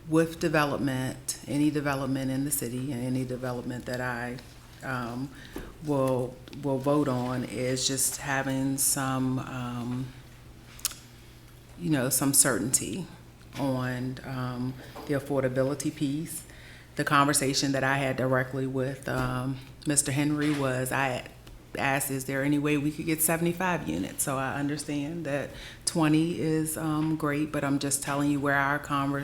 with development, any development in the city, and any development that I will vote on, is just having some some certainty on the affordability piece. The conversation that I had directly with Mr. Henry was, I asked, is there any way we could get 75 units? So I understand that 20 is great, but I'm just telling you where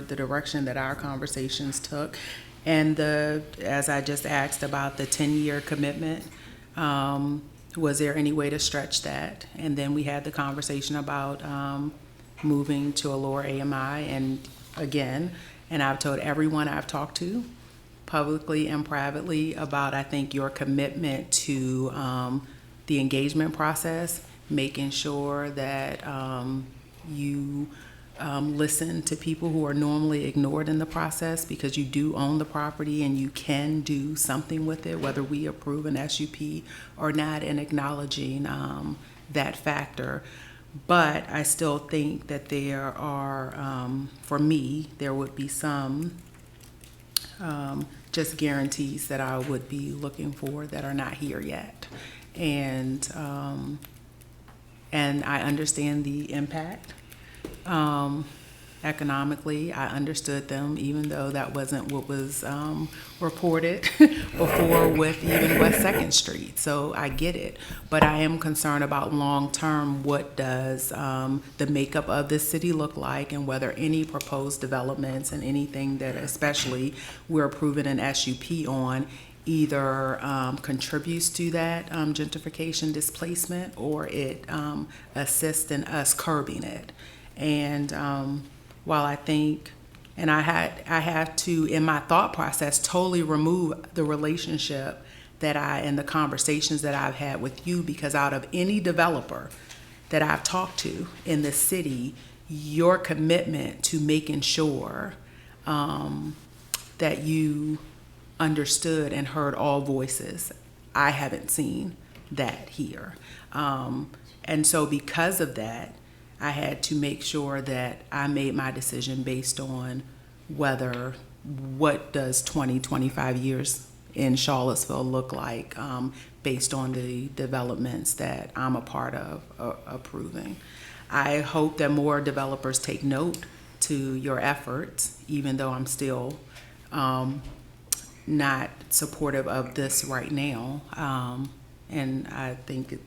the direction that our conversations took. And as I just asked about the 10-year commitment, was there any way to stretch that? And then we had the conversation about moving to a lower AMI, and I've told everyone I've talked to, publicly and privately, about, I think, your commitment to the engagement process, making sure that you listen to people who are normally ignored in the process, because you do own the property and you can do something with it, whether we approve an SUP or not, and acknowledging that factor. But I still think that there are, for me, there would be some just guarantees that I would be looking for that are not here yet. And I understand the impact. Economically, I understood them, even though that wasn't what was reported before with even West 2nd Street. So I get it. But I am concerned about long-term, what does the makeup of this city look like, and whether any proposed developments and anything that especially we're approving an SUP on either contributes to that gentrification displacement, or it assists in us curbing it. And while I think, and I have to, in my thought process, totally remove the relationship that and the conversations that I've had with you, because out of any developer that I've talked to in the city, your commitment to making sure that you understood and heard all voices, I haven't seen that here. And so because of that, I had to make sure that I made my decision based on what does 20, 25 years in Charlottesville look like based on the developments that I'm a part of approving. I hope that more developers take note to your efforts, even though I'm still not supportive of this right now. And I think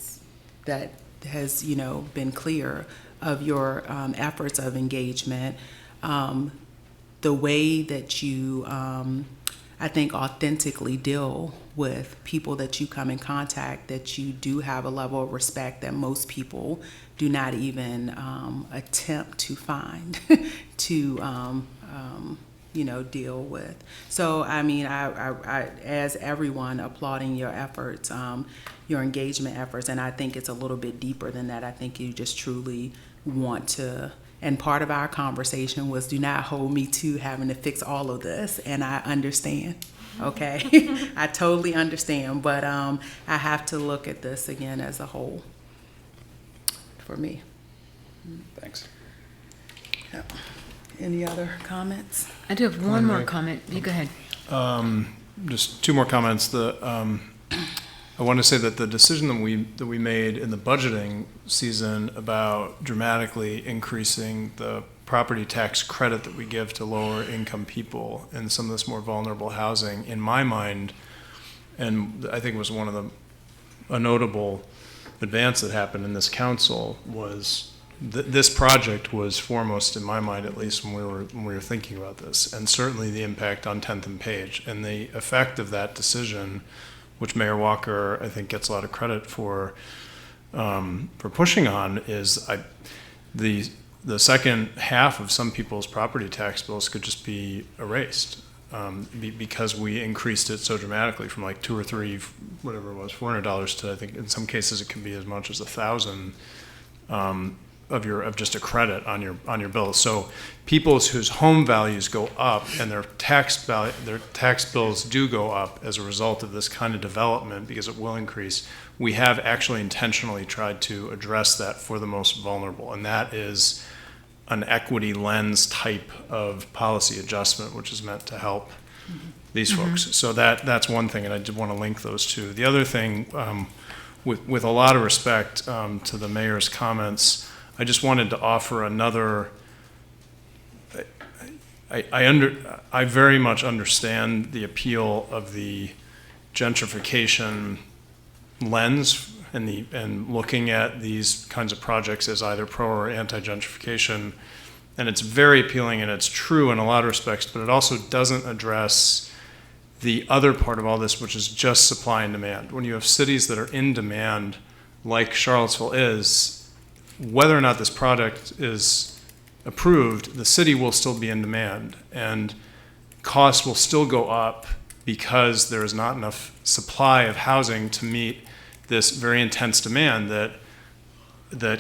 that has, been clear of your efforts of engagement. The way that you, I think, authentically deal with people that you come in contact, that you do have a level of respect that most people do not even attempt to find to deal with. So I mean, I as everyone, applauding your efforts, your engagement efforts, and I think it's a little bit deeper than that. I think you just truly want to. And part of our conversation was, do not hold me to having to fix all of this, and I understand. Okay, I totally understand, but I have to look at this again as a whole for me. Thanks. Yeah. Any other comments? I do have one more comment. You go ahead. Just two more comments. I want to say that the decision that we made in the budgeting season about dramatically increasing the property tax credit that we give to lower income people in some of this more vulnerable housing, in my mind, and I think it was a notable advance that happened in this council, was this project was foremost in my mind, at least when we were thinking about this, and certainly the impact on 10th and Page and the effect of that decision, which Mayor Walker, I think, gets a lot of credit for pushing on, is the second half of some people's property tax bills could just be erased because we increased it so dramatically from like $200 or $300, whatever it was, $400 to, I think in some cases it can be as much as $1,000 of just a credit on your bill. So people whose home values go up and their tax bills do go up as a result of this kind of development, because it will increase, we have actually intentionally tried to address that for the most vulnerable, and that is an equity lens type of policy adjustment, which is meant to help these folks. So that's one thing, and I did want to link those two. The other thing, with a lot of respect to the mayor's comments, I just wanted to offer another. I very much understand the appeal of the gentrification lens and looking at these kinds of projects as either pro or anti-gentrification, and it's very appealing and it's true in a lot of respects, but it also doesn't address the other part of all this, which is just supply and demand. When you have cities that are in demand, like Charlottesville is, whether or not this product is approved, the city will still be in demand, and costs will still go up because there is not enough supply of housing to meet this very intense demand that a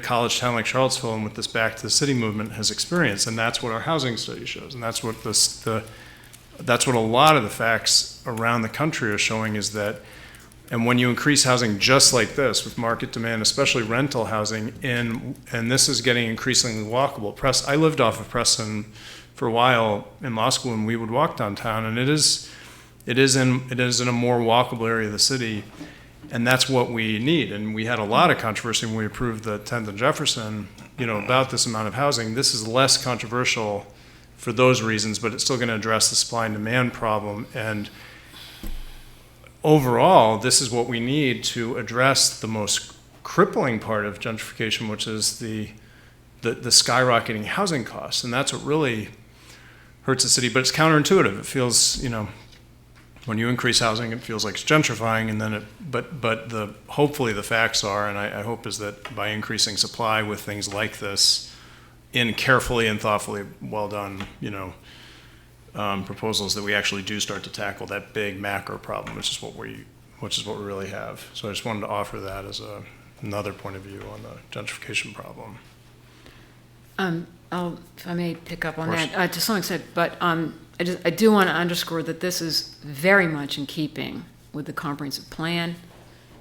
college town like Charlottesville, and with this Back to the City movement, has experienced. And that's what our housing study shows, and that's what that's what a lot of the facts around the country are showing, is that. And when you increase housing just like this, with market demand, especially rental housing, and this is getting increasingly walkable. I lived off of Preston for a while in law school, and we would walk downtown, and it is in a more walkable area of the city, and that's what we need. And we had a lot of controversy when we approved the 10th and Jefferson, about this amount of housing. This is less controversial for those reasons, but it's still going to address the supply and demand problem. And overall, this is what we need to address the most crippling part of gentrification, which is the skyrocketing housing costs. And that's what really hurts the city. But it's counterintuitive. It feels, when you increase housing, it feels like it's gentrifying, and then hopefully the facts are, and I hope is that by increasing supply with things like this, in carefully and thoughtfully well done, proposals, that we actually do start to tackle that big macro problem, which is what we really have. So I just wanted to offer that as another point of view on the gentrification problem. If I may pick up on that to some extent, but I do want to underscore that this is very much in keeping with the comprehensive plan,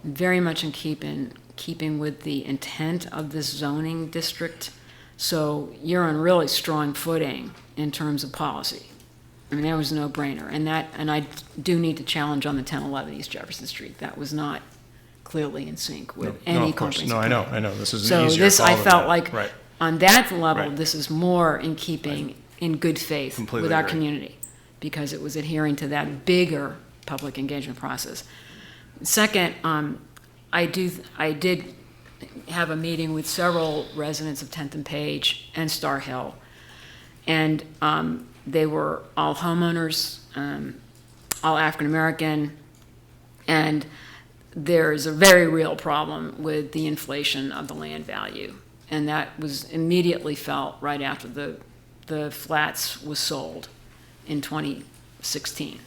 very much in keeping with the intent of this zoning district. So you're on really strong footing in terms of policy. I mean, that was a no-brainer, and I do need to challenge on the 1011 East Jefferson Street. That was not clearly in sync with No, any of course. comprehensive No, plan. I know. This is an So easier this, call I than felt that. like, Right. on that level, Right. this is more in keeping, in good faith Completely with our agree. community, because it was adhering to that bigger public engagement process. Second, I did have a meeting with several residents of 10th and Page and Star Hill, and they were all homeowners, all African-American, and there's a very real problem with the inflation of the land value. And that was immediately felt right after the flats was sold in 2016.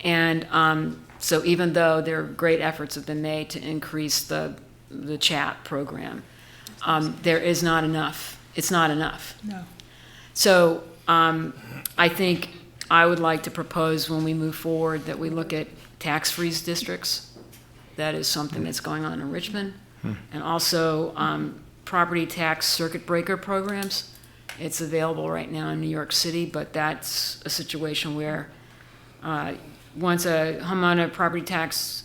And so even though there are great efforts have been made to increase the CHAP program, there is not enough. It's not enough. No. So I think I would like to propose when we move forward that we look at tax freeze districts. That is something that's going on in Richmond. And also property tax circuit breaker programs. It's available right now in New York City, but that's a situation where once a homeowner property tax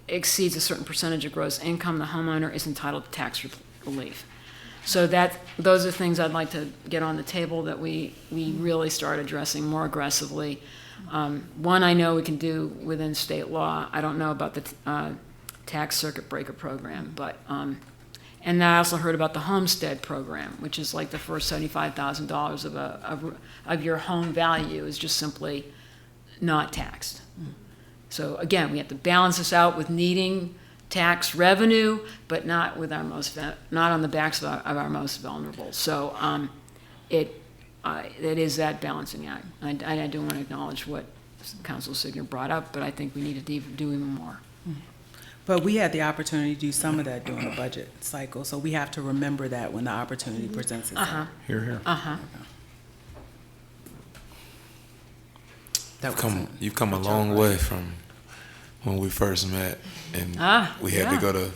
exceeds a certain percentage of gross income, the homeowner is entitled to tax relief. So those are things I'd like to get on the table that we really start addressing more aggressively. One I know we can do within state law. I don't know about the tax circuit breaker program, but and I also heard about the homestead program, which is like the first $75,000 of your home value is just simply not taxed. So again, we have to balance this out with needing tax revenue, but not with our not on the backs of our most vulnerable. So it is that balancing act. I do want to acknowledge what Council Signer brought up, but I think we need to do even more. But we had the opportunity to do some of that during the budget cycle, so we have to remember that when the opportunity presents itself. Hear, hear. You've come a long way from when we first met, and we had to go to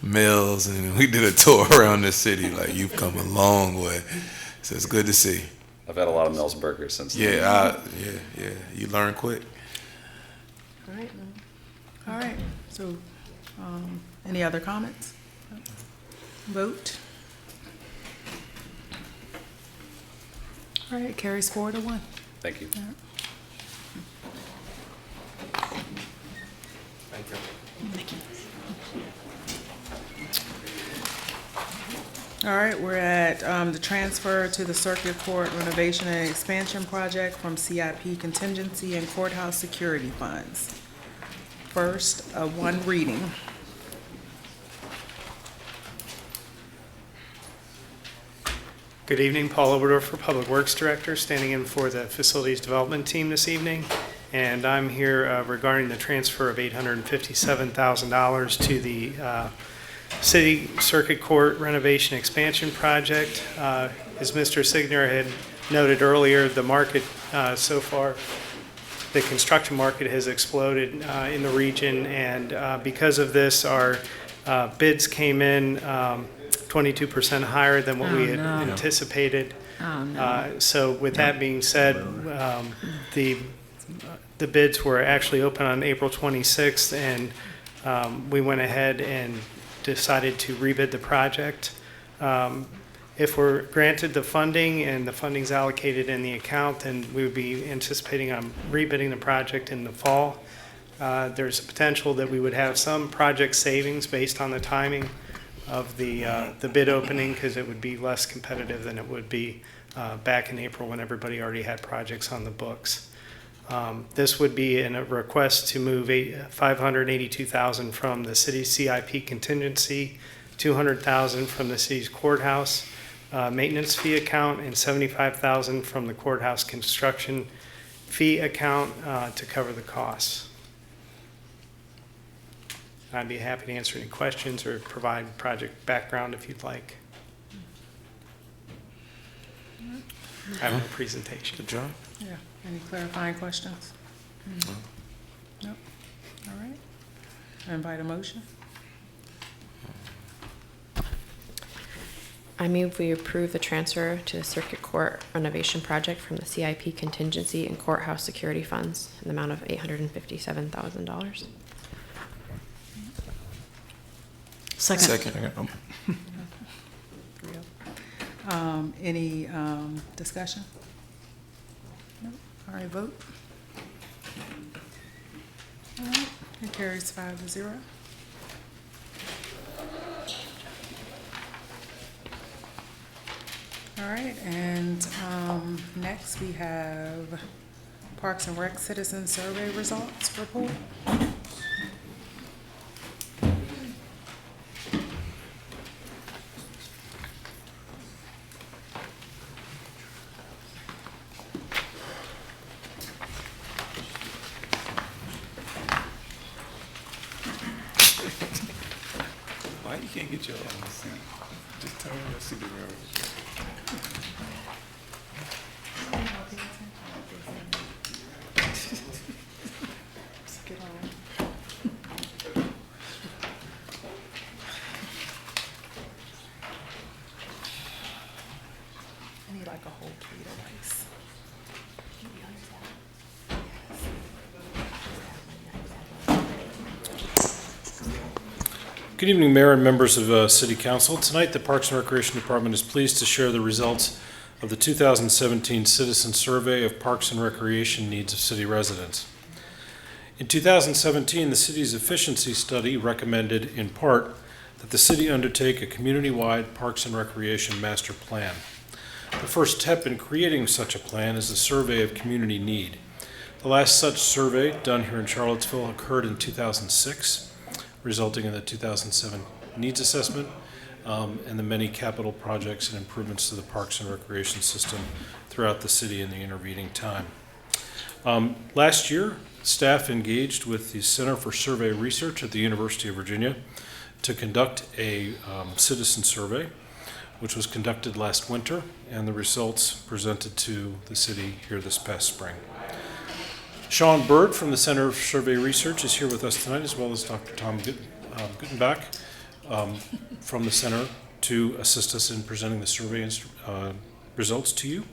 Mills, and we did a tour around the city. Like, you've come a long way, so it's good to see. I've had a lot of Mills burgers since then. Yeah. You learn quick. All right, so any other comments? Vote. All right, carries 4-1. Thank you. Thank you. Thank you. All right, we're at the transfer to the Circuit Court renovation and expansion project from CIP contingency and courthouse security funds. First, one reading. Good evening, Paul Oberdorfer, Public Works Director, standing in for the Facilities Development Team this evening. And I'm here regarding the transfer of $857,000 to the City Circuit Court renovation expansion project. As Mr. Signer had noted earlier, the market so far, the construction market has exploded in the region, and because of this, our bids came in 22% higher than what we had anticipated. So with that being said, the bids were actually open on April 26th, and we went ahead and decided to rebid the project. If we're granted the funding and the funding's allocated in the account, then we would be anticipating on rebidding the project in the fall. There's a potential that we would have some project savings based on the timing of the bid opening, because it would be less competitive than it would be back in April when everybody already had projects on the books. This would be a request to move $582,000 from the city's CIP contingency, $200,000 from the city's courthouse maintenance fee account, and $75,000 from the courthouse construction fee account to cover the costs. I'd be happy to answer any questions or provide project background if you'd like. I have a presentation. Good job. Yeah, any clarifying questions? Nope. All right. I invite a motion. I move we approve the transfer to the Circuit Court renovation project from the CIP contingency and courthouse security funds in the amount of $857,000. Second. Any discussion? No? All right, vote. All right, it carries 5-0. All right, and next we have Parks and Rec Citizen Survey Results Report. Why you can't get your own? Just tell me to see the room. I need like a whole plate of rice. Good evening, Mayor and members of City Council. Tonight, the Parks and Recreation Department is pleased to share the results of the 2017 Citizen Survey of Parks and Recreation Needs of City Residents. In 2017, the city's efficiency study recommended, in part, that the city undertake a community-wide Parks and Recreation Master Plan. The first step in creating such a plan is a survey of community need. The last such survey, done here in Charlottesville, occurred in 2006, resulting in the 2007 needs assessment and the many capital projects and improvements to the parks and recreation system throughout the city in the intervening time. Last year, staff engaged with the Center for Survey Research at the University of Virginia to conduct a citizen survey, which was conducted last winter, and the results presented to the city here this past spring. Sean Bird from the Center for Survey Research is here with us tonight, as well as Dr. Tom Guttenbach from the center to assist us in presenting the survey results to you.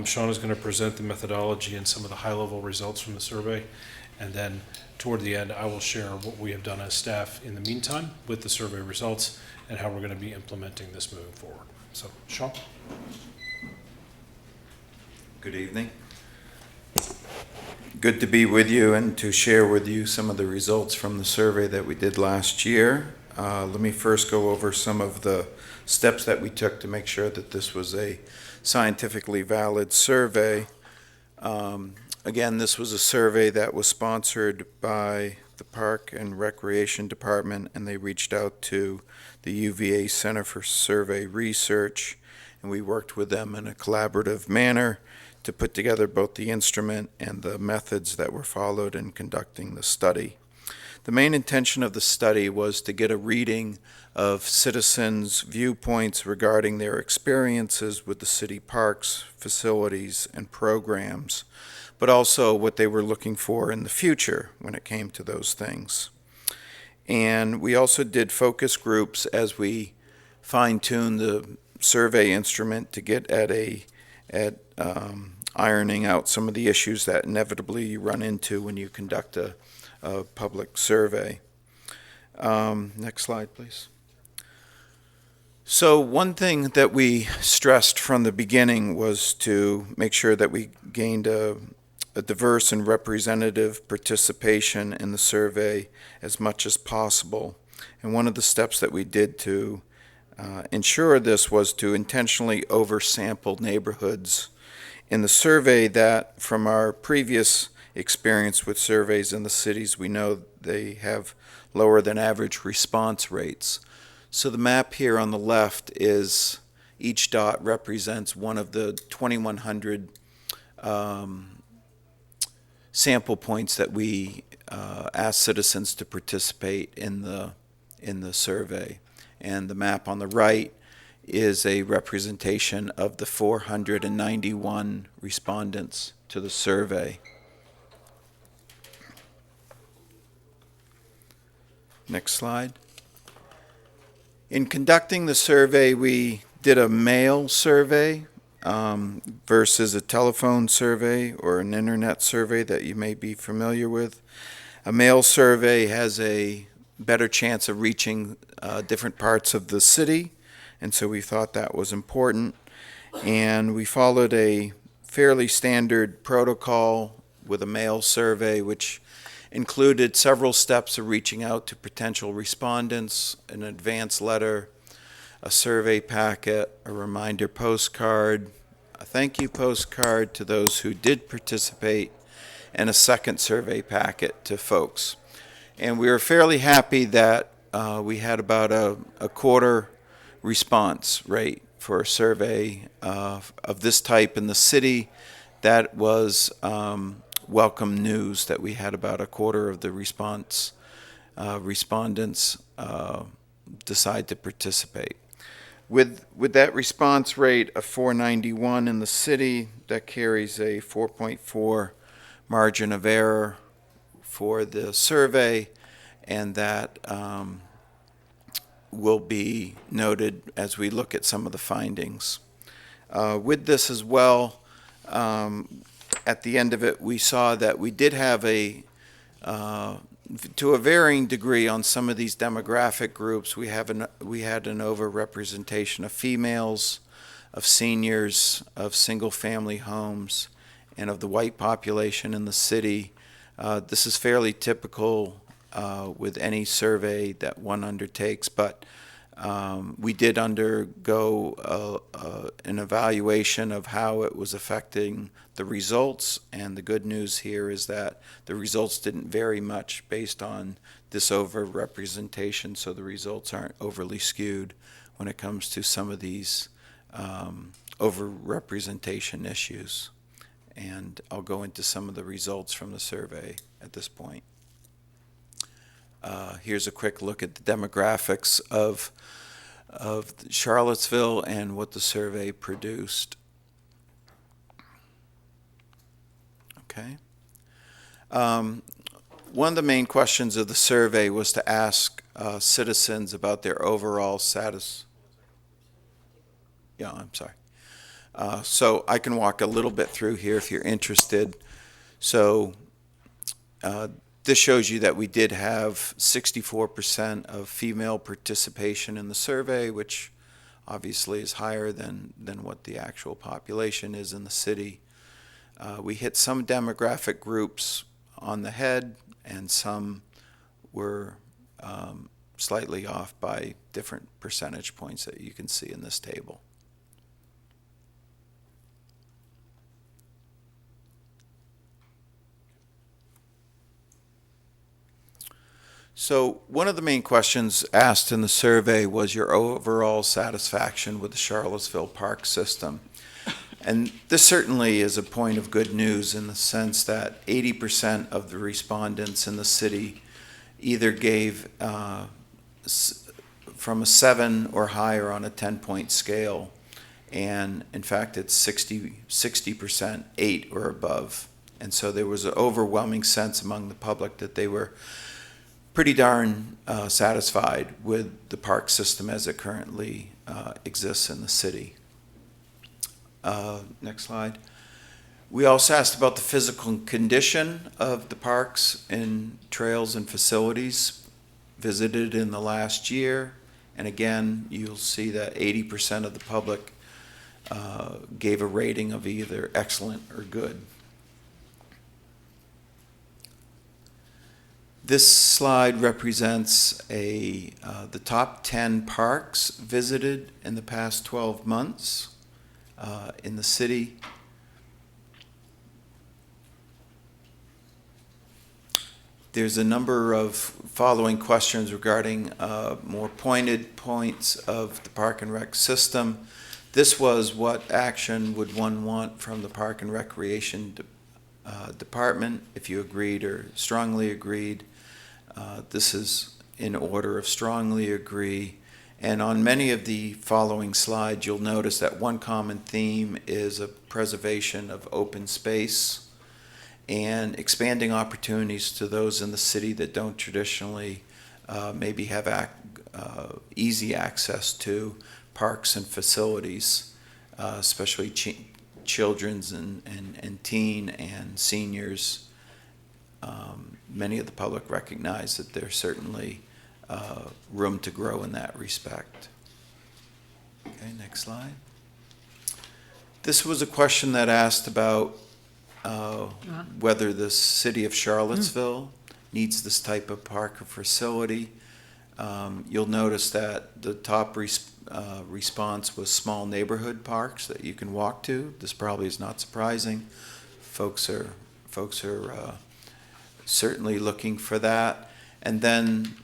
Sean is going to present the methodology and some of the high-level results from the survey, and then toward the end, I will share what we have done as staff in the meantime with the survey results and how we're going to be implementing this moving forward. So, Sean? Good evening. Good to be with you and to share with you some of the results from the survey that we did last year. Let me first go over some of the steps that we took to make sure that this was a scientifically valid survey. Again, this was a survey that was sponsored by the Park and Recreation Department, and they reached out to the UVA Center for Survey Research, and we worked with them in a collaborative manner to put together both the instrument and the methods that were followed in conducting the study. The main intention of the study was to get a reading of citizens' viewpoints regarding their experiences with the city parks, facilities, and programs, but also what they were looking for in the future when it came to those things. And we also did focus groups as we fine-tuned the survey instrument to get at ironing out some of the issues that inevitably you run into when you conduct a public survey. Next slide, please. So one thing that we stressed from the beginning was to make sure that we gained a diverse and representative participation in the survey as much as possible. And one of the steps that we did to ensure this was to intentionally oversample neighborhoods in the survey that, from our previous experience with surveys in the cities, we know they have lower than average response rates. So the map here on the left is, each dot represents one of the 2,100 sample points that we asked citizens to participate in the survey. And the map on the right is a representation of the 491 respondents to the survey. Next slide. In conducting the survey, we did a mail survey versus a telephone survey or an internet survey that you may be familiar with. A mail survey has a better chance of reaching different parts of the city, and so we thought that was important. And we followed a fairly standard protocol with a mail survey, which included several steps of reaching out to potential respondents, an advance letter, a survey packet, a reminder postcard, a thank you postcard to those who did participate, and a second survey packet to folks. And we were fairly happy that we had about a quarter response rate for a survey of this type in the city. That was welcome news that we had about a quarter of the respondents decide to participate. With that response rate of 491 in the city, that carries a 4.4 margin of error for the survey, and that will be noted as we look at some of the findings. With this as well, at the end of it, we saw that we did have to a varying degree on some of these demographic groups, we had an overrepresentation of females, of seniors, of single-family homes, and of the white population in the city. This is fairly typical with any survey that one undertakes, but we did undergo an evaluation of how it was affecting the results, and the good news here is that the results didn't vary much based on this over-representation, so the results aren't overly skewed when it comes to some of these over-representation issues. And I'll go into some of the results from the survey at this point. Here's a quick look at the demographics of Charlottesville and what the survey produced. Okay. One of the main questions of the survey was to ask citizens about their overall status. Yeah, I'm sorry. So I can walk a little bit through here if you're interested. So this shows you that we did have 64% of female participation in the survey, which obviously is higher than what the actual population is in the city. We hit some demographic groups on the head, and some were slightly off by different percentage points that you can see in this table. So one of the main questions asked in the survey was your overall satisfaction with the Charlottesville Park system. And this certainly is a point of good news in the sense that 80% of the respondents in the city either gave from a 7 or higher on a 10-point scale. And in fact, it's 60% 8 or above. And so there was an overwhelming sense among the public that they were pretty darn satisfied with the park system as it currently exists in the city. Next slide. We also asked about the physical condition of the parks and trails and facilities visited in the last year. And again, you'll see that 80% of the public gave a rating of either excellent or good. This slide represents the top 10 parks visited in the past 12 months in the city. There's a number of following questions regarding more pointed points of the Park and Rec system. This was what action would one want from the Park and Recreation Department, if you agreed or strongly agreed. This is in order of strongly agree. And on many of the following slides, you'll notice that one common theme is a preservation of open space and expanding opportunities to those in the city that don't traditionally maybe have easy access to parks and facilities, especially children's and teen and seniors. Many of the public recognize that there's certainly room to grow in that respect. Okay, next slide. This was a question that asked about whether the city of Charlottesville needs this type of park or facility. You'll notice that the top response was small neighborhood parks that you can walk to. This probably is not surprising. Folks are certainly looking for that. And then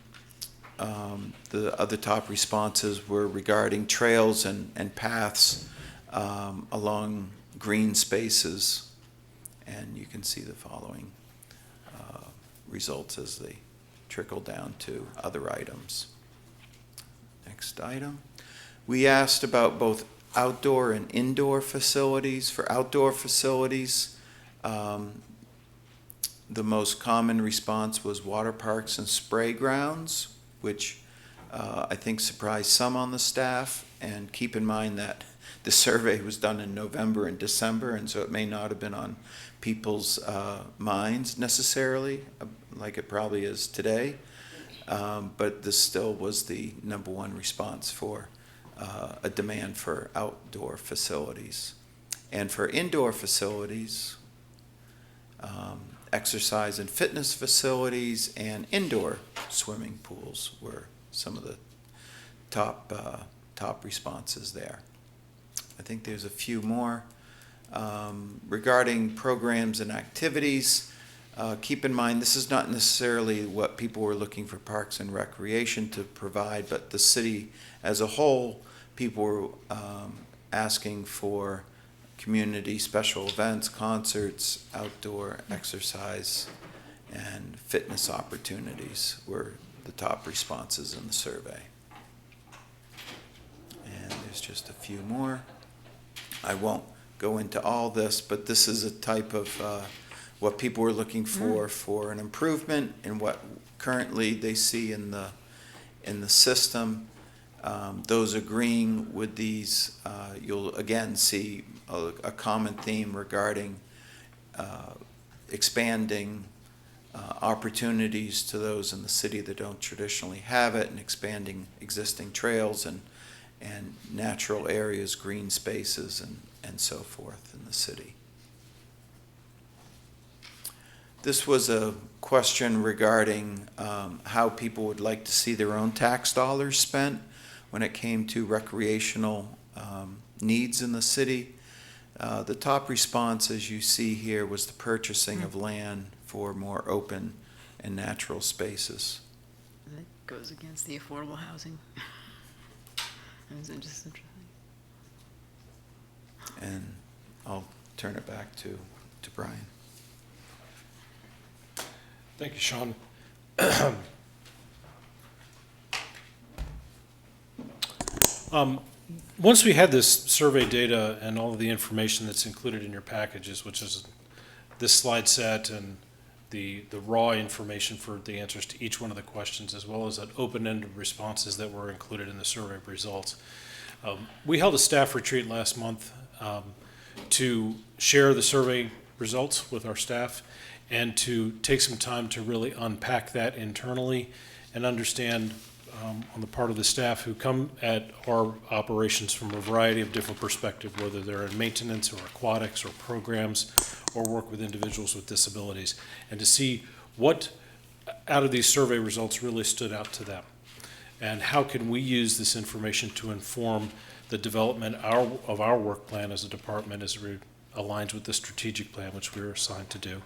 the other top responses were regarding trails and paths along green spaces. And you can see the following results as they trickle down to other items. Next item. We asked about both outdoor and indoor facilities. For outdoor facilities, the most common response was water parks and spray grounds, which I think surprised some on the staff. And keep in mind that the survey was done in November and December, and so it may not have been on people's minds necessarily, like it probably is today. But this still was the number one response for a demand for outdoor facilities. And for indoor facilities, exercise and fitness facilities and indoor swimming pools were some of the top responses there. I think there's a few more. Regarding programs and activities, keep in mind this is not necessarily what people were looking for Parks and Recreation to provide, but the city as a whole, people were asking for community special events, concerts, outdoor exercise, and fitness opportunities were the top responses in the survey. And there's just a few more. I won't go into all this, but this is a type of what people were looking for an improvement in what currently they see in the system. Those agreeing with these, you'll again see a common theme regarding expanding opportunities to those in the city that don't traditionally have it, and expanding existing trails and natural areas, green spaces, and so forth in the city. This was a question regarding how people would like to see their own tax dollars spent when it came to recreational needs in the city. The top response, as you see here, was the purchasing of land for more open and natural spaces. That goes against the affordable housing. That was interesting. And I'll turn it back to Brian. Thank you, Sean. Once we had this survey data and all of the information that's included in your packages, which is this slide set and the raw information for the answers to each one of the questions, as well as that open-ended responses that were included in the survey results. We held a staff retreat last month to share the survey results with our staff and to take some time to really unpack that internally and understand on the part of the staff who come at our operations from a variety of different perspectives, whether they're in maintenance or aquatics or programs or work with individuals with disabilities, and to see what out of these survey results really stood out to them. And how can we use this information to inform the development of our work plan as a department as it aligns with the strategic plan which we were assigned to do,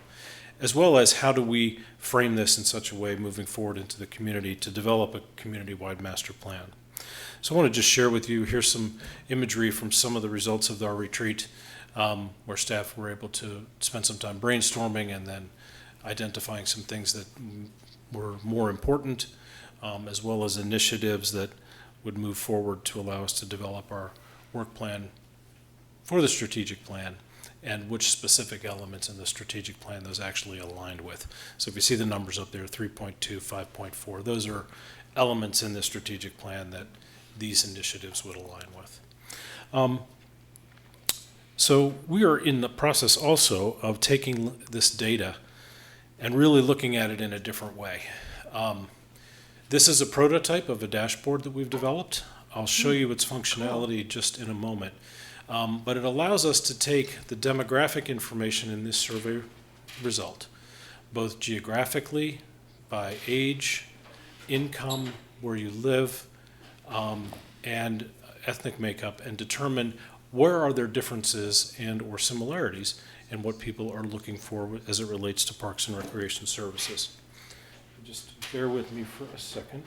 as well as how do we frame this in such a way moving forward into the community to develop a community-wide master plan. So I want to just share with you, here's some imagery from some of the results of our retreat where staff were able to spend some time brainstorming and then identifying some things that were more important, as well as initiatives that would move forward to allow us to develop our work plan for the strategic plan and which specific elements in the strategic plan those actually aligned with. So if you see the numbers up there, 3.2, 5.4, those are elements in the strategic plan that these initiatives would align with. So we are in the process also of taking this data and really looking at it in a different way. This is a prototype of a dashboard that we've developed. I'll show you its functionality just in a moment. But it allows us to take the demographic information in this survey result, both geographically, by age, income, where you live, and ethnic makeup, and determine where are there differences and or similarities in what people are looking for as it relates to Parks and Recreation services. Just bear with me for a second.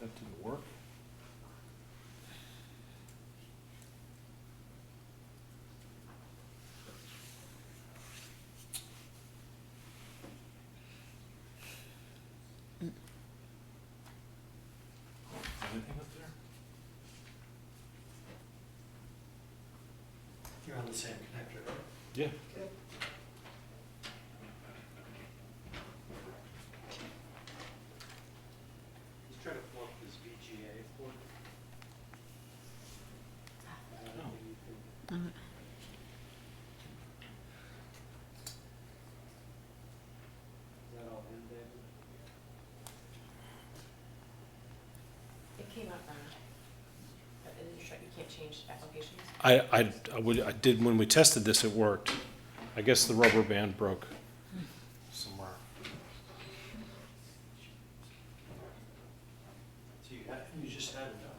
That didn't work. Anything up there? You're on the same connector, right? Yeah. Let's try to pull up this VGA port. Is that all in, David? It came up on, you can't change applications? I did, when we tested this, it worked. I guess the rubber band broke somewhere. So you just had it up.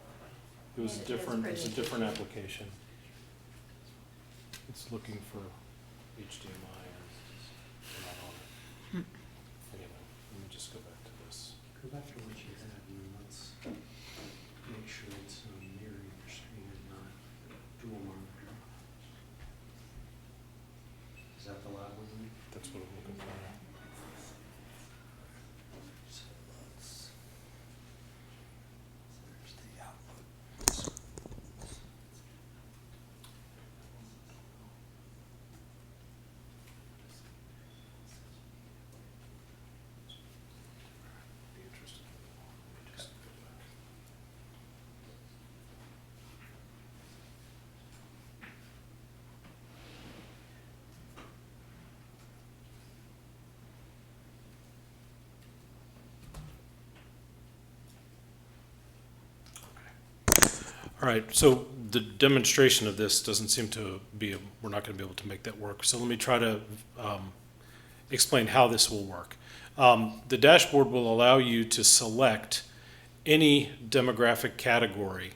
It was a different application. It's looking for HDMI and not on it. Anyway, let me just go back to this. Go back to what you had and let's make sure it's mirroring your screen and not dual monitor. Is that the loud one? That's what I'm looking for now. So let's. There's the output. Be interested. Let me just go back. All right, so the demonstration of this doesn't seem to be, we're not going to be able to make that work. So let me try to explain how this will work. The dashboard will allow you to select any demographic category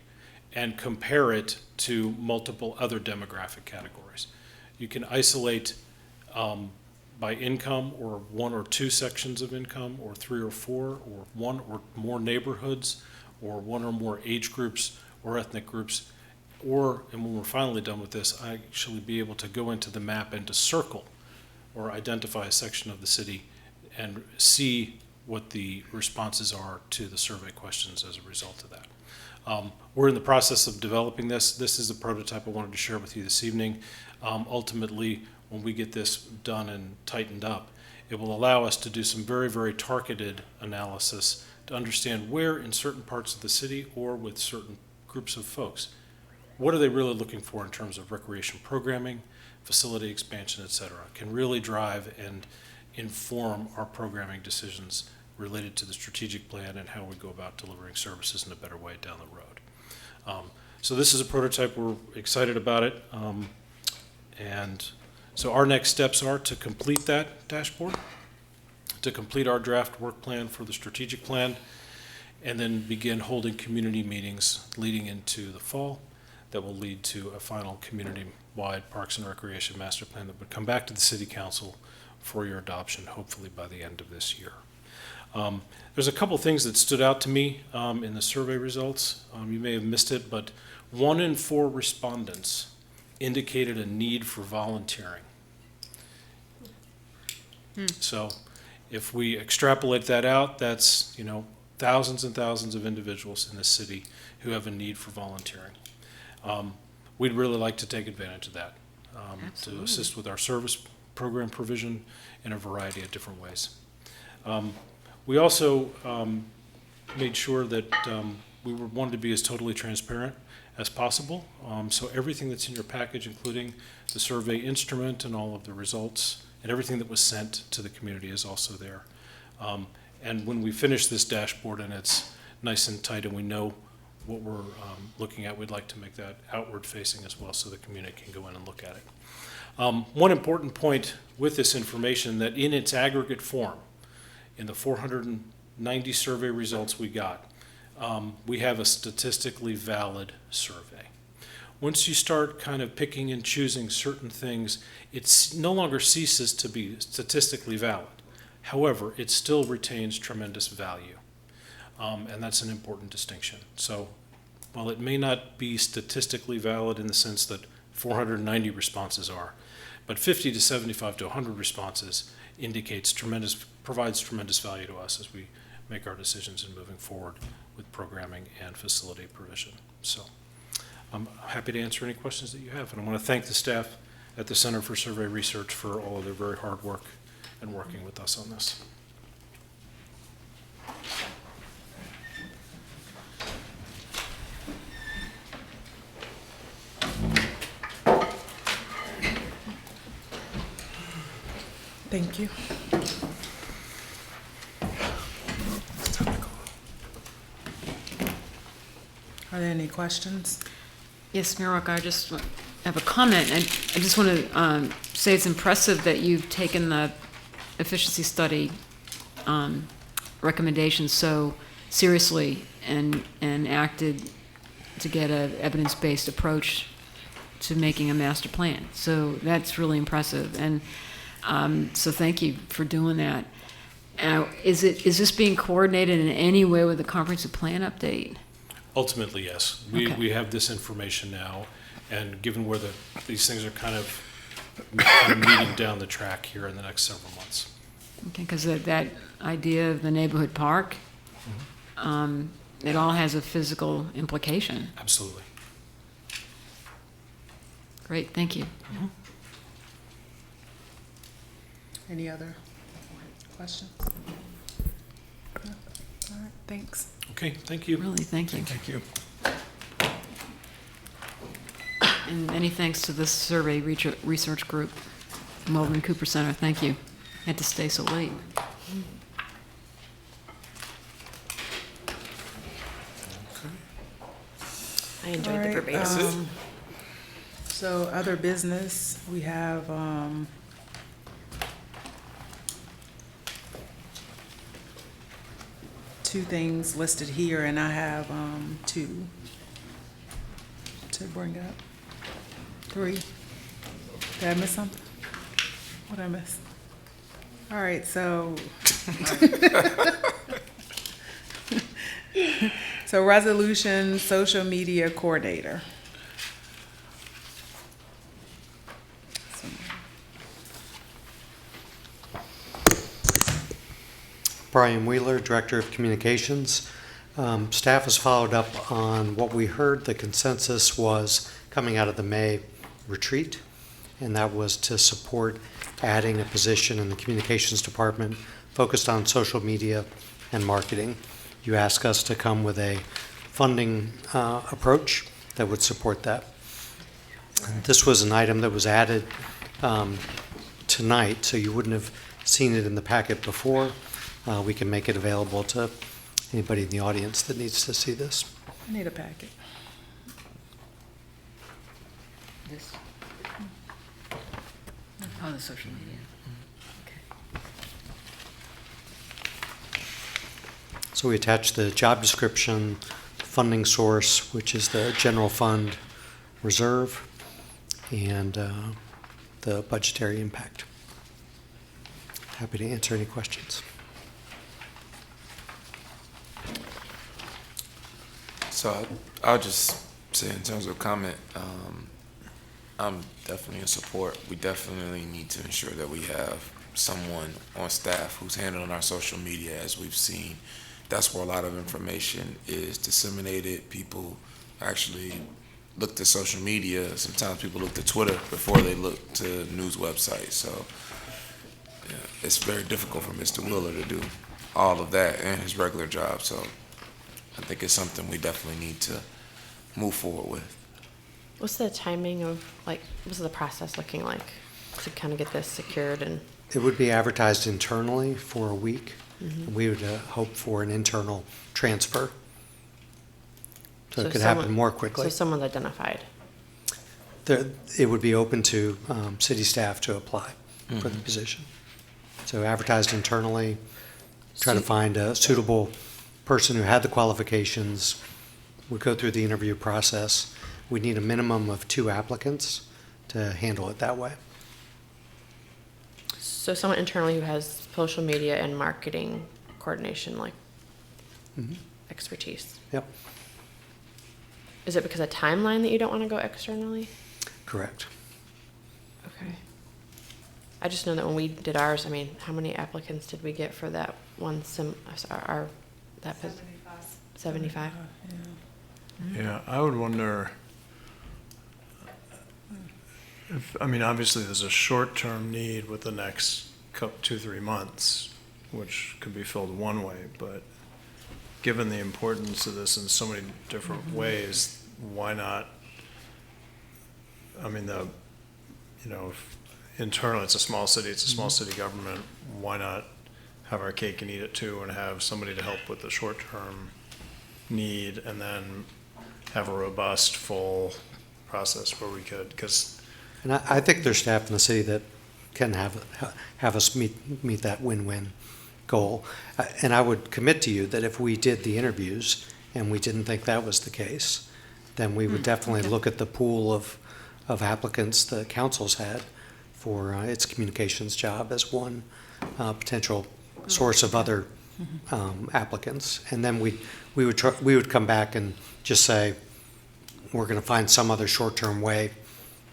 and compare it to multiple other demographic categories. You can isolate by income, or one or two sections of income, or three or four, or one or more neighborhoods, or one or more age groups or ethnic groups, or, and when we're finally done with this, I actually be able to go into the map and to circle or identify a section of the city and see what the responses are to the survey questions as a result of that. We're in the process of developing this. This is a prototype I wanted to share with you this evening. Ultimately, when we get this done and tightened up, it will allow us to do some very, very targeted analysis to understand where in certain parts of the city or with certain groups of folks, what are they really looking for in terms of recreation programming, facility expansion, et cetera, can really drive and inform our programming decisions related to the strategic plan and how we go about delivering services in a better way down the road. So this is a prototype. We're excited about it. And so our next steps are to complete that dashboard, to complete our draft work plan for the strategic plan, and then begin holding community meetings leading into the fall that will lead to a final community-wide Parks and Recreation Master Plan that would come back to the City Council for your adoption, hopefully by the end of this year. There's a couple things that stood out to me in the survey results. You may have missed it, but 1 in 4 respondents indicated a need for volunteering. So if we extrapolate that out, that's, thousands and thousands of individuals in the city who have a need for volunteering. We'd really like to take advantage of that, to assist with our service program provision in a variety of different ways. We also made sure that we wanted to be as totally transparent as possible. So everything that's in your package, including the survey instrument and all of the results, and everything that was sent to the community is also there. And when we finish this dashboard and it's nice and tight and we know what we're looking at, we'd like to make that outward facing as well so the community can go in and look at it. One important point with this information, that in its aggregate form, in the 490 survey results we got, we have a statistically valid survey. Once you start kind of picking and choosing certain things, it no longer ceases to be statistically valid. However, it still retains tremendous value, and that's an important distinction. So while it may not be statistically valid in the sense that 490 responses are, but 50 to 75 to 100 responses provides tremendous value to us as we make our decisions in moving forward with programming and facility provision. So I'm happy to answer any questions that you have, and I want to thank the staff at the Center for Survey Research for all of their very hard work and working with us on this. Thank you. Are there any questions? Yes, Mayor Rock, I just have a comment. I just want to say it's impressive that you've taken the efficiency study recommendations so seriously and acted to get an evidence-based approach to making a master plan. So that's really impressive, and so thank you for doing that. Is this being coordinated in any way with the comprehensive plan update? Ultimately, yes. We have this information now, and given where these things are kind of meeting down the track here in the next several months. Okay, because that idea of the neighborhood park, it all has a physical implication. Absolutely. Great, thank you. Any other questions? No? All right, thanks. Okay, thank you. Really, thank you. Thank you. And many thanks to the survey research group, Melvin Cooper Center. Thank you. Had to stay so late. I enjoyed All the right, verbatim. So other business, we have two things listed here, and I have two to bring up. Three. Did I miss something? What did I miss? All right, so so resolution, social media coordinator. Brian Wheeler, Director of Communications. Staff has followed up on what we heard the consensus was coming out of the May retreat, and that was to support adding a position in the Communications Department focused on social media and marketing. You asked us to come with a funding approach that would support that. This was an item that was added tonight, so you wouldn't have seen it in the packet before. We can make it available to anybody in the audience that needs to see this. I need a packet. This. Oh, the social media. So we attached the job description, funding source, which is the general fund reserve, and the budgetary impact. Happy to answer any questions. So I'll just say in terms of comment, I'm definitely in support. We definitely need to ensure that we have someone on staff who's handling our social media, as we've seen. That's where a lot of information is disseminated. People actually look to social media. Sometimes people look to Twitter before they look to news websites. So yeah, it's very difficult for Mr. Wheeler to do all of that and his regular job. So I think it's something we definitely need to move forward with. What's the timing of, like, what's the process looking like to kind of get this secured? And It would be advertised internally for a week. Mhm. We would hope for an internal transfer. So it could someone- happen more quickly. So someone's identified. It would be open to city staff to apply for the position. So advertised internally, try to find a suitable person who had the qualifications, would go through the interview process. We need a minimum of 2 applicants to handle it that way. So someone internally who has social media and marketing coordination, like Mhm. expertise. Yep, Is it because of timeline that you don't want to go externally? correct. Okay. I just know that when we did ours, I mean, how many applicants did we get for that one that 75? Yeah, I would wonder if, I mean, obviously there's a short-term need with the next 2-3 months, which could be filled one way, but given the importance of this in so many different ways, why not? I mean, if internal, it's a small city, it's a small city government, why not have our cake and eat it too and have somebody to help with the short-term need and then have a robust, full process where we could, because And I think there's staff in the city that can have us meet that win-win goal. And I would commit to you that if we did the interviews and we didn't think that was the case, then we would definitely look at the pool of applicants the council's had for its communications job as one potential source of other applicants. And then we would come back and just say, we're going to find some other short-term way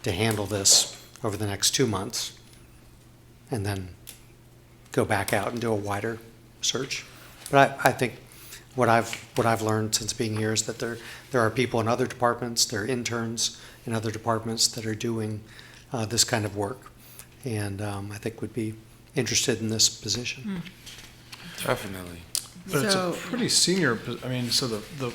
to handle this over the next 2 months, and then go back out and do a wider search. But I think what I've learned since being here is that there are people in other departments, there are interns in other departments that are doing this kind of work, and I think would be interested in this position. Definitely. But it's a So- pretty senior, I mean, so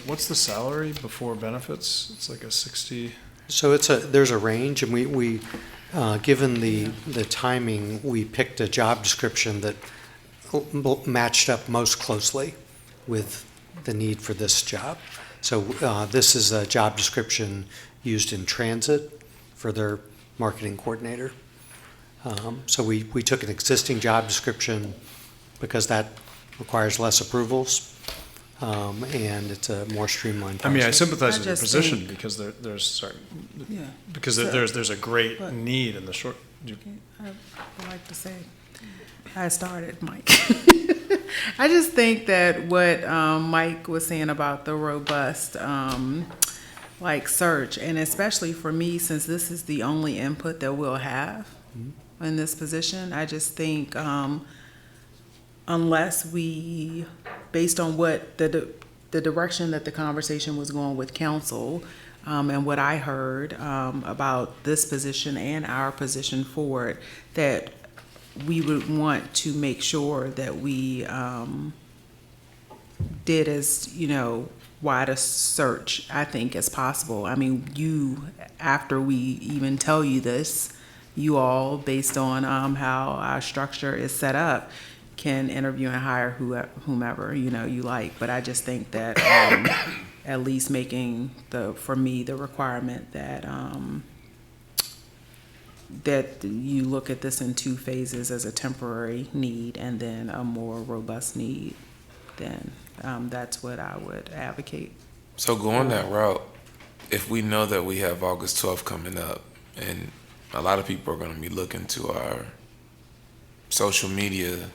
what's the salary before benefits? It's like a 60, So there's a range, and we given the timing, we picked a job description that matched up most closely with the need for this job. So this is a job description used in transit for their marketing coordinator. So we took an existing job description because that requires less approvals, and it's a more streamlined I mean, I process. sympathize I with your just position think- because there's, sorry, Yeah. because So- there's a great but- need in the short, I would like to say, I started, Mike. I just think that what Mike was saying about the robust, search, and especially for me, since this is the only input that we'll have in this position, I just think unless we, based on what the direction that the conversation was going with council, and what I heard about this position and our position for it, that we would want to make sure that we did as, wide a search, I think, as possible. I mean, after we even tell you this, you all, based on how our structure is set up, can interview and hire whomever, you like. But I just think that at least making for me, the requirement that that you look at this in 2 phases as a temporary need and then a more robust need, then that's what I would advocate. So going that route, if we know that we have August 12th coming up, and a lot of people are going to be looking to our social media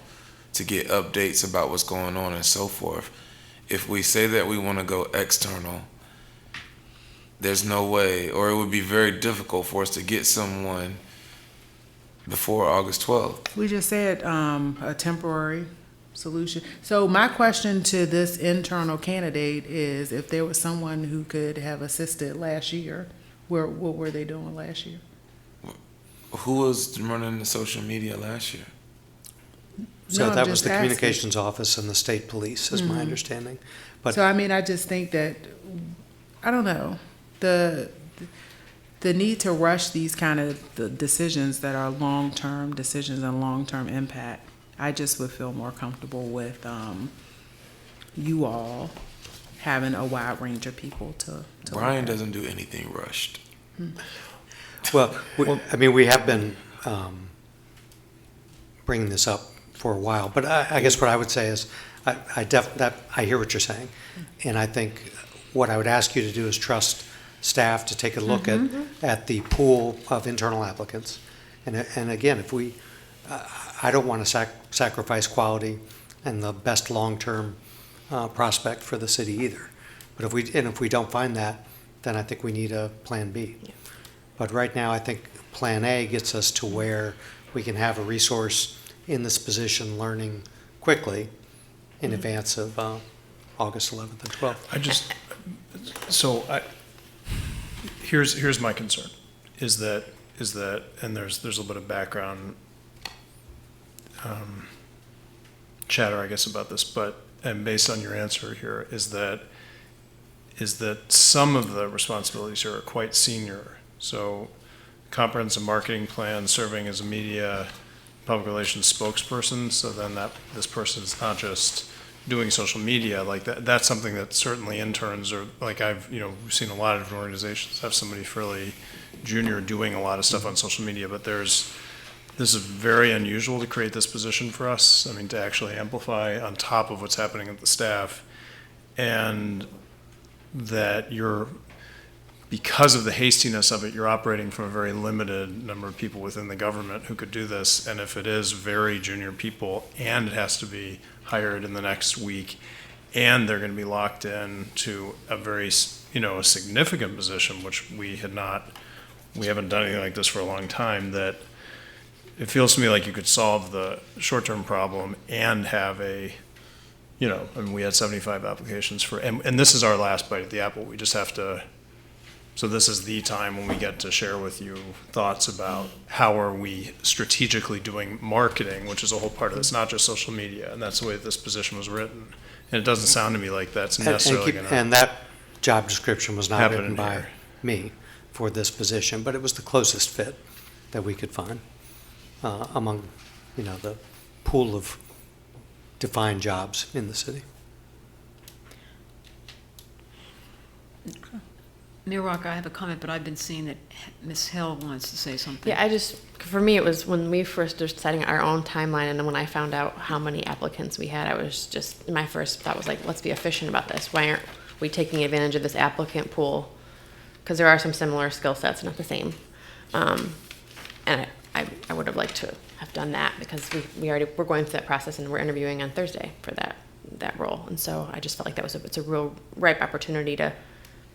to get updates about what's going on and so forth, if we say that we want to go external, there's no way, or it would be very difficult for us to get someone before August 12th. We just said a temporary solution. So my question to this internal candidate is, if there was someone who could have assisted last year, what were they doing last year? Who was running the social media last year? So No, I'm that was just the asking. communications office and the state police, is my Mhm. understanding. But So I mean, I just think that, I don't know, the need to rush these kind of the decisions that are long-term decisions and long-term impact, I just would feel more comfortable with you all having a wide range of people to Brian look at. doesn't do anything rushed. Well, I mean, we have been bringing this up for a while, but I guess what I would say is, I hear what you're saying, and I think what I would ask you to do is trust staff to take a look at the pool of internal applicants. And again, if we, I don't want to sacrifice quality and the best long-term prospect for the city either. But if we don't find that, then I think we need a plan B. But right now, I think Plan A gets us to where we can have a resource in this position learning quickly in advance of August 11th and 12th. Here's my concern, is that, and there's a little bit of background chatter, I guess, about this, and based on your answer here, is that some of the responsibilities here are quite senior. So comprehensive marketing plan, serving as a media public relations spokesperson, so then this person is not just doing social media, like that's something that certainly interns, or like we've seen a lot of different organizations have somebody fairly junior doing a lot of stuff on social media, but this is very unusual to create this position for us. I mean, to actually amplify on top of what's happening at the staff, and that because of the hastiness of it, you're operating from a very limited number of people within the government who could do this. And if it is very junior people, and it has to be hired in the next week, and they're going to be locked in to a very, a significant position, which we haven't done anything like this for a long time, that it feels to me like you could solve the short-term problem and have I mean, we had 75 applications and this is our last bite at the apple. We just have to, so this is the time when we get to share with you thoughts about how are we strategically doing marketing, which is a whole part of this, not just social media, and that's the way this position was written. And it doesn't sound to me like that's necessarily going to And that job description was not happen written in by here. me for this position, but it was the closest fit that we could find among, the pool of defined jobs in the city. Mayor Walker, I have a comment, but I've been seeing that Ms. Hill wants to say something. Yeah, for me, it was when we first were setting our own timeline, and then when I found out how many applicants we had, I was just, my first thought was like, let's be efficient about this. Why aren't we taking advantage of this applicant pool? Because there are some similar skill sets, not the same. And I would have liked to have done that, because we're going through that process, and we're interviewing on Thursday for that role. And so I just felt like it's a real ripe opportunity to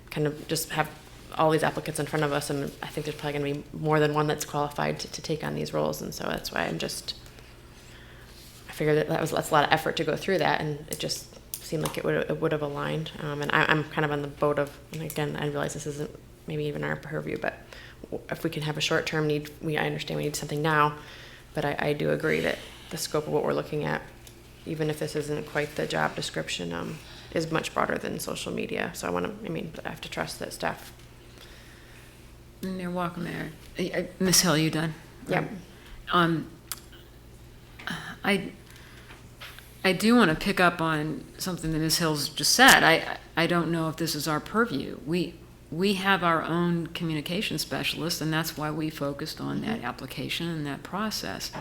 kind of just have all these applicants in front of us, and I think there's probably going to be more than one that's qualified to take on these roles, and so that's why I figured that's a lot of effort to go through that, and it just seemed like it would have aligned. And I'm kind of on the boat of, and again, I realize this isn't maybe even our purview, but if we can have a short-term need, I understand we need something now, but I do agree that the scope of what we're looking at, even if this isn't quite the job description, is much broader than social media. So I have to trust that staff. Mayor Walker, Mayor. Ms. Hill, you done? Yep. I do want to pick up on something that Ms. Hill's just said. I don't know if this is our purview. We have our own communication specialist, and that's why we focused on that application and that process.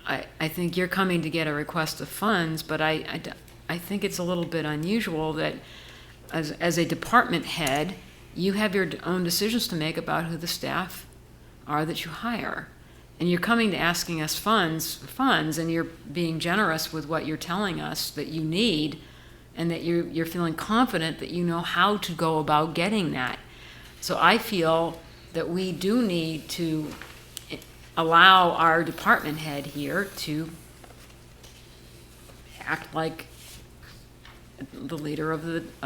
I think you're coming to get a request of funds, but I think it's a little bit unusual that as a department head, you have your own decisions to make about who the staff are that you hire. And you're coming to asking us funds, and you're being generous with what you're telling us that you need, and that you're feeling confident that you know how to go about getting that. So I feel that we do need to allow our department head here to act like the leader of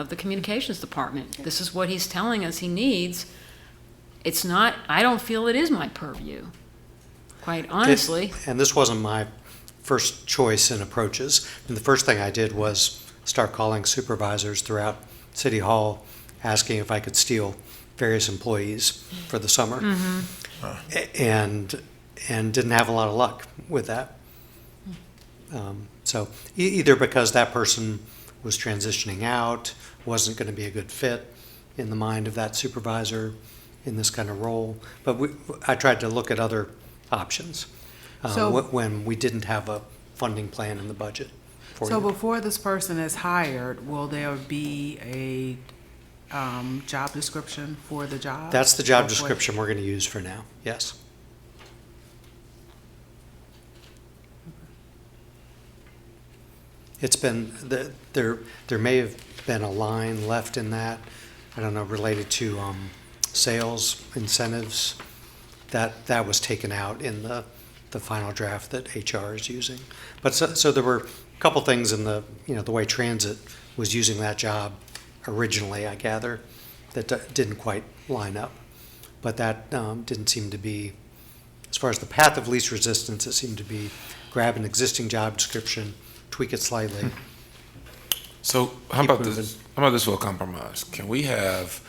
the communications department. This is what he's telling us he needs. It's not, I don't feel it is my purview, quite honestly. And this wasn't my first choice in approaches. And the first thing I did was start calling supervisors throughout City Hall, asking if I could steal various employees for the summer. And didn't have a lot of luck with that. So either because that person was transitioning out, wasn't going to be a good fit in the mind of that supervisor in this kind of role. But I tried to look at other options when we didn't have a funding plan in the budget for So you. before this person is hired, will there be a job description for the job? That's the job Before- description we're going to use for now, yes. It's been, there may have been a line left in that, I don't know, related to sales incentives. That was taken out in the final draft that HR is using. But so there were a couple things in the way transit was using that job originally, I gather, that didn't quite line up. But that didn't seem to be, as far as the path of least resistance, it seemed to be grab an existing job description, tweak it slightly. So how Keep about moving. this? How about this for a compromise? Can we have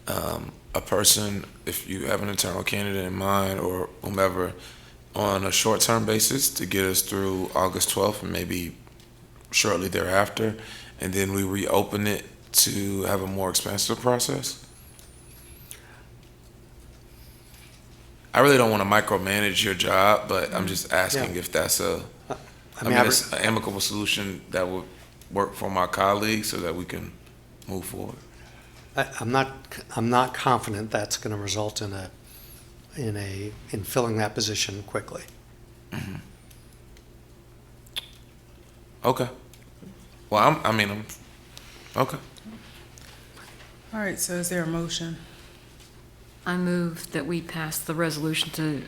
a person, if you have an internal candidate in mind or whomever, on a short-term basis to get us through August 12th and maybe shortly thereafter, and then we reopen it to have a more expansive process? I really don't want to micromanage your job, but I'm just asking if that's I mean, it's an amicable solution that would work for my colleagues so that we can move forward. I'm not confident that's going to result in filling that position quickly. Okay. Well, I'm okay. All right, so is there a motion? I move that we pass the resolution to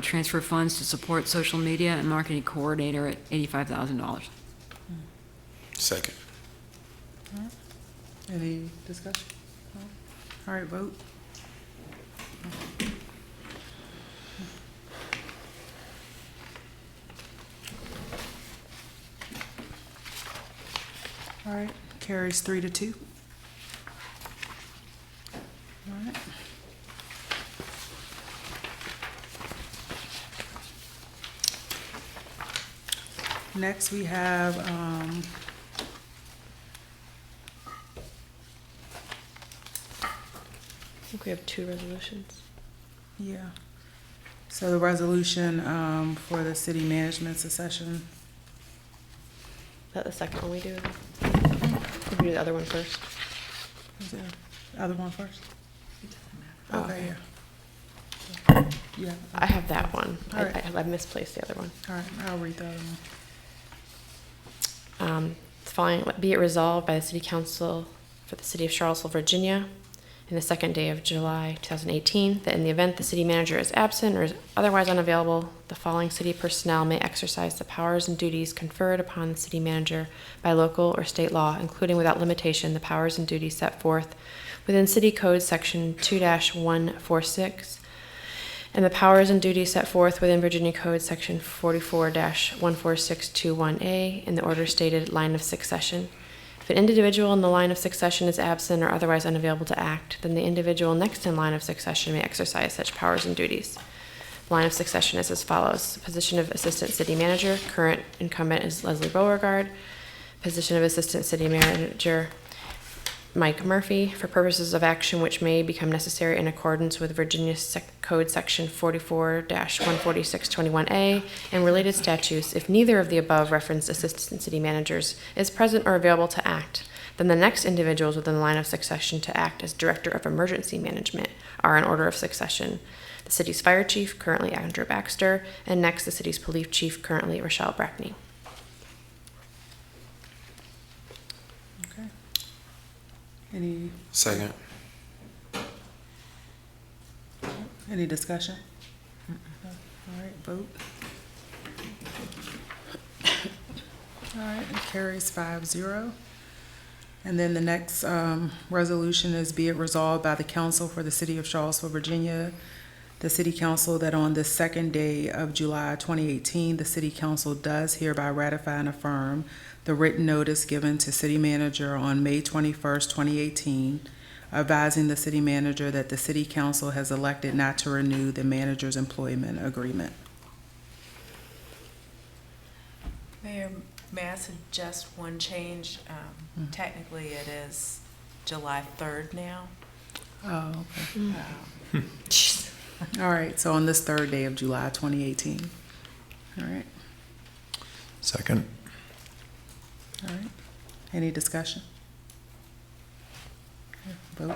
transfer funds to support social media and marketing coordinator at $85,000. Second. Any discussion? No? All right, vote. All right, carries 3-2. All right. Next, we have, I think we have two resolutions. yeah. So the resolution for the city management succession. Is that the second one we do? We do the other one first. Is there the other one first? Oh. Okay, yeah. Yeah. I have that one. All right. I misplaced the other one. All right, I'll read the other one. Following, be it resolved by the City Council for the City of Charlottesville, Virginia, in the second day of July 2018, that in the event the city manager is absent or is otherwise unavailable, the following city personnel may exercise the powers and duties conferred upon the city manager by local or state law, including without limitation the powers and duties set forth within City Code Section 2-146 and the powers and duties set forth within Virginia Code Section 44-14621A in the order stated line of succession. If an individual in the line of succession is absent or otherwise unavailable to act, then the individual next in line of succession may exercise such powers and duties. The line of succession is as follows. Position of Assistant City Manager, current incumbent is Leslie Beauregard. Position of Assistant City Manager, Mike Murphy, for purposes of action which may become necessary in accordance with Virginia Code Section 44-14621A and related statutes. If neither of the above referenced assistant city managers is present or available to act, then the next individuals within the line of succession to act as Director of Emergency Management are in order of succession. The city's fire chief, currently Andrew Baxter, and next the city's police chief, currently Rochelle Brackney. Okay. Any, Second. any discussion? vote. All right, it carries 5-0. And then the next resolution is be it resolved by the council for the city of Charlottesville, Virginia, the city council that on the second day of July 2018, the city council does hereby ratify and affirm the written notice given to city manager on May 21st, 2018, advising the city manager that the city council has elected not to renew the manager's employment agreement. Mayor, may I suggest one change? Technically, it is July 3rd now. Oh, okay. All right, so on this third day of July 2018. All right, Second. all right. Any discussion? Vote.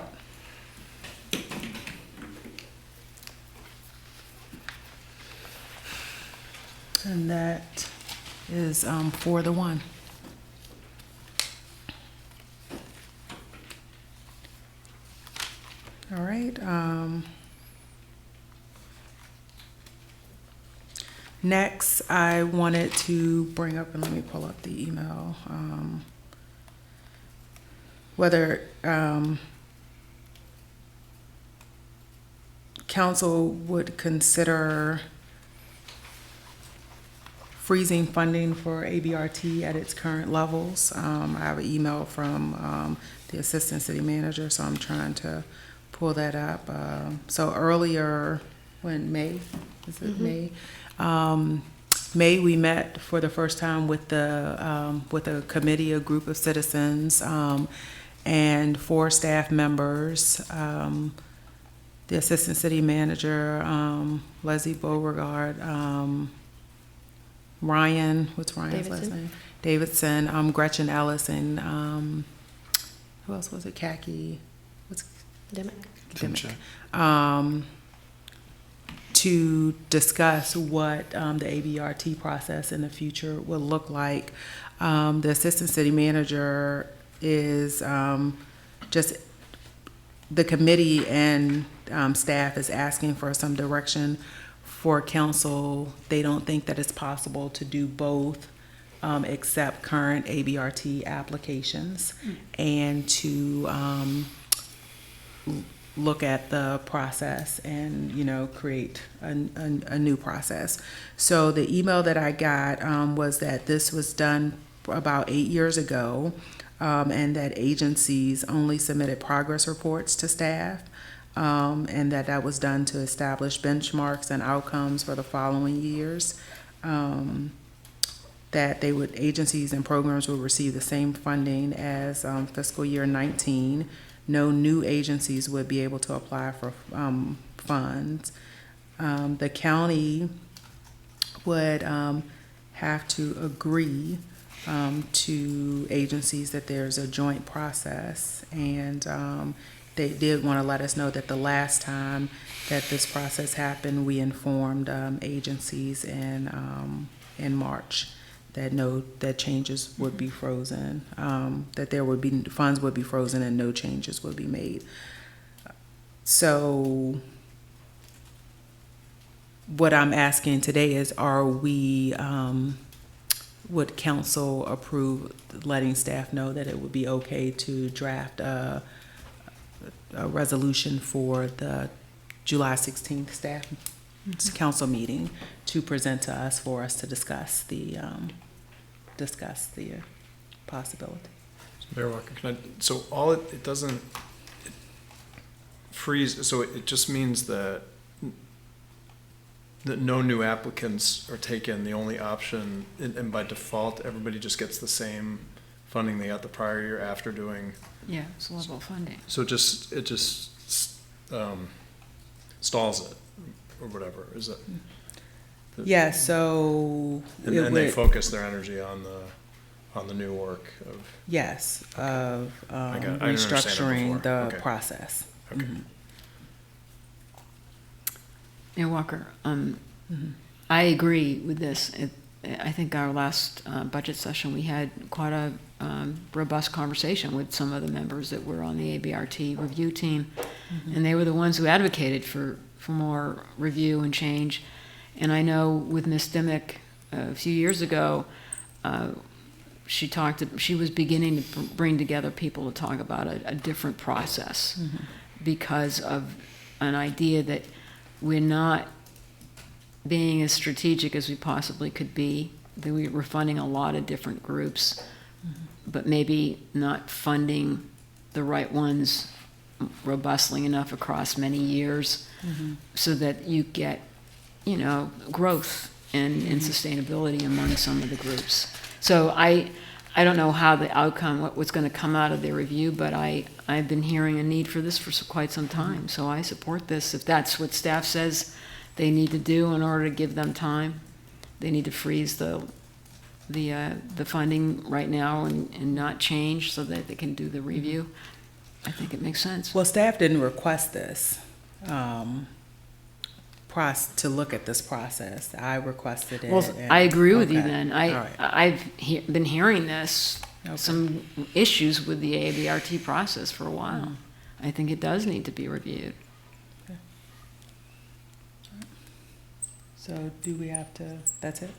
And that is 4-1. All right. Next, I wanted to bring up, and let me pull up the email, whether council would consider freezing funding for ABRT at its current levels. I have an email from the assistant city manager, so I'm trying to pull that up. So earlier, when May, is it May? May, we met for the first time with a committee, a group of citizens, and 4 staff members, the assistant city manager, Leslie Beauregard, Ryan, what's Ryan's last name? Davidson, Gretchen Ellis, and who else was it? Khaki, what's Dimick. To discuss what the ABRT process in the future will look like. The assistant city manager is just, the committee and staff is asking for some direction for council. They don't think that it's possible to do both, except current ABRT applications, and to look at the process and, create a new process. So the email that I got was that this was done about 8 years ago, and that agencies only submitted progress reports to staff, and that was done to establish benchmarks and outcomes for the following years. That agencies and programs would receive the same funding as fiscal year 19. No new agencies would be able to apply for funds. The county would have to agree to agencies that there's a joint process, and they did want to let us know that the last time that this process happened, we informed agencies in March that changes would be frozen, that there would be funds would be frozen and no changes would be made. So what I'm asking today is, would council approve letting staff know that it would be okay to draft a resolution for the July 16th staff council meeting to present to us for us to discuss the possibility. Mayor Walker, so it doesn't freeze, so it just means that no new applicants are taken. The only option, and by default, everybody just gets the same funding they got the prior year after doing. Yeah, it's level funding. So it just stalls it, or whatever, is it? Yeah, so. And then they focus their energy on the new work of. Yes, of I didn't understand it restructuring before. the Okay. process. Okay. Mayor Walker, I agree with this. I think our last budget session, we had quite a robust conversation with some of the members that were on the ABRT review team, and they were the ones who advocated for more review and change. And I know with Ms. Dimick, a few years ago, she was beginning to bring together people to talk about a different process because of an idea that we're not being as strategic as we possibly could be, that we were funding a lot of different groups, but maybe not funding the right ones robustly enough across many years so that you get, growth and sustainability among some of the groups. So I don't know how the outcome, what's going to come out of their review, but I've been hearing a need for this for quite some time. So I support this. If that's what staff says they need to do in order to give them time, they need to freeze the funding right now and not change so that they can do the review. I think it makes sense. Well, staff didn't request this, to look at this process. I requested it. Well, I agree with you Okay. then. All right. I've been hearing this, some issues with the ABRT process for a while. I think it does need to be reviewed. So do we have to, that's it?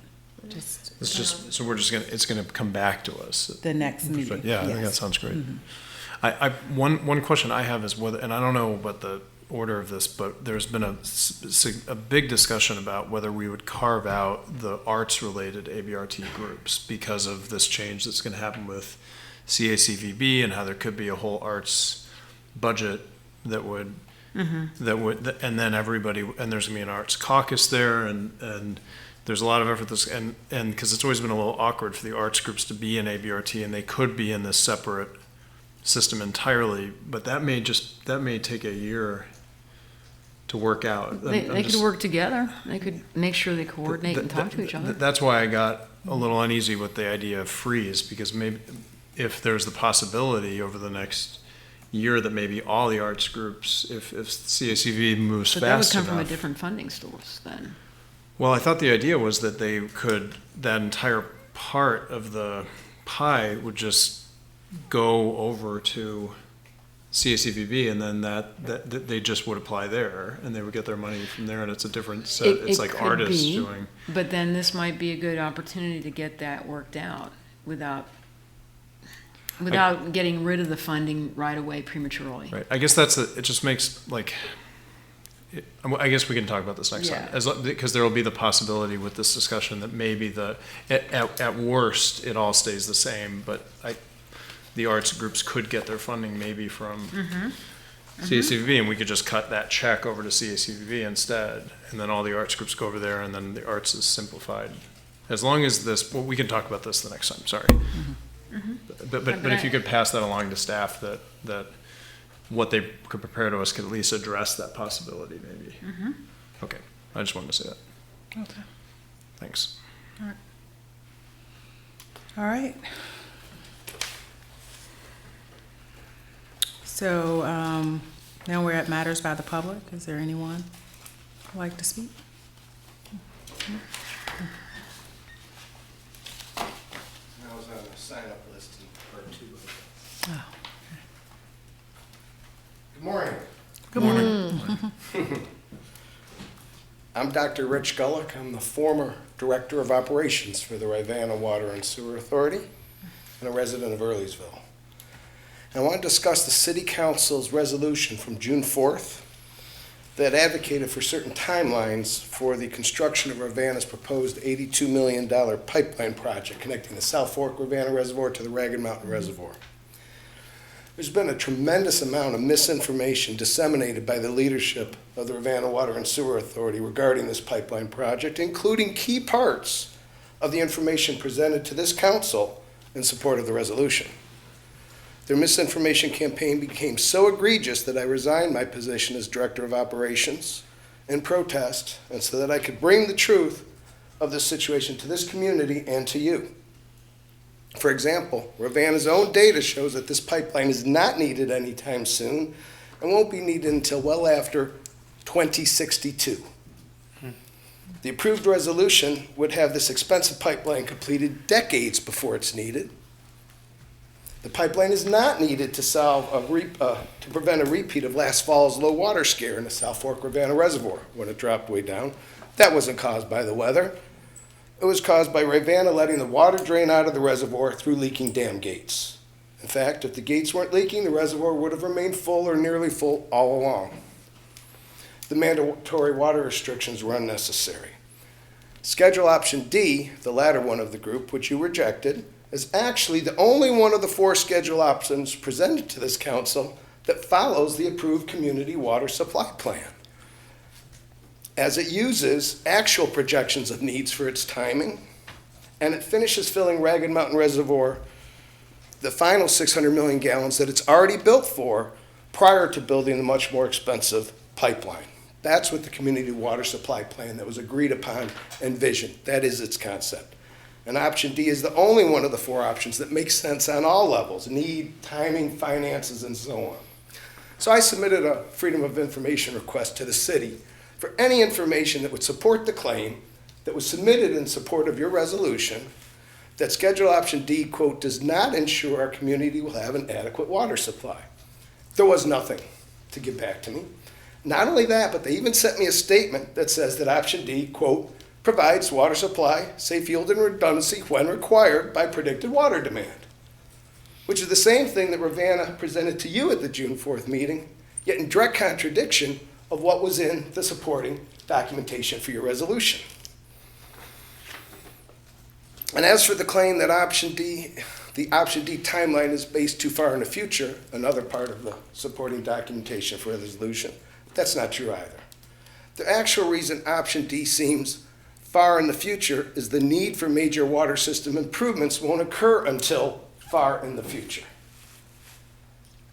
It's gonna come back to us. The next meeting. Yeah, I think that Yes. sounds great. One question I have is whether, and I don't know what the order of this, but there's been a big discussion about whether we would carve out the arts-related ABRT groups because of this change that's going to happen with CACVB and how there could be a whole arts budget that would, and then everybody, and there's going to be an arts caucus there, and there's a lot of effort and because it's always been a little awkward for the arts groups to be in ABRT, and they could be in this separate system entirely, but that may take a year to work out. They could work together. They could make sure they coordinate and talk to each other. That's why I got a little uneasy with the idea of freeze, because maybe if there's the possibility over the next year that maybe all the arts groups, if CACV moves But fast enough. that would come from a different funding source then. Well, I thought the idea was that that entire part of the pie would just go over to CACVB, and then that they just would apply there, and they would get their money from there, and it's a different set. It's like could artists be, doing. But then this might be a good opportunity to get that worked out without getting rid of the funding right away prematurely. Right. I guess it just makes I guess we can talk about this next time, because there will be the possibility with this discussion that maybe at worst it all stays the same, but the arts groups could get their funding maybe from CACVB, and we could just cut that check over to CACVB instead, and then all the arts groups go over there, and then the arts is simplified. As long as we can talk about this the next time. Sorry, but if you could pass that along to staff, that what they could prepare to us could at least address that possibility, maybe. Okay, I just wanted to say that. Okay. Thanks. All right. So now we're at matters by the public. Is there anyone who'd like to speak? I was on the sign-up list in part 2 of it. Oh. Good morning. Good morning. I'm Dr. Rich Gullick. I'm the former Director of Operations for the Rivanna Water and Sewer Authority and a resident of Earlysville. And I want to discuss the City Council's resolution from June 4th that advocated for certain timelines for the construction of Rivanna's proposed $82 million pipeline project connecting the South Fork Rivanna Reservoir to the Ragged Mountain Reservoir. There's been a tremendous amount of misinformation disseminated by the leadership of the Rivanna Water and Sewer Authority regarding this pipeline project, including key parts of the information presented to this council in support of the resolution. Their misinformation campaign became so egregious that I resigned my position as Director of Operations in protest, and so that I could bring the truth of this situation to this community and to you. For example, Rivanna's own data shows that this pipeline is not needed anytime soon and won't be needed until well after 2062. The approved resolution would have this expensive pipeline completed decades before it's needed. The pipeline is not needed to to prevent a repeat of last fall's low water scare in the South Fork Rivanna Reservoir when it dropped way down. That wasn't caused by the weather. It was caused by Rivanna letting the water drain out of the reservoir through leaking dam gates. In fact, if the gates weren't leaking, the reservoir would have remained full or nearly full all along. The mandatory water restrictions were unnecessary. Schedule option D, the latter one of the group, which you rejected, is actually the only one of the 4 schedule options presented to this council that follows the approved community water supply plan, as it uses actual projections of needs for its timing, and it finishes filling Ragged Mountain Reservoir, the final 600 million gallons that it's already built for, prior to building the much more expensive pipeline. That's what the community water supply plan that was agreed upon envisioned. That is its concept. And option D is the only one of the 4 options that makes sense on all levels: need, timing, finances, and so on. So I submitted a Freedom of Information request to the city for any information that would support the claim that was submitted in support of your resolution that schedule option D, quote, does not ensure our community will have an adequate water supply. There was nothing to give back to me. Not only that, but they even sent me a statement that says that option D, quote, provides water supply, safe yield, and redundancy when required by predicted water demand, which is the same thing that Rivanna presented to you at the June 4th meeting, yet in direct contradiction of what was in the supporting documentation for your resolution. And as for the claim that option D, the option D timeline is based too far in the future, another part of the supporting documentation for the resolution, that's not true either. The actual reason option D seems far in the future is the need for major water system improvements won't occur until far in the future.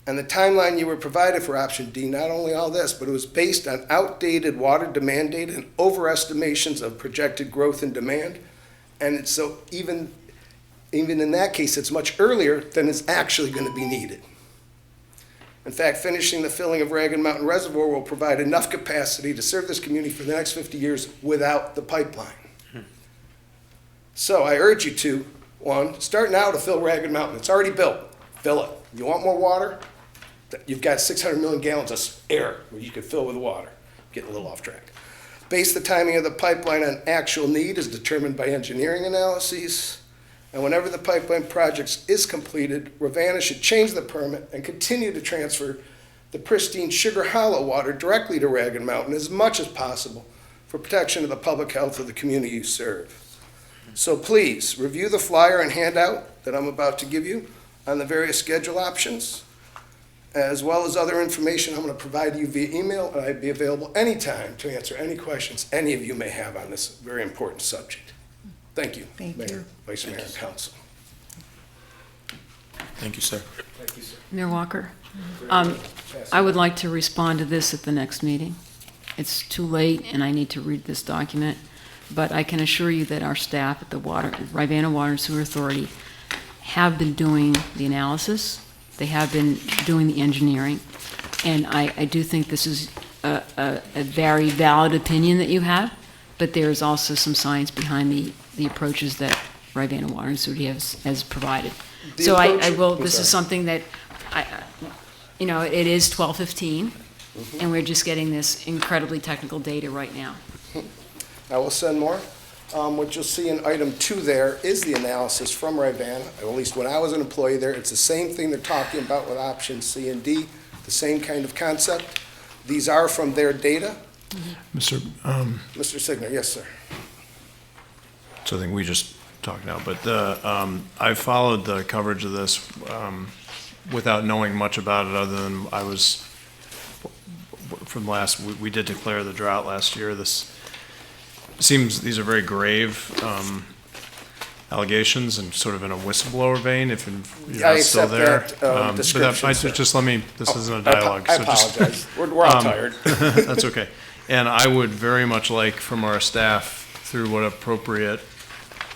And the timeline you were provided for option D, not only all this, but it was based on outdated water demand data and overestimations of projected growth in demand. And it's so even in that case, it's much earlier than is actually going to be needed. In fact, finishing the filling of Ragged Mountain Reservoir will provide enough capacity to serve this community for the next 50 years without the pipeline. So I urge you to, 1, start now to fill Ragged Mountain. It's already built. Fill it. You want more water? You've got 600 million gallons of air where you could fill with water. Getting a little off track. Base the timing of the pipeline on actual need as determined by engineering analyses. And whenever the pipeline project is completed, Rivanna should change the permit and continue to transfer the pristine Sugar Hollow water directly to Ragged Mountain as much as possible for protection of the public health of the community you serve. So please, review the flyer and handout that I'm about to give you on the various schedule options, as well as other information I'm going to provide you via email, and I'd be available anytime to answer any questions any of you may have on this very important subject. Thank you, Mayor, Vice Mayor, and Council. Thank you, sir. Thank you, sir. Mayor Walker, I would like to respond to this at the next meeting. It's too late, and I need to read this document, but I can assure you that our staff at the Rivanna Water and Sewer Authority have been doing the analysis. They have been doing the engineering, and I do think this is a very valid opinion that you have, but there is also some science behind the approaches that Rivanna Water and Sewer has provided. So I will, this is something that, it is 12:15, and we're just getting this incredibly technical data right now. I will send more. What you'll see in item 2 there is the analysis from Rivanna. At least when I was an employee there, it's the same thing they're talking about with options C and D, the same kind of concept. These are from their data. Mr. Mr. Signer, yes, sir. So I think we just talked now, but I followed the coverage of this without knowing much about it, other than I was we did declare the drought last year. This seems, these are very grave allegations and sort of in a whistleblower vein, if you're not still there. Description, sir. Just let me, this isn't a dialogue. I apologize. We're all tired. That's okay. And I would very much like from our staff, through what appropriate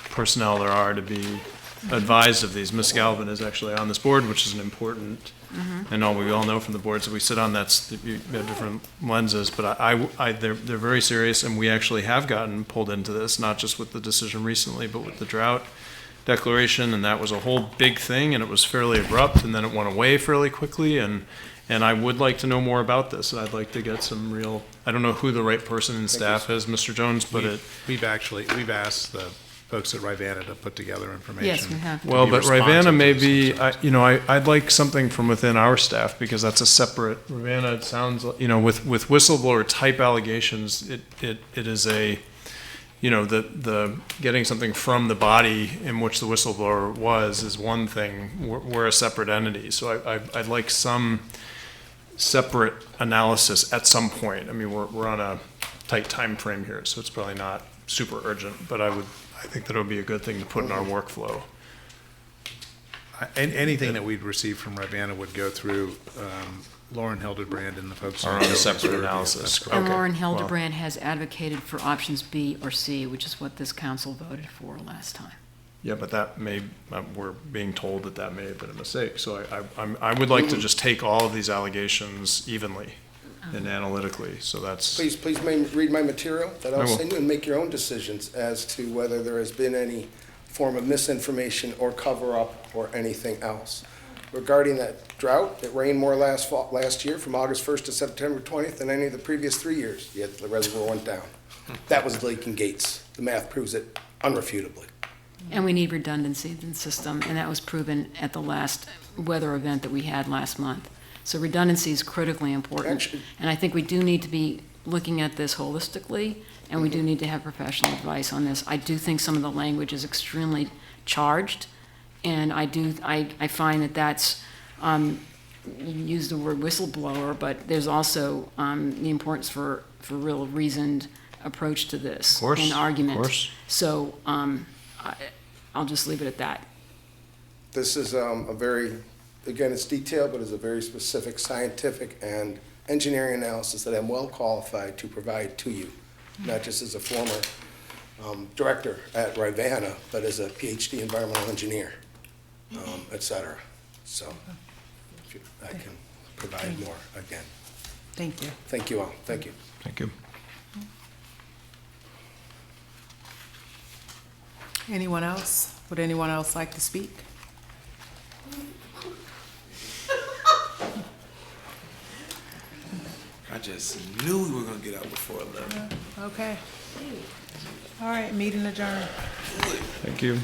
personnel there are, to be advised of these. Ms. Galvin is actually on this board, which is an important, and we all know from the boards that we sit on, you have different lenses, but they're very serious, and we actually have gotten pulled into this, not just with the decision recently, but with the drought declaration, and that was a whole big thing, and it was fairly abrupt, and then it went away fairly quickly, and And I would like to know more about this. I'd like to get some real, I don't know who the right person in staff is, Mr. Jones, but We've asked the folks at Rivanna to put together information. Yes, we have. well, be but Rivanna responsive may to this be, I'd like something from within our staff because that's a separate, Rivanna, it sounds, with whistleblower type allegations, it is a, the getting something from the body in which the whistleblower was is one thing. We're a separate entity. So I'd like some separate analysis at some point. I mean, we're on a tight time frame here, so it's probably not super urgent, but I think that it would be a good thing to put in our workflow. Anything that we'd receive from Rivanna would go through Lauren Hildebrand and the folks. Our in own the separate building. analysis. That's correct. And Okay, Lauren well- Hildebrand has advocated for options B or C, which is what this council voted for last time. Yeah, but that may, we're being told that may have been a mistake. So I would like to just take all of these allegations evenly and analytically, so that's. Please read my material that I I'll will. send you and make your own decisions as to whether there has been any form of misinformation or cover-up or anything else. Regarding that drought, it rained more last year from August 1st to September 20th than any of the previous 3 years, yet the reservoir went down. That was leaking gates. The math proves it unrefutably. And we need redundancy in the system, and that was proven at the last weather event that we had last month. So redundancy is critically important. And I think we do need to be looking at this holistically, and we do need to have professional advice on this. I do think some of the language is extremely charged, and I find that that's, you use the word whistleblower, but there's also the importance for real reasoned approach to this. Of course, and argument. of course. So I'll just leave it at that. This is a very, again, it's detailed, but it's a very specific scientific and engineering analysis that I'm well qualified to provide to you, not just as a former director at Rivanna, but as a PhD environmental engineer, et cetera. So I can provide more again. Thank you. Thank you all. Thank you. Thank you. Anyone else? Would anyone else like to speak? I just knew we were gonna get out before 11. Okay. All right, meeting adjourned. Thank you.